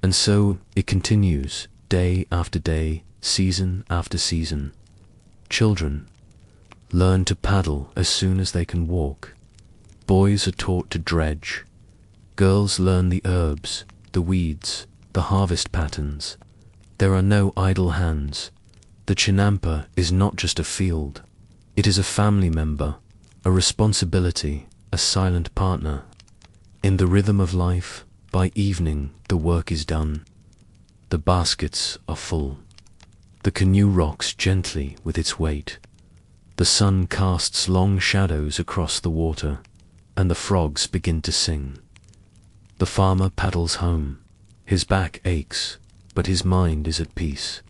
And so it continues, day after day, season after season. Children learn to paddle as soon as they can walk. Boys are taught to dredge. Girls learn the herbs, the weeds, the harvest patterns. There are no idle hands. The Chinampa is not just a field. It is a family member, a responsibility, a silent partner. In the rhythm of life, by evening the work is done. The baskets are full. The canoe rocks gently with its weight. The sun casts long shadows across the water, and the frogs begin to sing. The farmer paddles home. His back aches, but his mind is at peace.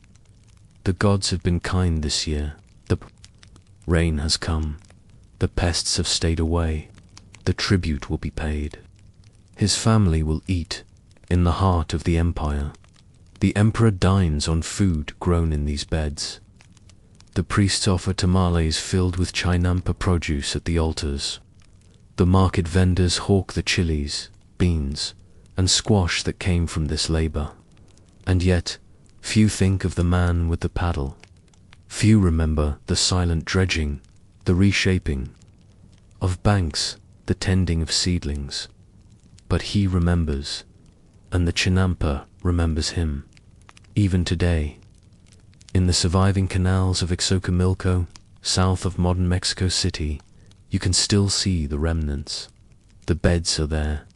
The gods have been kind this year. The rain has come. The pests have stayed away. The tribute will be paid. His family will eat in the heart of the empire. The emperor dines on food grown in these beds. The priests offer tamales filled with Chinampa produce at the altars. The market vendors hawk the chilies, beans, and squash that came from this labor. And yet, few think of the man with the paddle. Few remember the silent dredging, the reshaping of banks, the tending of seedlings. But he remembers, and the Chinampa remembers him, even today. In the surviving canals of Xochimilco, south of modern Mexico City, you can still see the remnants. The beds are there.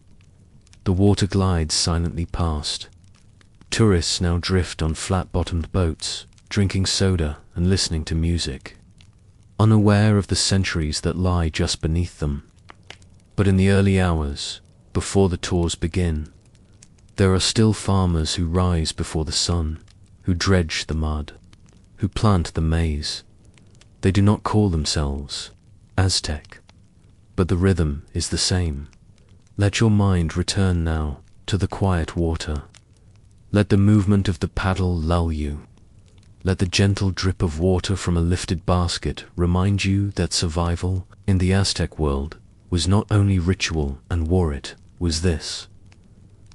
The water glides silently past. Tourists now drift on flat-bottomed boats, drinking soda and listening to music, unaware of the centuries that lie just beneath them. But in the early hours, before the tours begin, there are still farmers who rise before the sun, who dredge the mud, who plant the maize. They do not call themselves Aztec, but the rhythm is the same. Let your mind return now to the quiet water. Let the movement of the paddle lull you. Let the gentle drip of water from a lifted basket remind you that survival in the Aztec world was not only ritual and war, it was this: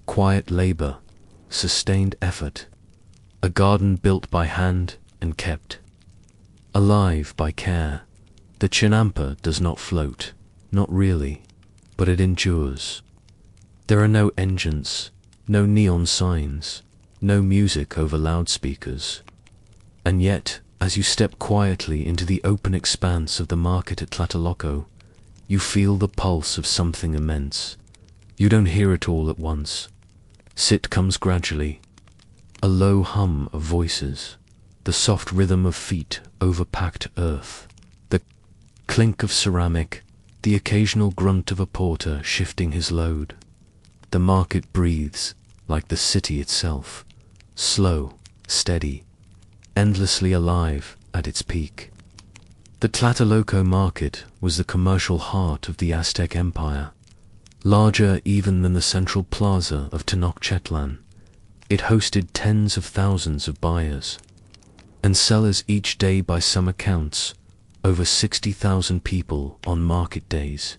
quiet labor, sustained effort, a garden built by hand and kept alive by care. The Chinampa does not float, not really, but it endures. There are no engines, no neon signs, no music over loudspeakers. And yet, as you step quietly into the open expanse of the market at Tlatelolco, you feel the pulse of something immense. You don't hear it all at once. It comes gradually, a low hum of voices, the soft rhythm of feet over packed earth, the clink of ceramic, the occasional grunt of a porter shifting his load. The market breathes like the city itself, slow, steady, endlessly alive at its peak. The Tlatelolco market was the commercial heart of the Aztec Empire, larger even than the central plaza of Tenochtitlán. It hosted tens of thousands of buyers and sellers each day. By some accounts, over 60,000 people on market days.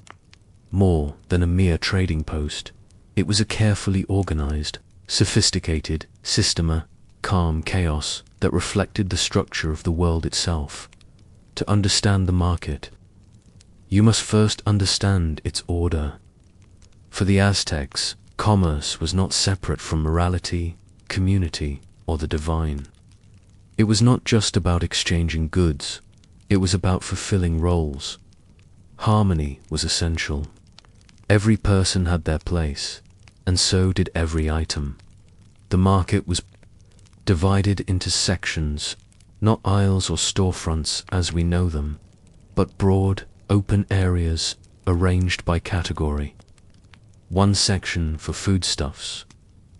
More than a mere trading post, it was a carefully organized, sophisticated system, calm chaos that reflected the structure of the world itself. To understand the market, you must first understand its order. For the Aztecs, commerce was not separate from morality, community, or the divine. It was not just about exchanging goods, it was about fulfilling roles. Harmony was essential. Every person had their place, and so did every item. The market was divided into sections, not aisles or storefronts as we know them, but broad, open areas arranged by category. One section for foodstuffs,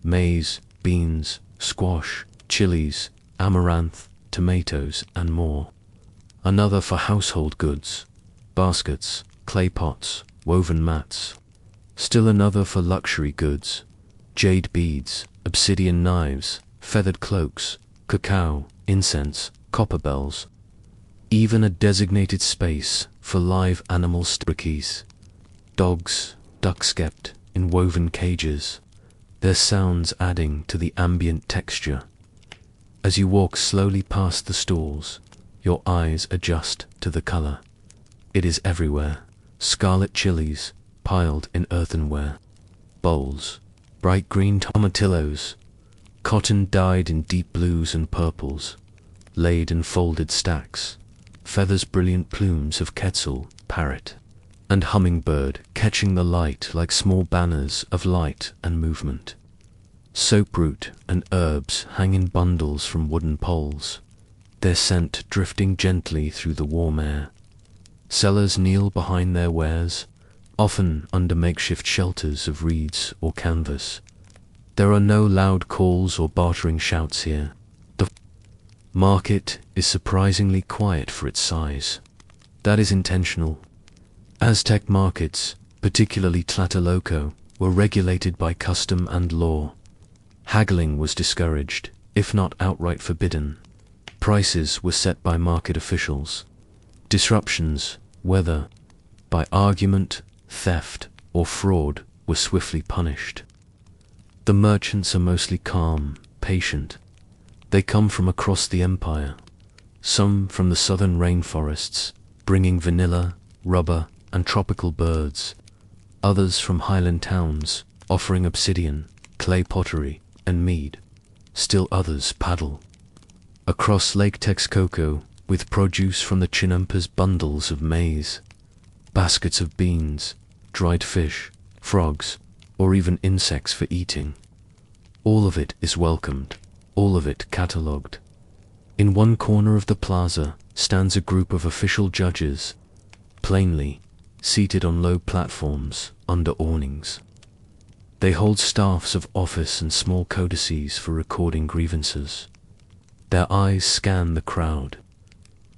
maize, beans, squash, chilies, amaranth, tomatoes, and more. Another for household goods, baskets, clay pots, woven mats. Still another for luxury goods, jade beads, obsidian knives, feathered cloaks, cacao, incense, copper bells. Even a designated space for live animal stickies, dogs, ducks kept in woven cages, their sounds adding to the ambient texture. As you walk slowly past the stalls, your eyes adjust to the color. It is everywhere. Scarlet chilies, piled in earthenware bowls, bright green tomatillos, cotton dyed in deep blues and purples, laid in folded stacks, feathers, brilliant plumes of quetzal, parrot, and hummingbird catching the light like small banners of light and movement. Soaproot and herbs hang in bundles from wooden poles, their scent drifting gently through the warm air. Sellers kneel behind their wares, often under makeshift shelters of reeds or canvas. There are no loud calls or bartering shouts here. The market is surprisingly quiet for its size. That is intentional. Aztec markets, particularly Tlatelolco, were regulated by custom and law. Haggling was discouraged, if not outright forbidden. Prices were set by market officials. Disruptions, whether by argument, theft, or fraud, were swiftly punished. The merchants are mostly calm, patient. They come from across the empire, some from the southern rainforests, bringing vanilla, rubber, and tropical birds, others from highland towns, offering obsidian, clay pottery, and mead. Still others paddle across Lake Texcoco with produce from the Chinampa's bundles of maize, baskets of beans, dried fish, frogs, or even insects for eating. All of it is welcomed, all of it catalogued. In one corner of the plaza stands a group of official judges, plainly seated on low platforms under awnings. They hold staffs of office and small codices for recording grievances. Their eyes scan the crowd.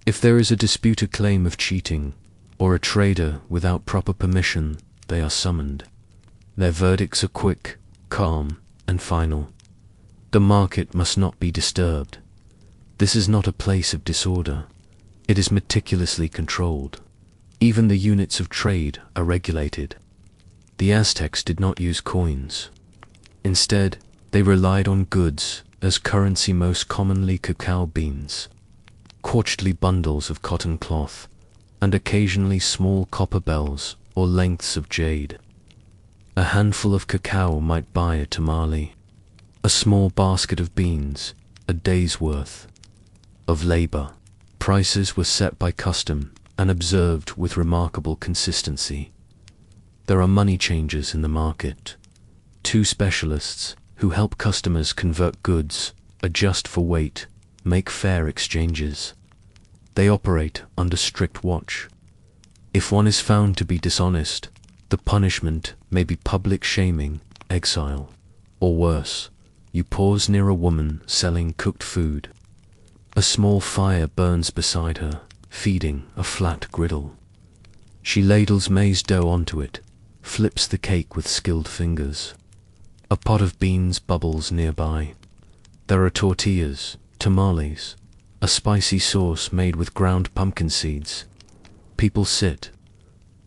If there is a disputed claim of cheating, or a trader without proper permission, they are summoned. Their verdicts are quick, calm, and final. The market must not be disturbed. This is not a place of disorder. It is meticulously controlled. Even the units of trade are regulated. The Aztecs did not use coins. Instead, they relied on goods as currency, most commonly cacao beans, quarterly bundles of cotton cloth, and occasionally small copper bells or lengths of jade. A handful of cacao might buy a tamale, a small basket of beans, a day's worth of labor. Prices were set by custom and observed with remarkable consistency. There are money changers in the market, two specialists who help customers convert goods, adjust for weight, make fair exchanges. They operate under strict watch. If one is found to be dishonest, the punishment may be public shaming, exile, or worse, you pause near a woman selling cooked food. A small fire burns beside her, feeding a flat griddle. She ladles maize dough onto it, flips the cake with skilled fingers. A pot of beans bubbles nearby. There are tortillas, tamales, a spicy sauce made with ground pumpkin seeds. People sit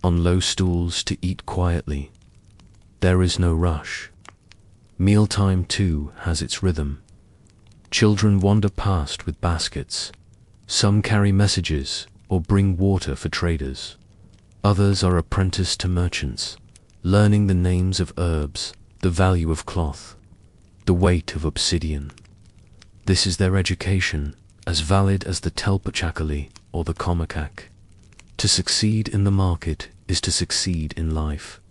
on low stools to eat quietly. There is no rush. Mealtime, too, has its rhythm. Children wander past with baskets. Some carry messages or bring water for traders. Others are apprenticed to merchants, learning the names of herbs, the value of cloth, the weight of obsidian. This is their education, as valid as the telpachakali or the komakak. To succeed in the market is to succeed in life.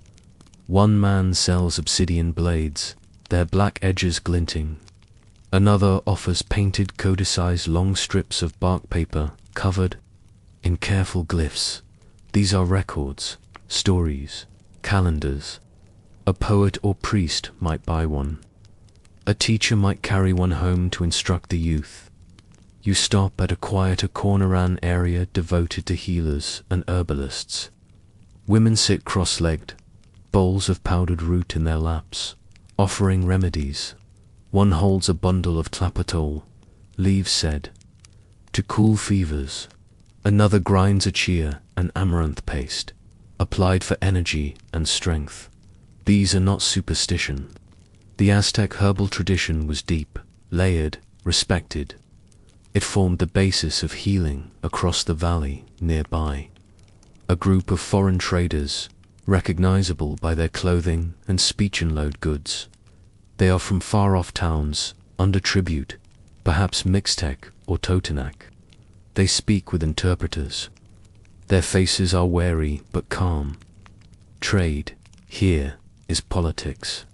One man sells obsidian blades, their black edges glinting. Another offers painted codicized long strips of bark paper covered in careful glyphs. These are records, stories, calendars. A poet or priest might buy one. A teacher might carry one home to instruct the youth. You stop at a quieter corner area devoted to healers and herbalists. Women sit cross-legged, bowls of powdered root in their laps, offering remedies. One holds a bundle of tlapatol, leaves said, to cool fevers. Another grinds a chia, an amaranth paste, applied for energy and strength. These are not superstition. The Aztec herbal tradition was deep, layered, respected. It formed the basis of healing across the valley nearby. A group of foreign traders, recognizable by their clothing and speech-and-load goods. They are from far-off towns, under tribute, perhaps Mixtec or Totonac. They speak with interpreters. Their faces are wary but calm. Trade, here, is politics.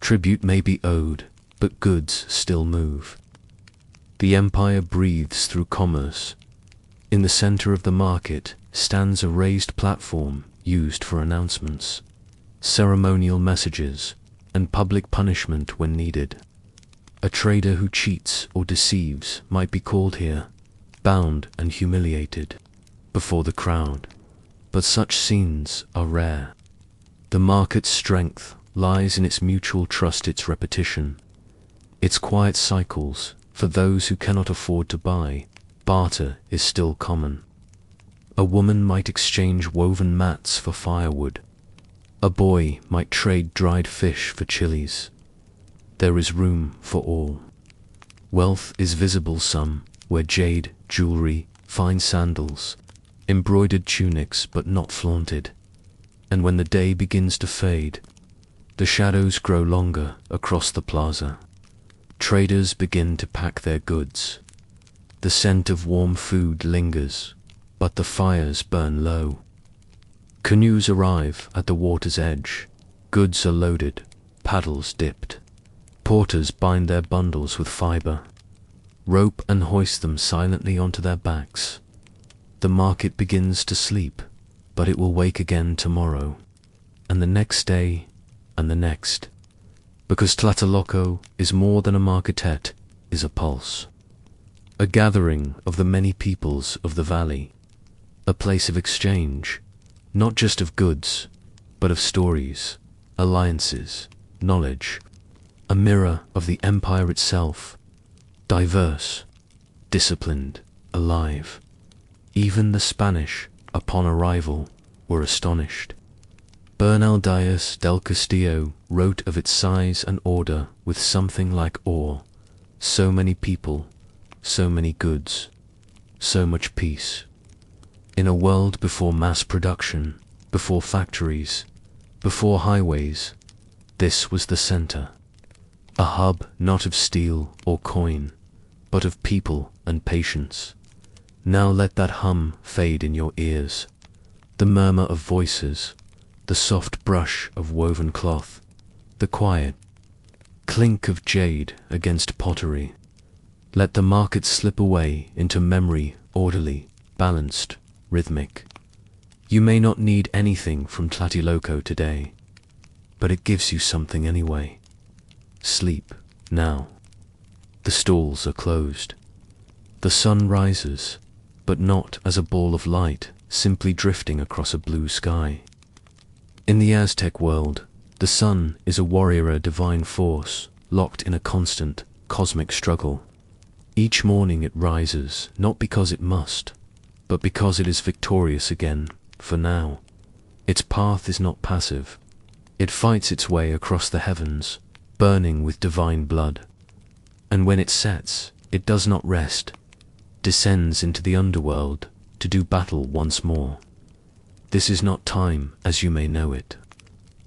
Tribute may be owed, but goods still move. The empire breathes through commerce. In the center of the market stands a raised platform used for announcements, ceremonial messages, and public punishment when needed. A trader who cheats or deceives might be called here, bound and humiliated, before the crowd. But such scenes are rare. The market's strength lies in its mutual trust, its repetition, its quiet cycles. For those who cannot afford to buy, barter is still common. A woman might exchange woven mats for firewood. A boy might trade dried fish for chilies. There is room for all. Wealth is visible some, where jade, jewelry, fine sandals, embroidered tunics but not flaunted. And when the day begins to fade, the shadows grow longer across the plaza. Traders begin to pack their goods. The scent of warm food lingers, but the fires burn low. Canoes arrive at the water's edge. Goods are loaded, paddles dipped. Porters bind their bundles with fiber, rope and hoist them silently onto their backs. The market begins to sleep, but it will wake again tomorrow, and the next day, and the next. Because Tlatelolco is more than a market, is a pulse. A gathering of the many peoples of the valley. A place of exchange, not just of goods, but of stories, alliances, knowledge. A mirror of the empire itself, diverse, disciplined, alive. Even the Spanish, upon arrival, were astonished. Bernal Dias del Castillo wrote of its size and order with something like awe. So many people, so many goods, so much peace. In a world before mass production, before factories, before highways, this was the center. A hub not of steel or coin, but of people and patience. Now let that hum fade in your ears, the murmur of voices, the soft brush of woven cloth, the quiet clink of jade against pottery. Let the market slip away into memory, orderly, balanced, rhythmic. You may not need anything from Tlatelolco today, but it gives you something anyway. Sleep now. The stalls are closed. The sun rises, but not as a ball of light simply drifting across a blue sky. In the Aztec world, the sun is a warrior, a divine force, locked in a constant, cosmic struggle. Each morning it rises, not because it must, but because it is victorious again, for now. Its path is not passive. It fights its way across the heavens, burning with divine blood. And when it sets, it does not rest, descends into the underworld to do battle once more. This is not time as you may know it.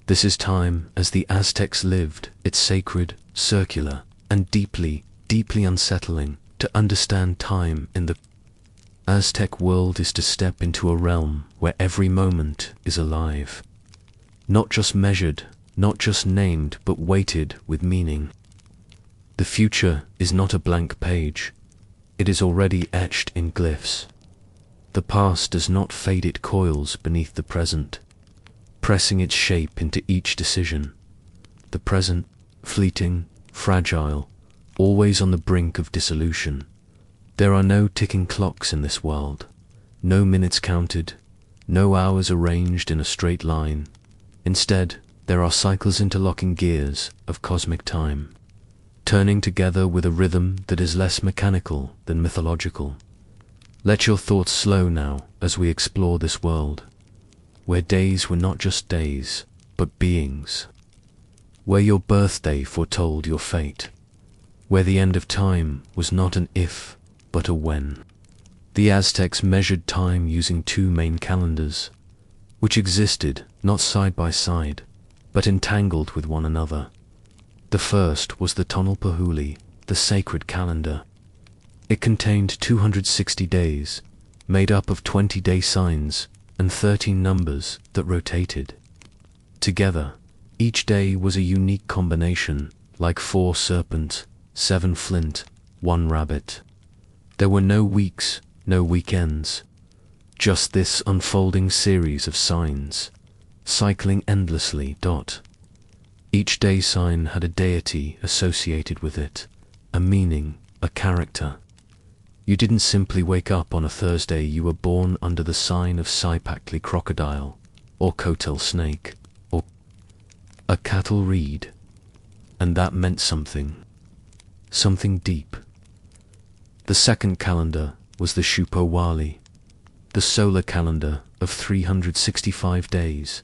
This is time as the Aztecs lived. It's sacred, circular, and deeply, deeply unsettling. To understand time in the Aztec world is to step into a realm where every moment is alive. Not just measured, not just named, but weighted with meaning. The future is not a blank page. It is already etched in glyphs. The past does not fade, it coils beneath the present, pressing its shape into each decision. The present, fleeting, fragile, always on the brink of dissolution. There are no ticking clocks in this world, no minutes counted, no hours arranged in a straight line. Instead, there are cycles, interlocking gears of cosmic time, turning together with a rhythm that is less mechanical than mythological. Let your thoughts slow now as we explore this world, where days were not just days, but beings, where your birthday foretold your fate, where the end of time was not an if, but a when. The Aztecs measured time using two main calendars, which existed not side by side, but entangled with one another. The first was the Tonalpahuli, the sacred calendar. It contained 260 days, made up of 20-day signs and 13 numbers that rotated. Together, each day was a unique combination, like 4 serpent, 7 flint, 1 rabbit. There were no weeks, no weekends, just this unfolding series of signs, cycling endlessly. Each day sign had a deity associated with it, a meaning, a character. You didn't simply wake up on a Thursday, you were born under the sign of Saipactli crocodile, or Kotel snake, or a cattle reed. And that meant something deep. The second calendar was the Shupowali, the solar calendar of 365 days,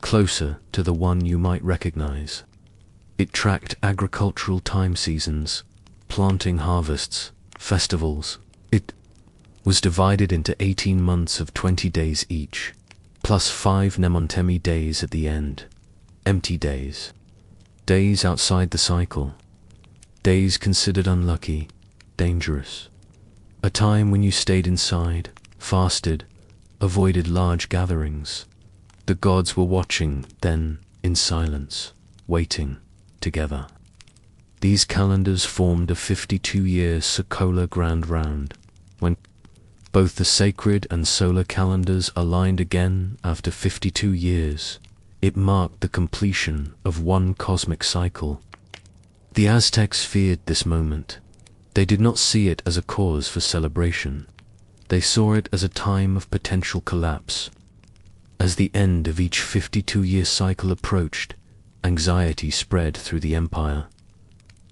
closer to the one you might recognize. It tracked agricultural time seasons, planting harvests, festivals. It was divided into 18 months of 20 days each, plus 5 Nemontemi days at the end, empty days. Days outside the cycle. Days considered unlucky, dangerous. A time when you stayed inside, fasted, avoided large gatherings. The gods were watching, then, in silence, waiting, together. These calendars formed a 52-year circular grand round, when both the sacred and solar calendars aligned again after 52 years. It marked the completion of one cosmic cycle. The Aztecs feared this moment. They did not see it as a cause for celebration. They saw it as a time of potential collapse. As the end of each 52-year cycle approached, anxiety spread through the empire.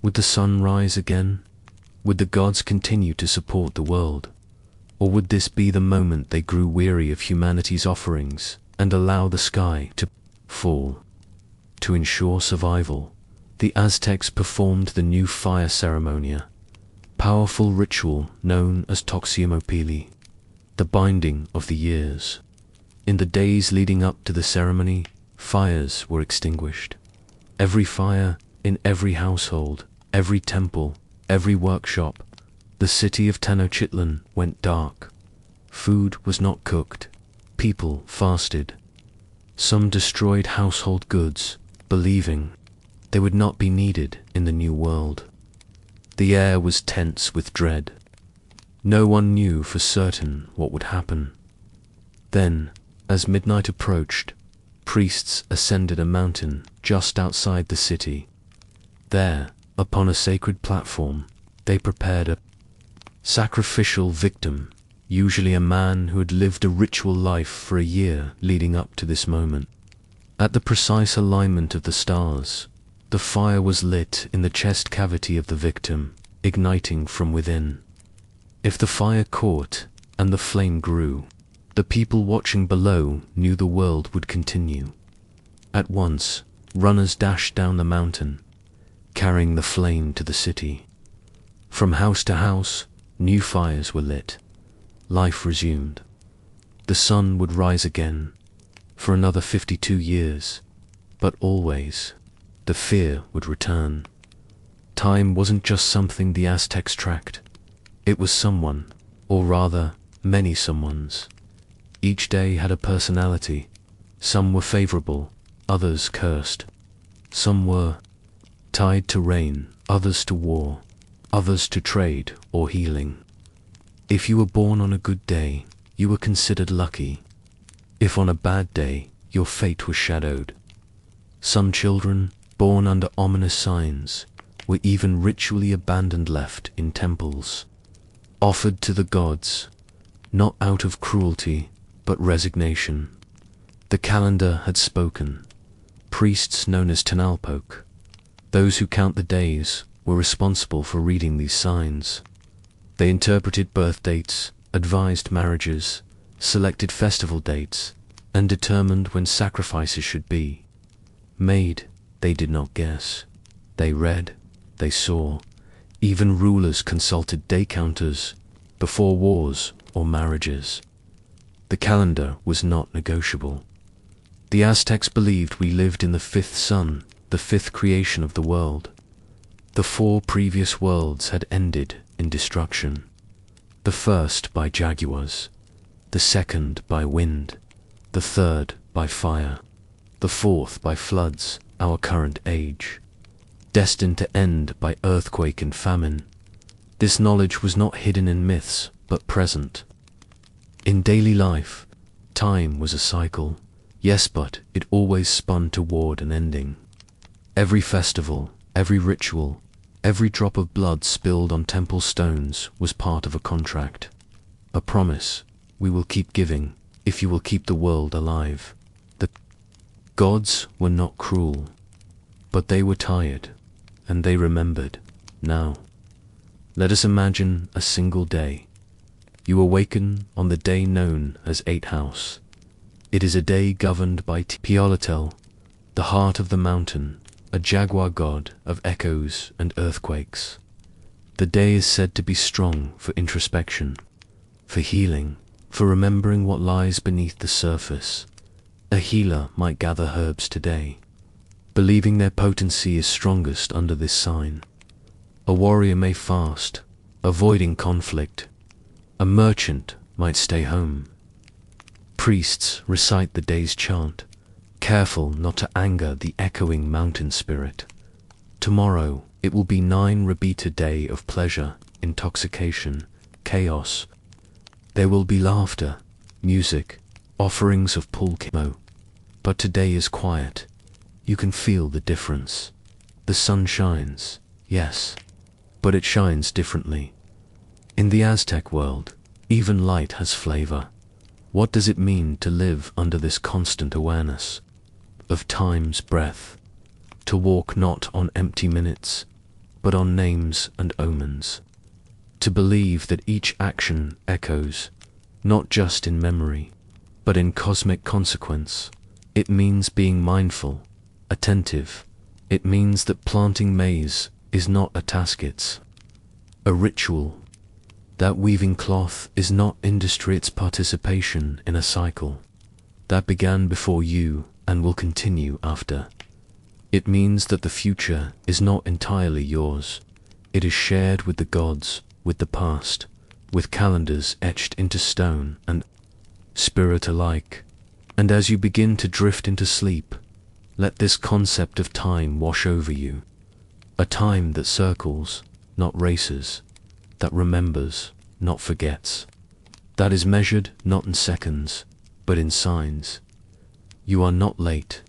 Would the sun rise again? Would the gods continue to support the world? Or would this be the moment they grew weary of humanity's offerings and allow the sky to fall. To ensure survival, the Aztecs performed the new fire ceremonia, powerful ritual known as Toxiomopili, the binding of the years. In the days leading up to the ceremony, fires were extinguished. Every fire in every household, every temple, every workshop, the city of Tenochtitlan went dark. Food was not cooked. People fasted. Some destroyed household goods, believing they would not be needed in the new world. The air was tense with dread. No one knew for certain what would happen. Then, as midnight approached, priests ascended a mountain just outside the city. There, upon a sacred platform, they prepared a sacrificial victim, usually a man who had lived a ritual life for a year leading up to this moment. At the precise alignment of the stars, the fire was lit in the chest cavity of the victim, igniting from within. If the fire caught and the flame grew, the people watching below knew the world would continue. At once, runners dashed down the mountain, carrying the flame to the city. From house to house, new fires were lit. Life resumed. The sun would rise again for another 52 years, but always the fear would return. Time wasn't just something the Aztecs tracked. It was someone, or rather, many someones. Each day had a personality. Some were favorable, others cursed. Some were tied to rain, others to war, others to trade or healing. If you were born on a good day, you were considered lucky. If on a bad day, your fate was shadowed. Some children, born under ominous signs, were even ritually abandoned, left in temples, offered to the gods, not out of cruelty, but resignation. The calendar had spoken. Priests known as Tenalpok, those who count the days, were responsible for reading these signs. They interpreted birth dates, advised marriages, selected festival dates, and determined when sacrifices should be made. They did not guess. They read, they saw. Even rulers consulted day counters before wars or marriages. The calendar was not negotiable. The Aztecs believed we lived in the fifth sun, the fifth creation of the world. The 4 previous worlds had ended in destruction. The first by jaguars, the second by wind, the third by fire, the fourth by floods, our current age, destined to end by earthquake and famine. This knowledge was not hidden in myths, but present. In daily life, time was a cycle, yes, but it always spun toward an ending. Every festival, every ritual, every drop of blood spilled on temple stones was part of a contract. A promise: we will keep giving, if you will keep the world alive. The gods were not cruel, but they were tired, and they remembered. Now, let us imagine a single day. You awaken on the day known as 8 House. It is a day governed by Teotl, the heart of the mountain, a jaguar god of echoes and earthquakes. The day is said to be strong for introspection, for healing, for remembering what lies beneath the surface. A healer might gather herbs today, believing their potency is strongest under this sign. A warrior may fast, avoiding conflict. A merchant might stay home. Priests recite the day's chant, careful not to anger the echoing mountain spirit. Tomorrow it will be 9 Rebita day of pleasure, intoxication, chaos. There will be laughter, music, offerings of pulquimo. But today is quiet. You can feel the difference. The sun shines, yes, but it shines differently. In the Aztec world, even light has flavor. What does it mean to live under this constant awareness of time's breath? To walk not on empty minutes, but on names and omens. To believe that each action echoes, not just in memory, but in cosmic consequence. It means being mindful, attentive. It means that planting maize is not a task, it's a ritual. That weaving cloth is not industry, it's participation in a cycle that began before you and will continue after. It means that the future is not entirely yours. It is shared with the gods, with the past, with calendars etched into stone and spirit alike. And as you begin to drift into sleep, let this concept of time wash over you. A time that circles, not races, that remembers, not forgets, that is measured not in seconds, but in signs. You are not late,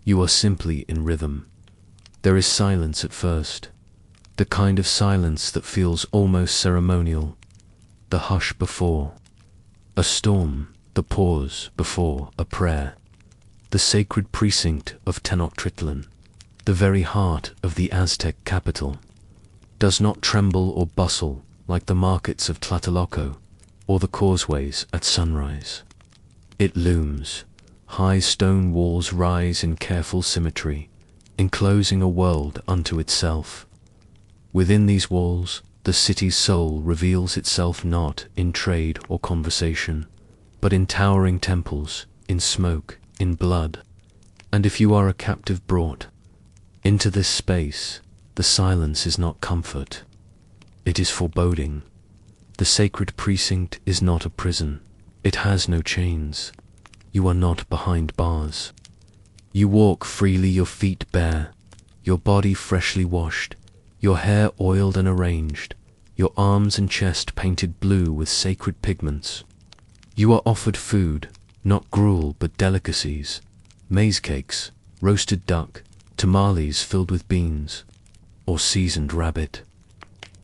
you are simply in rhythm. There is silence at first, the kind of silence that feels almost ceremonial, the hush before a storm, the pause before a prayer. The sacred precinct of Tenochtitlán, the very heart of the Aztec capital, does not tremble or bustle like the markets of Tlatelolco or the causeways at sunrise. It looms. High stone walls rise in careful symmetry, enclosing a world unto itself. Within these walls, the city's soul reveals itself not in trade or conversation, but in towering temples, in smoke, in blood. And if you are a captive brought into this space, the silence is not comfort. It is foreboding. The sacred precinct is not a prison. It has no chains. You are not behind bars. You walk freely, your feet bare, your body freshly washed, your hair oiled and arranged, your arms and chest painted blue with sacred pigments. You are offered food, not gruel but delicacies, maize cakes, roasted duck, tamales filled with beans, or seasoned rabbit.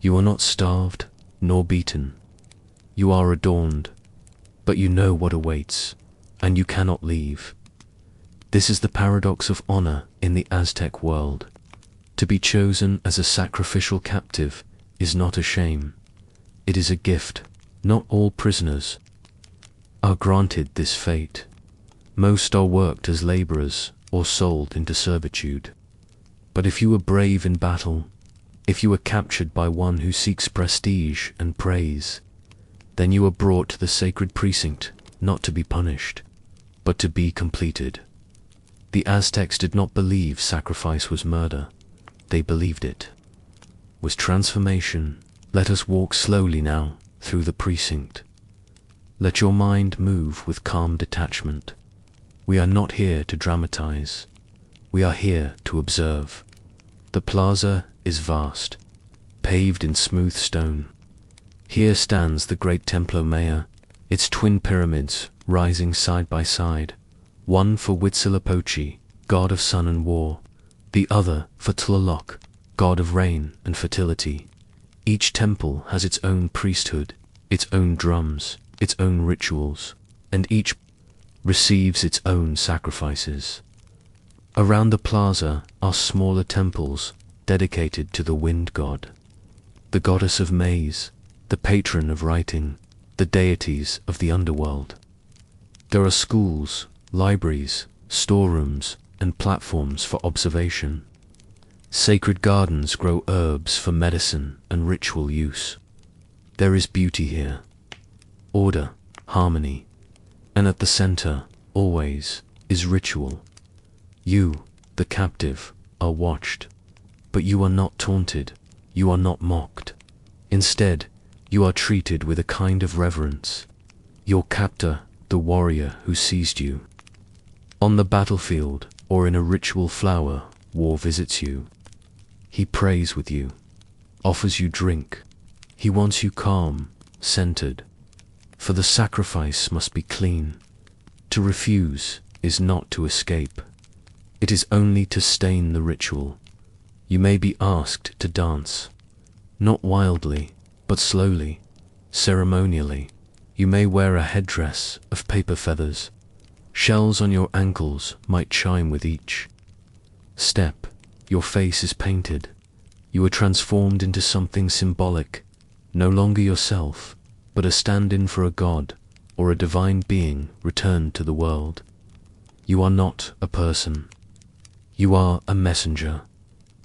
You are not starved, nor beaten. You are adorned, but you know what awaits, and you cannot leave. This is the paradox of honor in the Aztec world. To be chosen as a sacrificial captive is not a shame. It is a gift. Not all prisoners are granted this fate. Most are worked as laborers or sold into servitude. But if you were brave in battle, if you were captured by one who seeks prestige and praise, then you are brought to the sacred precinct not to be punished, but to be completed. The Aztecs did not believe sacrifice was murder. They believed it was transformation. Let us walk slowly now through the precinct. Let your mind move with calm detachment. We are not here to dramatize. We are here to observe. The plaza is vast, paved in smooth stone. Here stands the great Templo Mayor, its twin pyramids rising side by side, one for Huitzilopochtli, god of sun and war, the other for Tlaloc, god of rain and fertility. Each temple has its own priesthood, its own drums, its own rituals, and each receives its own sacrifices. Around the plaza are smaller temples dedicated to the wind god, the goddess of maize, the patron of writing, the deities of the underworld. There are schools, libraries, storerooms, and platforms for observation. Sacred gardens grow herbs for medicine and ritual use. There is beauty here, order, harmony, and at the center, always, is ritual. You, the captive, are watched, but you are not taunted, you are not mocked. Instead, you are treated with a kind of reverence. Your captor, the warrior who seized you, on the battlefield or in a ritual flower, war visits you. He prays with you, offers you drink. He wants you calm, centered, for the sacrifice must be clean. To refuse is not to escape. It is only to stain the ritual. You may be asked to dance, not wildly, but slowly, ceremonially. You may wear a headdress of paper feathers. Shells on your ankles might chime with each step. Your face is painted. You are transformed into something symbolic, no longer yourself, but a stand-in for a god or a divine being returned to the world. You are not a person. You are a messenger.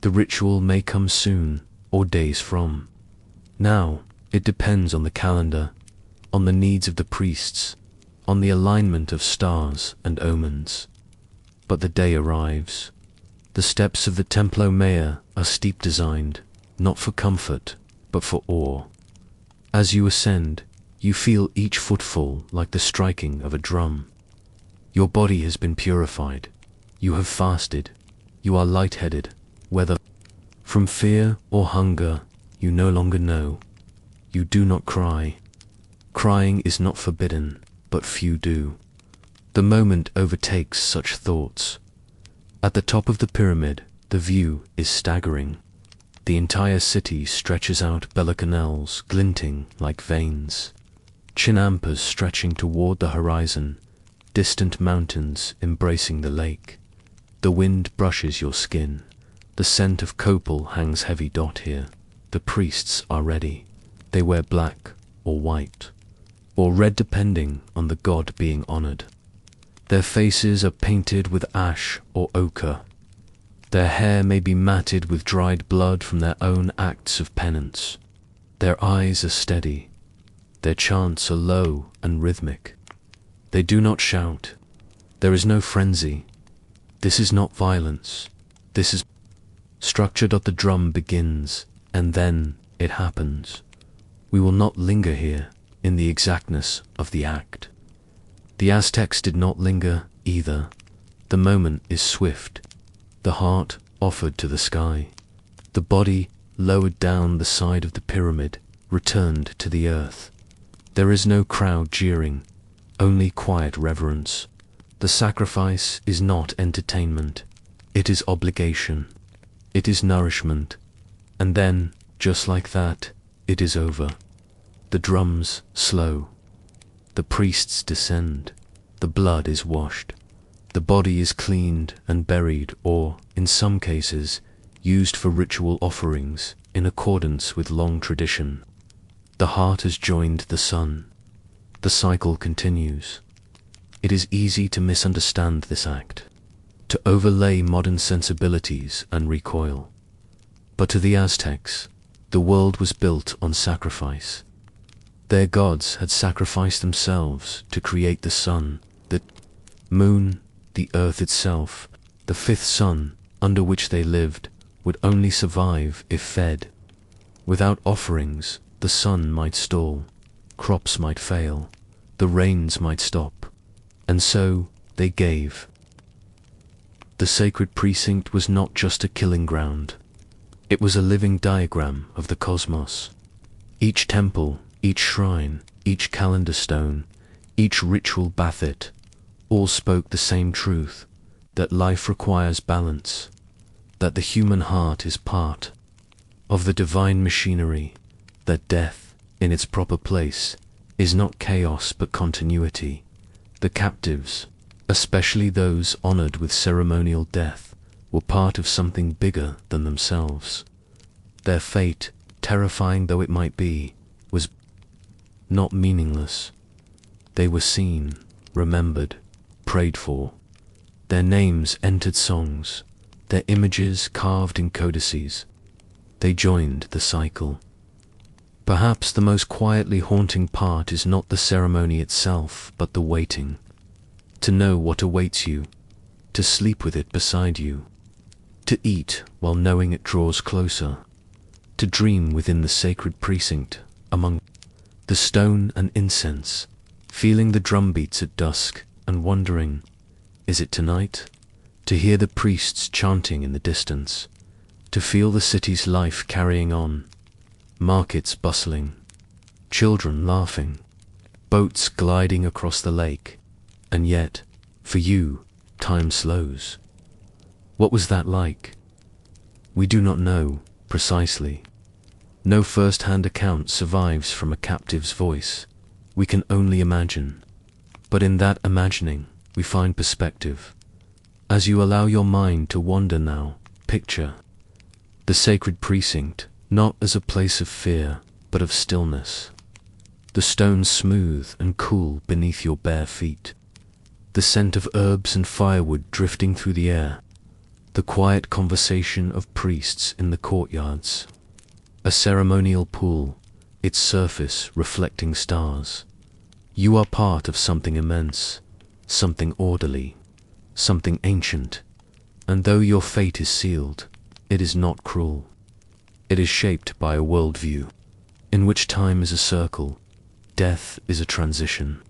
The ritual may come soon, or days from now. It depends on the calendar, on the needs of the priests, on the alignment of stars and omens. But the day arrives. The steps of the Templo Mayor are steep designed, not for comfort, but for awe. As you ascend, you feel each footfall like the striking of a drum. Your body has been purified. You have fasted. You are lightheaded, whether from fear or hunger, you no longer know. You do not cry. Crying is not forbidden, but few do. The moment overtakes such thoughts. At the top of the pyramid, the view is staggering. The entire city stretches out canals glinting like veins. Chinampas stretching toward the horizon, distant mountains embracing the lake. The wind brushes your skin. The scent of copal hangs heavy dot here. The priests are ready. They wear black or white, or red depending on the god being honored. Their faces are painted with ash or ochre. Their hair may be matted with dried blood from their own acts of penance. Their eyes are steady. Their chants are low and rhythmic. They do not shout. There is no frenzy. This is not violence. This is structure. The drum begins, and then it happens. We will not linger here in the exactness of the act. The Aztecs did not linger either. The moment is swift. The heart offered to the sky. The body lowered down the side of the pyramid, returned to the earth. There is no crowd jeering, only quiet reverence. The sacrifice is not entertainment. It is obligation. It is nourishment. And then, just like that, it is over. The drums slow. The priests descend. The blood is washed. The body is cleaned and buried, or, in some cases, used for ritual offerings in accordance with long tradition. The heart has joined the sun. The cycle continues. It is easy to misunderstand this act, to overlay modern sensibilities and recoil. But to the Aztecs, the world was built on sacrifice. Their gods had sacrificed themselves to create the sun, the moon, the earth itself. The fifth sun, under which they lived, would only survive if fed. Without offerings, the sun might stall, crops might fail, the rains might stop, and so they gave. The sacred precinct was not just a killing ground. It was a living diagram of the cosmos. Each temple, each shrine, each calendar stone, each ritual bathit, all spoke the same truth, that life requires balance, that the human heart is part of the divine machinery, that death, in its proper place, is not chaos but continuity. The captives, especially those honored with ceremonial death, were part of something bigger than themselves. Their fate, terrifying though it might be, was not meaningless. They were seen, remembered, prayed for. Their names entered songs, their images carved in codices. They joined the cycle. Perhaps the most quietly haunting part is not the ceremony itself, but the waiting. To know what awaits you, to sleep with it beside you, to eat while knowing it draws closer, to dream within the sacred precinct, among the stone and incense, feeling the drum beats at dusk and wondering, is it tonight? To hear the priests chanting in the distance, to feel the city's life carrying on, markets bustling, children laughing, boats gliding across the lake, and yet, for you, time slows. What was that like? We do not know, precisely. No first-hand account survives from a captive's voice. We can only imagine. But in that imagining, we find perspective. As you allow your mind to wander now, picture the sacred precinct, not as a place of fear, but of stillness. The stones smooth and cool beneath your bare feet. the scent of herbs and firewood drifting through the air, the quiet conversation of priests in the courtyards, a ceremonial pool, its surface reflecting stars. You are part of something immense, something orderly, something ancient, and though your fate is sealed, it is not cruel. It is shaped by a worldview, in which time is a circle, death is a transition,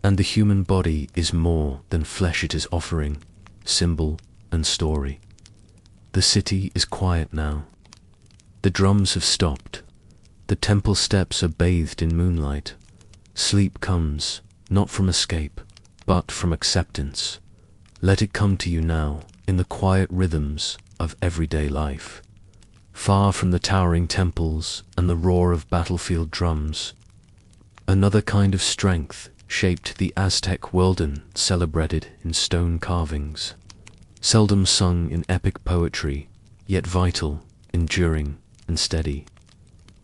and the human body is more than flesh. It is offering, symbol, and story. The city is quiet now. The drums have stopped. The temple steps are bathed in moonlight. Sleep comes, not from escape, but from acceptance. Let it come to you now, in the quiet rhythms of everyday life. Far from the towering temples and the roar of battlefield drums, another kind of strength shaped the Aztec world and celebrated in stone carvings. Seldom sung in epic poetry, yet vital, enduring, and steady.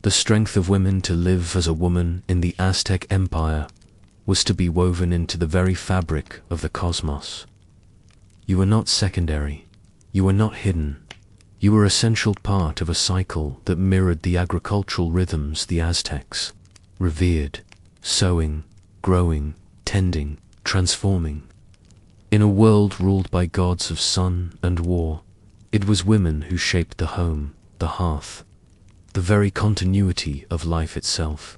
The strength of women to live as a woman in the Aztec Empire was to be woven into the very fabric of the cosmos. You were not secondary, you were not hidden, you were essential part of a cycle that mirrored the agricultural rhythms the Aztecs revered, sowing, growing, tending, transforming. In a world ruled by gods of sun and war, it was women who shaped the home, the hearth, the very continuity of life itself.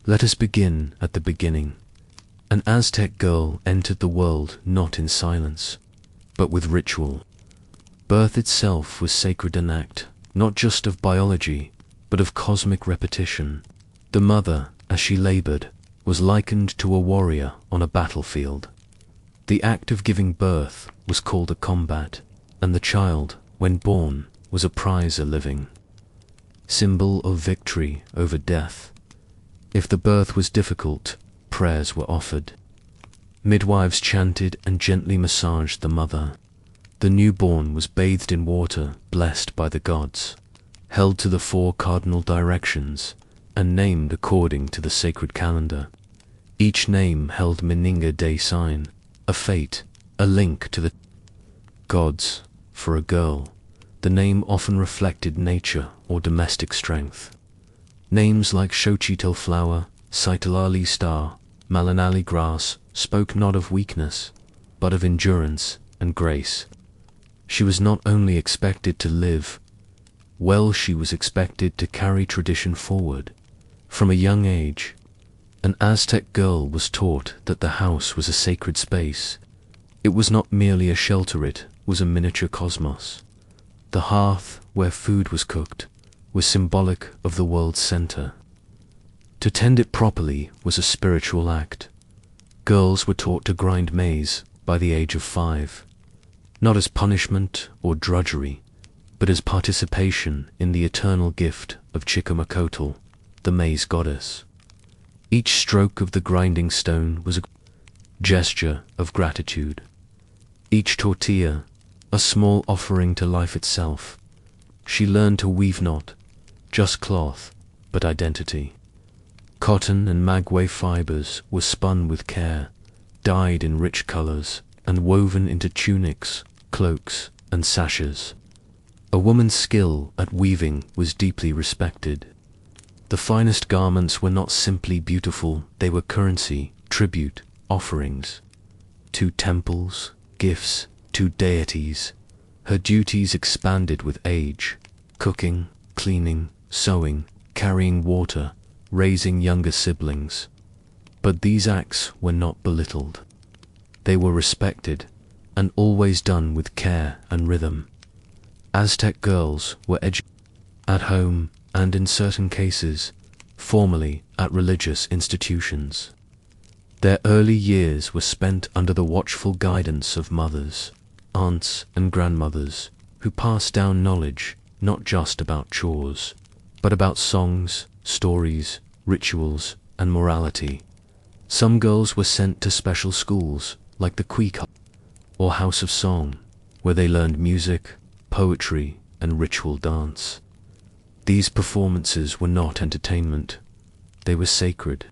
Let us begin at the beginning. An Aztec girl entered the world not in silence, but with ritual. Birth itself was sacred, an act, not just of biology, but of cosmic repetition. The mother, as she labored, was likened to a warrior on a battlefield. The act of giving birth was called a combat, and the child, when born, was a prize, a living symbol of victory over death. If the birth was difficult, prayers were offered. Midwives chanted and gently massaged the mother. The newborn was bathed in water, blessed by the gods, held to the 4 cardinal directions, and named according to the sacred calendar. Each name held meaning, a day sign, a fate, a link to the gods. For a girl, the name often reflected nature or domestic strength. Names like Xochitl flower, Citlali star, Malinali grass spoke not of weakness, but of endurance and grace. She was not only expected to live well, she was expected to carry tradition forward. From a young age, an Aztec girl was taught that the house was a sacred space. It was not merely a shelter, it was a miniature cosmos. The hearth, where food was cooked, was symbolic of the world's center. To tend it properly was a spiritual act. Girls were taught to grind maize by the age of 5, not as punishment or drudgery, but as participation in the eternal gift of Chicomacoatl, the maize goddess. Each stroke of the grinding stone was a gesture of gratitude. Each tortilla, a small offering to life itself. She learned to weave not just cloth, but identity. Cotton and maguey fibers were spun with care, dyed in rich colors, and woven into tunics, cloaks, and sashes. A woman's skill at weaving was deeply respected. The finest garments were not simply beautiful, they were currency, tribute, offerings. To temples, gifts, to deities. Her duties expanded with age: cooking, cleaning, sewing, carrying water, raising younger siblings. But these acts were not belittled. They were respected, and always done with care and rhythm. Aztec girls were educated at home and, in certain cases, formally at religious institutions. Their early years were spent under the watchful guidance of mothers, aunts, and grandmothers, who passed down knowledge not just about chores, but about songs, stories, rituals, and morality. Some girls were sent to special schools, like the Queke or House of Song, where they learned music, poetry, and ritual dance. These performances were not entertainment, they were sacred.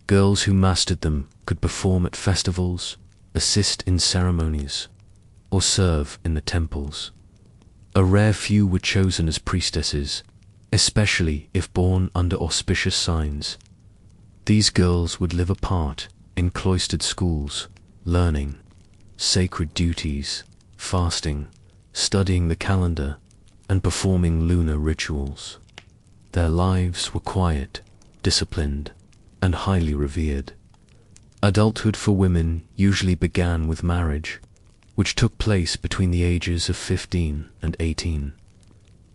Girls who mastered them could perform at festivals, assist in ceremonies, or serve in the temples. A rare few were chosen as priestesses, especially if born under auspicious signs. These girls would live apart in cloistered schools, learning sacred duties, fasting, studying the calendar, and performing lunar rituals. Their lives were quiet, disciplined, and highly revered. Adulthood for women usually began with marriage, which took place between the ages of 15 and 18.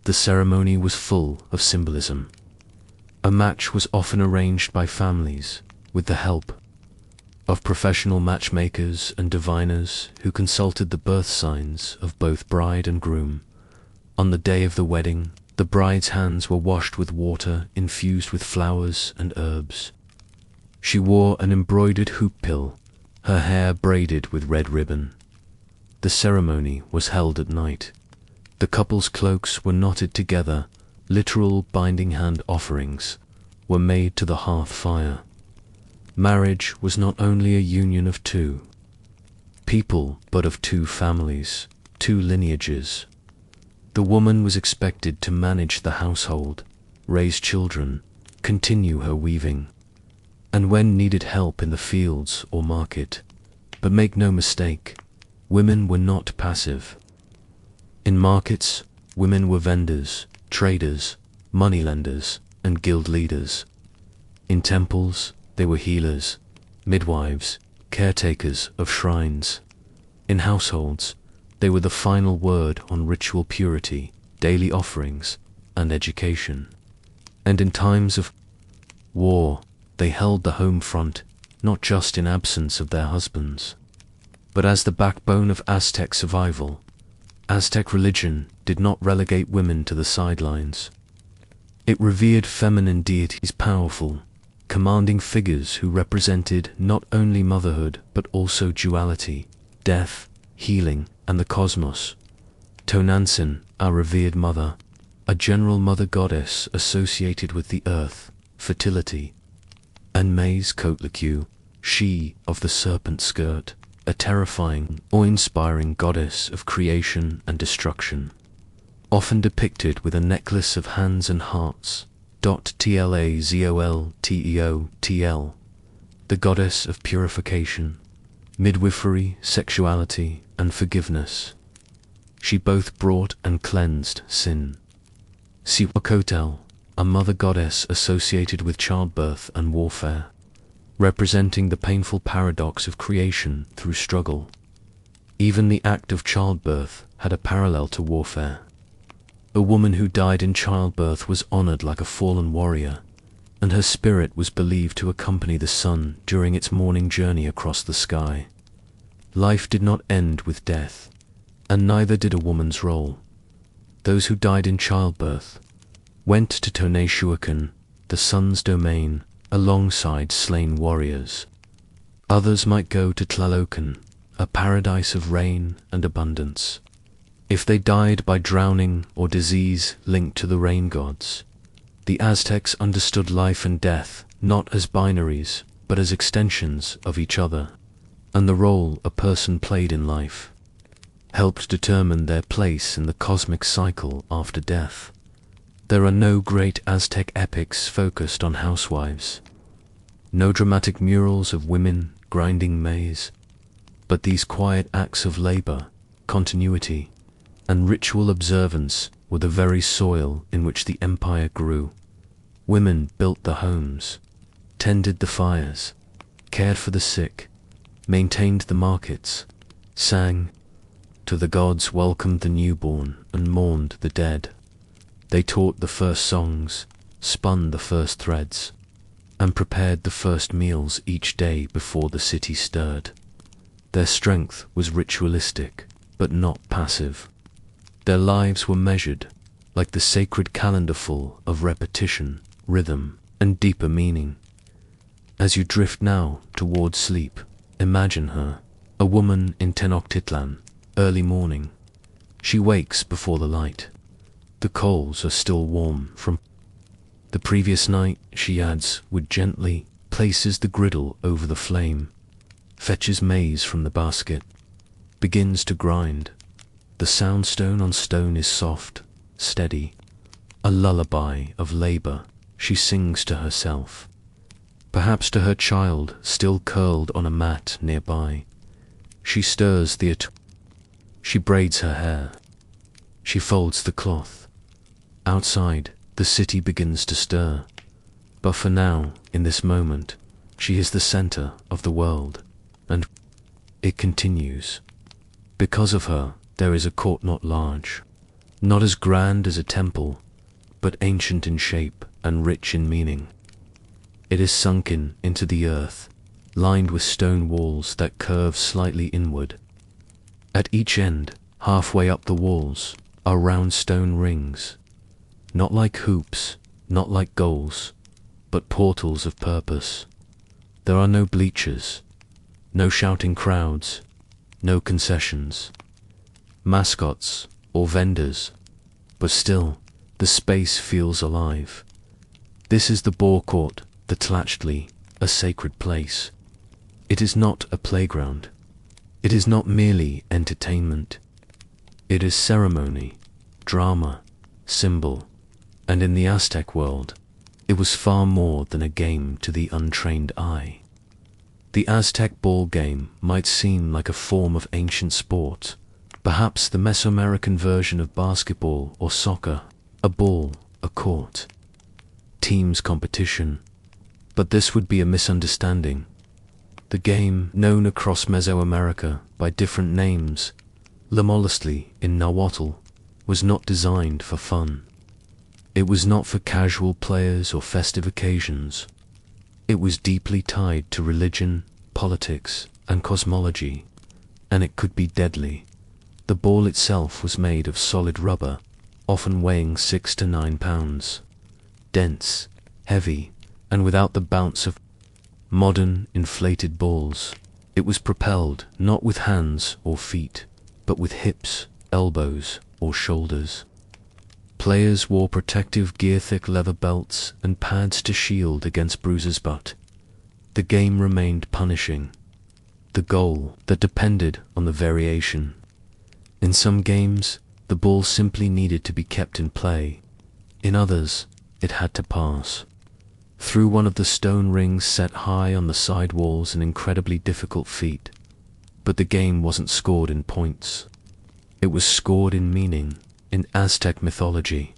The ceremony was full of symbolism. A match was often arranged by families with the help of professional matchmakers and diviners who consulted the birth signs of both bride and groom. On the day of the wedding, the bride's hands were washed with water infused with flowers and herbs. She wore an embroidered hoop pill, her hair braided with red ribbon. The ceremony was held at night. The couple's cloaks were knotted together, literal binding hand offerings were made to the hearth fire. Marriage was not only a union of two people, but of two families, two lineages. The woman was expected to manage the household, raise children, continue her weaving, and when needed help in the fields or market. But make no mistake, women were not passive. In markets, women were vendors, traders, moneylenders, and guild leaders. In temples, they were healers, midwives, caretakers of shrines. In households, they were the final word on ritual purity, daily offerings, and education. And in times of war, they held the home front, not just in absence of their husbands, but as the backbone of Aztec survival. Aztec religion did not relegate women to the sidelines. It revered feminine deities, powerful, commanding figures who represented not only motherhood but also duality, death, healing, and the cosmos. Tonantzin, our revered mother, a general mother goddess associated with the earth, fertility, and maize Coatlicue, she of the serpent skirt, a terrifying, awe-inspiring goddess of creation and destruction, often depicted with a necklace of hands and hearts. Tlazolteotl, the goddess of purification, midwifery, sexuality, and forgiveness. She both brought and cleansed sin. Siwakotel, a mother goddess associated with childbirth and warfare, representing the painful paradox of creation through struggle. Even the act of childbirth had a parallel to warfare. A woman who died in childbirth was honored like a fallen warrior, and her spirit was believed to accompany the sun during its morning journey across the sky. Life did not end with death, and neither did a woman's role. Those who died in childbirth went to Tenochtitlán, the sun's domain, alongside slain warriors. Others might go to Tlalocan, a paradise of rain and abundance. If they died by drowning or disease linked to the rain gods, the Aztecs understood life and death not as binaries, but as extensions of each other, and the role a person played in life helped determine their place in the cosmic cycle after death. There are no great Aztec epics focused on housewives, no dramatic murals of women grinding maize, but these quiet acts of labor, continuity, and ritual observance were the very soil in which the empire grew. Women built the homes, tended the fires, cared for the sick, maintained the markets, sang to the gods, welcomed the newborn, and mourned the dead. They taught the first songs, spun the first threads, and prepared the first meals each day before the city stirred. Their strength was ritualistic, but not passive. Their lives were measured, like the sacred calendar, full of repetition, rhythm, and deeper meaning. As you drift now toward sleep, imagine her, a woman in Tenochtitlán, early morning. She wakes before the light. The coals are still warm from the previous night. She adds, with gently, places the griddle over the flame. fetches maize from the basket, begins to grind. The sound stone on stone is soft, steady, a lullaby of labor she sings to herself, perhaps to her child still curled on a mat nearby. She stirs the she braids her hair, she folds the cloth. Outside, the city begins to stir, but for now, in this moment, she is the center of the world, and it continues. Because of her, there is a court not large, not as grand as a temple, but ancient in shape and rich in meaning. It is sunken into the earth, lined with stone walls that curve slightly inward. At each end, halfway up the walls, are round stone rings, not like hoops, not like goals, but portals of purpose. There are no bleachers, no shouting crowds, no concessions, mascots or vendors, but still, the space feels alive. This is the boar court, the Tenochtitlán, a sacred place. It is not a playground. It is not merely entertainment. It is ceremony, drama, symbol, and in the Aztec world, it was far more than a game to the untrained eye. The Aztec ball game might seem like a form of ancient sport, perhaps the Mesoamerican version of basketball or soccer, a ball, a court, teams competition. But this would be a misunderstanding. The game, known across Mesoamerica by different names, Lamolestli in Nahuatl, was not designed for fun. It was not for casual players or festive occasions. It was deeply tied to religion, politics, and cosmology, and it could be deadly. The ball itself was made of solid rubber, often weighing 6 to 9 pounds. Dense, heavy, and without the bounce of modern, inflated balls. It was propelled not with hands or feet, but with hips, elbows, or shoulders. Players wore protective gear-thick leather belts and pads to shield against bruises, but the game remained punishing. The goal that depended on the variation. In some games, the ball simply needed to be kept in play. In others, it had to pass through one of the stone rings set high on the side walls, an incredibly difficult feat. But the game wasn't scored in points. It was scored in meaning, in Aztec mythology.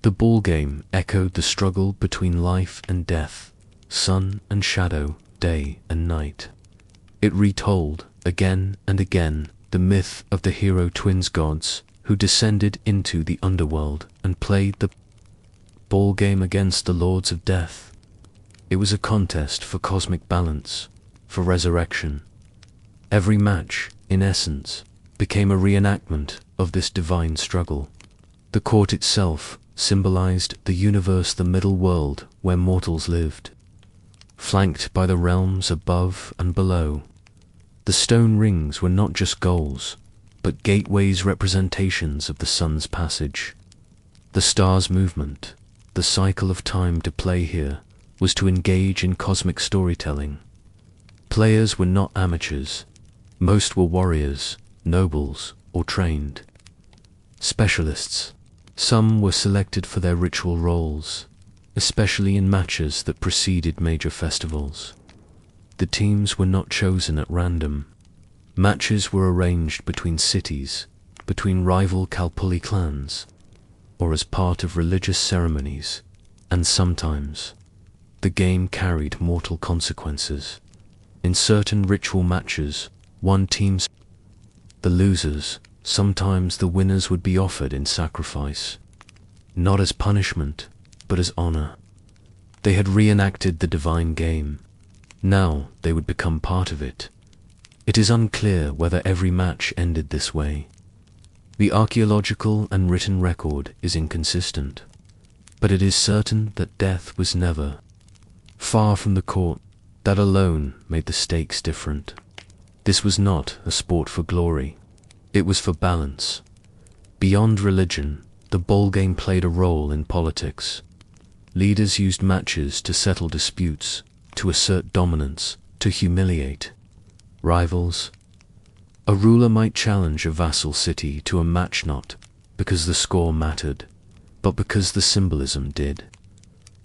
The ball game echoed the struggle between life and death, sun and shadow, day and night. It retold, again and again, the myth of the hero twins gods who descended into the underworld and played the ball game against the lords of death. It was a contest for cosmic balance, for resurrection. Every match, in essence, became a reenactment of this divine struggle. The court itself symbolized the universe, the middle world where mortals lived, flanked by the realms above and below. The stone rings were not just goals, but gateways, representations of the sun's passage. The stars' movement, the cycle of time. To play here was to engage in cosmic storytelling. Players were not amateurs. Most were warriors, nobles, or trained specialists. Some were selected for their ritual roles, especially in matches that preceded major festivals. The teams were not chosen at random. Matches were arranged between cities, between rival Kalpuli clans, or as part of religious ceremonies, and sometimes the game carried mortal consequences. In certain ritual matches, one team's the losers, sometimes the winners, would be offered in sacrifice, not as punishment, but as honor. They had reenacted the divine game. Now they would become part of it. It is unclear whether every match ended this way. The archaeological and written record is inconsistent, but it is certain that death was never far from the court. That alone made the stakes different. This was not a sport for glory. It was for balance. Beyond religion, the ball game played a role in politics. Leaders used matches to settle disputes, to assert dominance, to humiliate. Rivals. A ruler might challenge a vassal city to a match not because the score mattered, but because the symbolism did.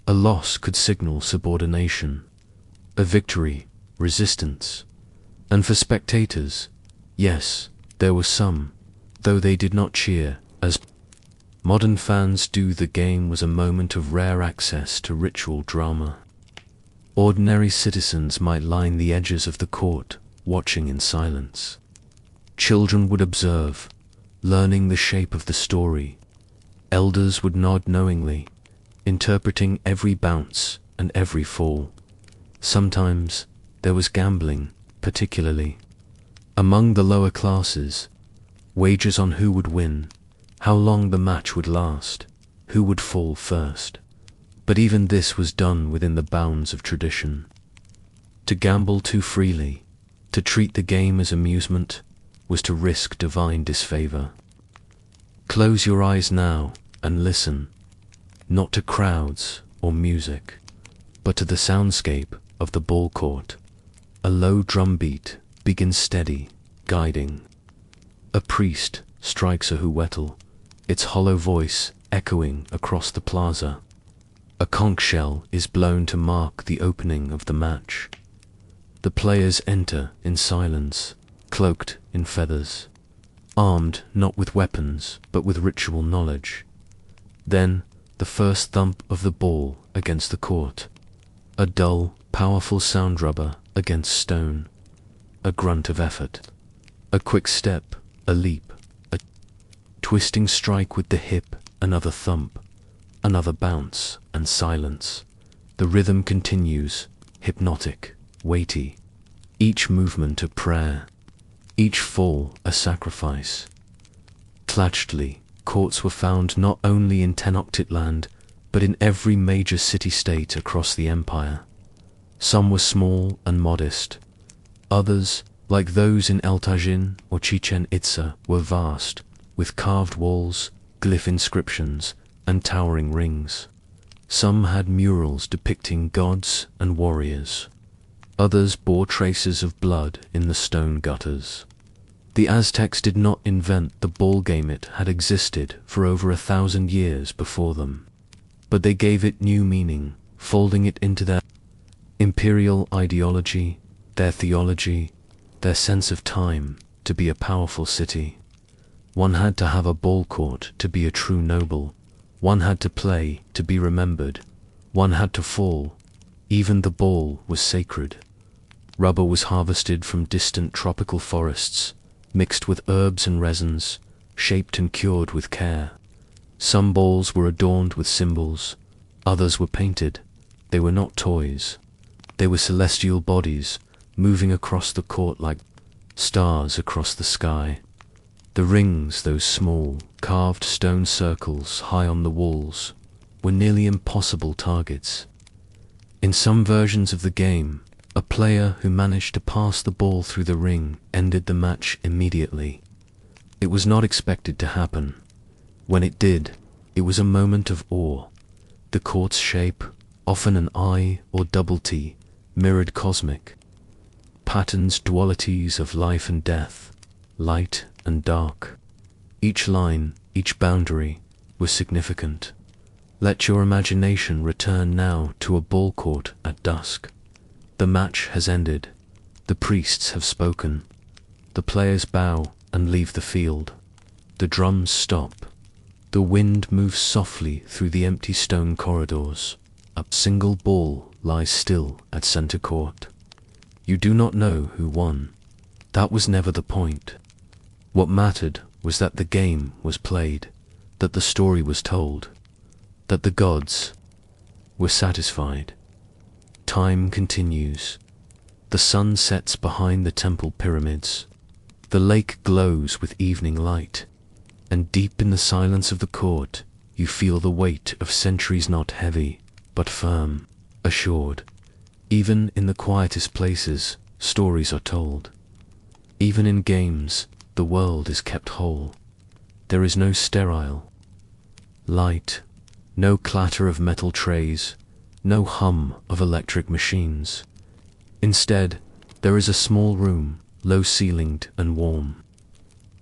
A loss could signal subordination, a victory, resistance. And for spectators, yes, there were some, though they did not cheer, as modern fans do. The game was a moment of rare access to ritual drama. Ordinary citizens might line the edges of the court, watching in silence. Children would observe, learning the shape of the story. Elders would nod knowingly, interpreting every bounce and every fall. Sometimes there was gambling, particularly among the lower classes, wagers on who would win, how long the match would last, who would fall first. But even this was done within the bounds of tradition. To gamble too freely, to treat the game as amusement, was to risk divine disfavor. Close your eyes now and listen, not to crowds or music, but to the soundscape of the ball court. A low drum beat begins steady, guiding. A priest strikes a huetel, its hollow voice echoing across the plaza. A conch shell is blown to mark the opening of the match. The players enter in silence, cloaked in feathers, armed not with weapons but with ritual knowledge. Then the first thump of the ball against the court, a dull, powerful sound rubber against stone, a grunt of effort, a quick step, a leap, a twisting strike with the hip, another thump, another bounce, and silence. The rhythm continues, hypnotic, weighty, each movement a prayer, each fall a sacrifice. Tlachtli courts were found not only in Tenochtitlán, but in every major city-state across the empire. Some were small and modest. Others, like those in El Tajin or Chichen Itza, were vast, with carved walls, glyph inscriptions, and towering rings. Some had murals depicting gods and warriors. Others bore traces of blood in the stone gutters. The Aztecs did not invent the ball game. It had existed for over 1,000 years before them. But they gave it new meaning, folding it into their imperial ideology, their theology, their sense of time, to be a powerful city. One had to have a ball court to be a true noble. One had to play to be remembered. One had to fall. Even the ball was sacred. Rubber was harvested from distant tropical forests, mixed with herbs and resins, shaped and cured with care. Some balls were adorned with symbols, others were painted. They were not toys. They were celestial bodies, moving across the court like stars across the sky. The rings, those small, carved stone circles high on the walls, were nearly impossible targets. In some versions of the game, a player who managed to pass the ball through the ring ended the match immediately. It was not expected to happen. When it did, it was a moment of awe. The court's shape, often an I or double T, mirrored cosmic patterns, dualities of life and death, light and dark. Each line, each boundary, was significant. Let your imagination return now to a ball court at dusk. The match has ended. The priests have spoken. The players bow and leave the field. The drums stop. The wind moves softly through the empty stone corridors. A single ball lies still at center court. You do not know who won. That was never the point. What mattered was that the game was played, that the story was told, that the gods were satisfied. Time continues. The sun sets behind the temple pyramids. The lake glows with evening light, and deep in the silence of the court, you feel the weight of centuries, not heavy, but firm, assured. Even in the quietest places, stories are told. Even in games, the world is kept whole. There is no sterile light, no clatter of metal trays, no hum of electric machines. Instead, there is a small room, low-ceilinged and warm.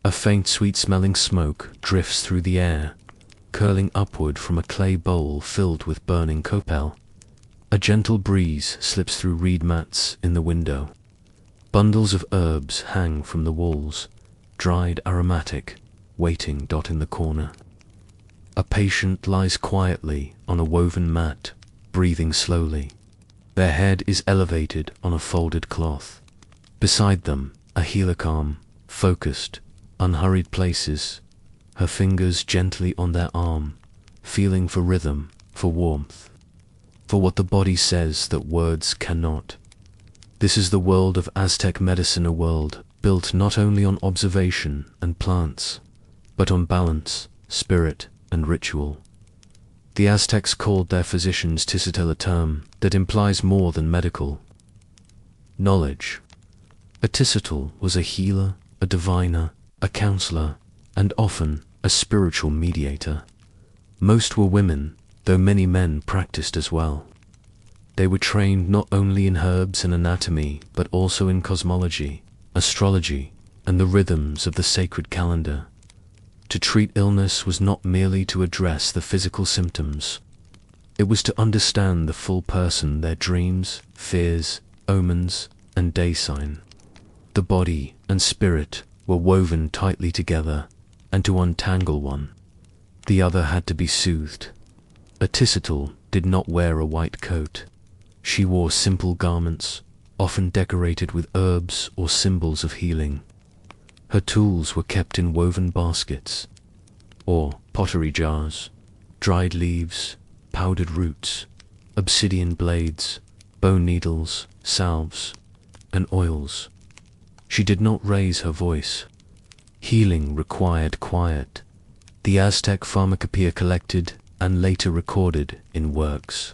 A faint sweet-smelling smoke drifts through the air, curling upward from a clay bowl filled with burning copal. A gentle breeze slips through reed mats in the window. Bundles of herbs hang from the walls, dried aromatic, waiting in the corner. A patient lies quietly on a woven mat, breathing slowly. Their head is elevated on a folded cloth. Beside them, a healer calm, focused, unhurried places her fingers gently on their arm, feeling for rhythm, for warmth, for what the body says that words cannot. This is the world of Aztec medicine, a world built not only on observation and plants, but on balance, spirit, and ritual. The Aztecs called their physicians Tenochtitlán, a term that implies more than medical knowledge. A Tenochtitl was a healer, a diviner, a counselor, and often a spiritual mediator. Most were women, though many men practiced as well. They were trained not only in herbs and anatomy, but also in cosmology, astrology, and the rhythms of the sacred calendar. To treat illness was not merely to address the physical symptoms. It was to understand the full person, their dreams, fears, omens, and day sign. The body and spirit were woven tightly together, and to untangle one, the other had to be soothed. A Tenochtitl did not wear a white coat. She wore simple garments, often decorated with herbs or symbols of healing. Her tools were kept in woven baskets, or pottery jars, dried leaves, powdered roots, obsidian blades, bone needles, salves, and oils. She did not raise her voice. Healing required quiet. The Aztec pharmacopoeia collected and later recorded in works.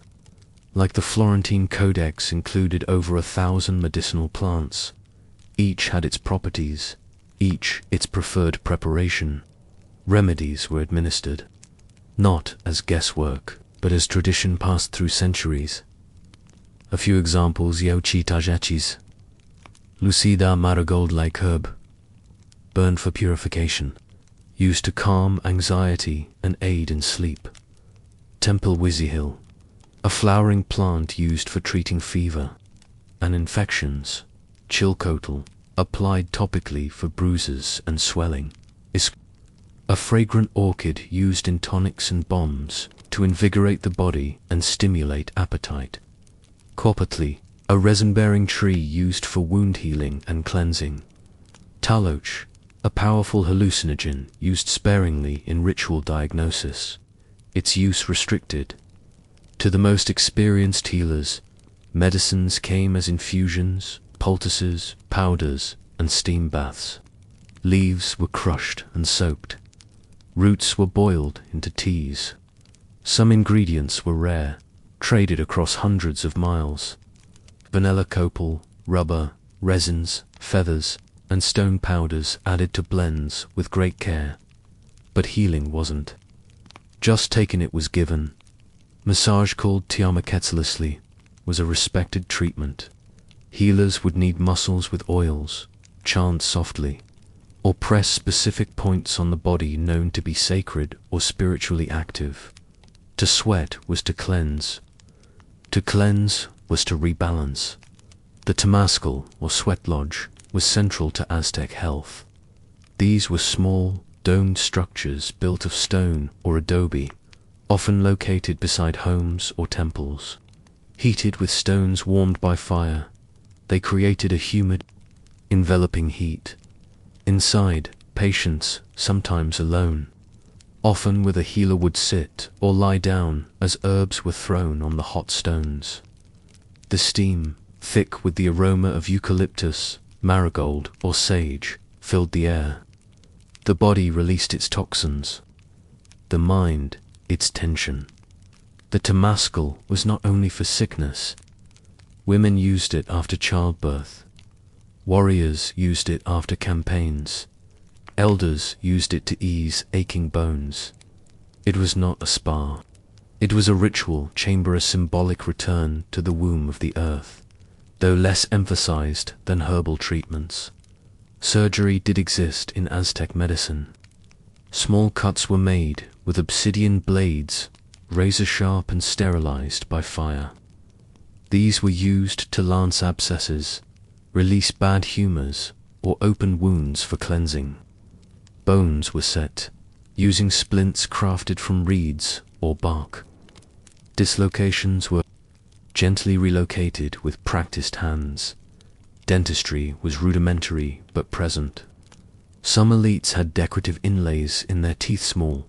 Like the Florentine Codex, included over 1,000 medicinal plants. Each had its properties, each its preferred preparation. Remedies were administered, not as guesswork, but as tradition passed through centuries. A few examples: Yochitagechis, Lucida marigold-like herb, burned for purification, used to calm anxiety and aid in sleep. Templo Mayor, a flowering plant used for treating fever and infections. Chilcotl, applied topically for bruises and swelling. Is a fragrant orchid used in tonics and bombs to invigorate the body and stimulate appetite. Copatli, a resin-bearing tree used for wound healing and cleansing. Taloch, a powerful hallucinogen used sparingly in ritual diagnosis, its use restricted. To the most experienced healers, medicines came as infusions, poultices, powders, and steam baths. Leaves were crushed and soaked. Roots were boiled into teas. Some ingredients were rare, traded across hundreds of miles. Vanilla copal, rubber, resins, feathers, and stone powders added to blends with great care. But healing wasn't just taken, it was given. Massage, called Tiamaketsalesli, was a respected treatment. Healers would knead muscles with oils, chant softly, or press specific points on the body known to be sacred or spiritually active. To sweat was to cleanse. To cleanse was to rebalance. The Temazcal, or sweat lodge, was central to Aztec health. These were small, domed structures built of stone or adobe, often located beside homes or temples. Heated with stones warmed by fire, they created a humid, enveloping heat. Inside, patients, sometimes alone, often with a healer, would sit or lie down as herbs were thrown on the hot stones. The steam, thick with the aroma of eucalyptus, marigold, or sage, filled the air. The body released its toxins, the mind its tension. The Temazcal was not only for sickness. Women used it after childbirth. Warriors used it after campaigns. Elders used it to ease aching bones. It was not a spa. It was a ritual chamber, a symbolic return to the womb of the earth, though less emphasized than herbal treatments. Surgery did exist in Aztec medicine. Small cuts were made with obsidian blades, razor-sharp and sterilized by fire. These were used to lance abscesses, release bad humors, or open wounds for cleansing. Bones were set, using splints crafted from reeds or bark. Dislocations were gently relocated with practiced hands. Dentistry was rudimentary but present. Some elites had decorative inlays in their teeth, small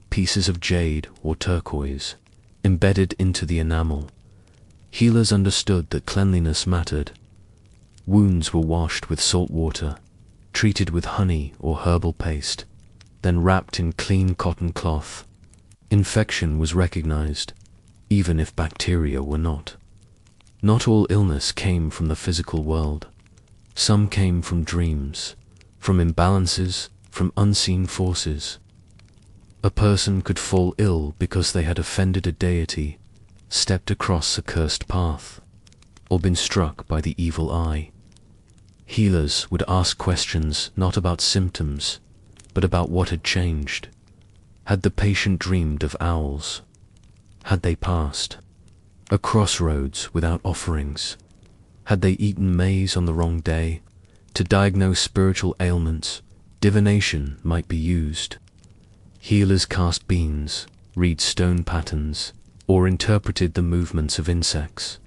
pieces of jade or turquoise, embedded into the enamel. Healers understood that cleanliness mattered. Wounds were washed with salt water, treated with honey or herbal paste, then wrapped in clean cotton cloth. Infection was recognized, even if bacteria were not. Not all illness came from the physical world. Some came from dreams, from imbalances, from unseen forces. A person could fall ill because they had offended a deity, stepped across a cursed path, or been struck by the evil eye. Healers would ask questions not about symptoms, but about what had changed. Had the patient dreamed of owls? Had they passed a crossroads without offerings? Had they eaten maize on the wrong day? To diagnose spiritual ailments, divination might be used. Healers cast beans, read stone patterns, or interpreted the movements of insects.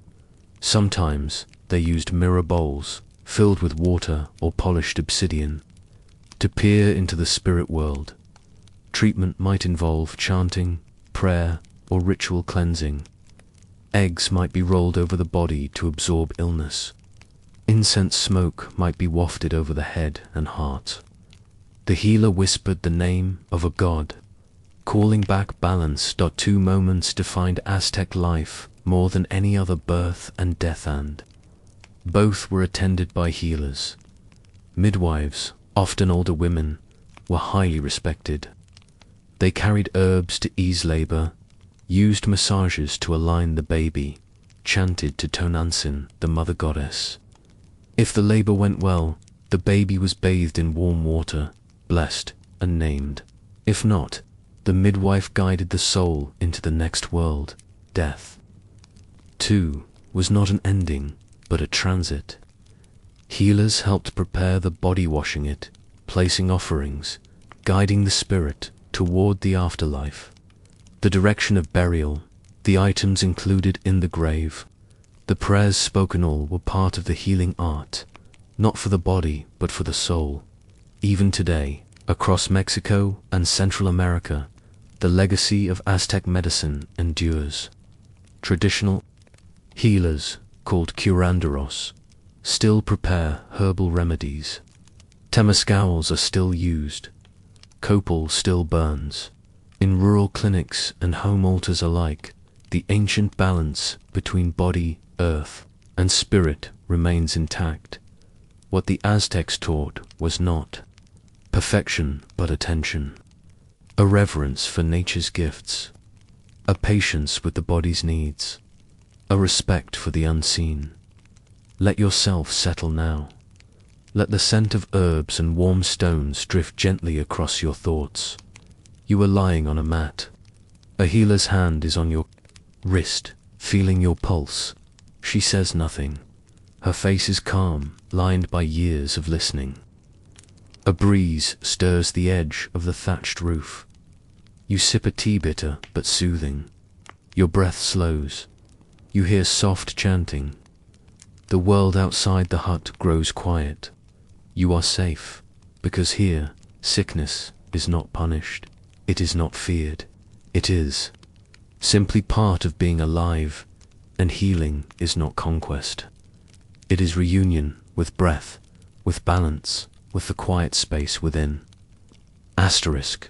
Sometimes they used mirror bowls, filled with water or polished obsidian, to peer into the spirit world. Treatment might involve chanting, prayer, or ritual cleansing. Eggs might be rolled over the body to absorb illness. Incense smoke might be wafted over the head and heart. The healer whispered the name of a god, calling back balance. 2 moments defined Aztec life more than any other birth and death, and both were attended by healers. Midwives, often older women, were highly respected. They carried herbs to ease labor, used massages to align the baby, chanted to Tonantzin, the mother goddess. If the labor went well, the baby was bathed in warm water, blessed and named. If not, the midwife guided the soul into the next world, death. Too was not an ending, but a transit. Healers helped prepare the body, washing it, placing offerings, guiding the spirit toward the afterlife. The direction of burial, the items included in the grave, the prayers spoken, all were part of the healing art, not for the body but for the soul. Even today, across Mexico and Central America, the legacy of Aztec medicine endures. Traditional healers, called curanderos, still prepare herbal remedies. Temescals are still used. Copal still burns. In rural clinics and home altars alike, the ancient balance between body, earth, and spirit remains intact. What the Aztecs taught was not perfection but attention, a reverence for nature's gifts, a patience with the body's needs, a respect for the unseen. Let yourself settle now. Let the scent of herbs and warm stones drift gently across your thoughts. You are lying on a mat. A healer's hand is on your wrist, feeling your pulse. She says nothing. Her face is calm, lined by years of listening. A breeze stirs the edge of the thatched roof. You sip a tea, bitter but soothing. Your breath slows. You hear soft chanting. The world outside the hut grows quiet. You are safe, because here, sickness is not punished. It is not feared. It is simply part of being alive, and healing is not conquest. It is reunion with breath, with balance, with the quiet space within. Asterisk,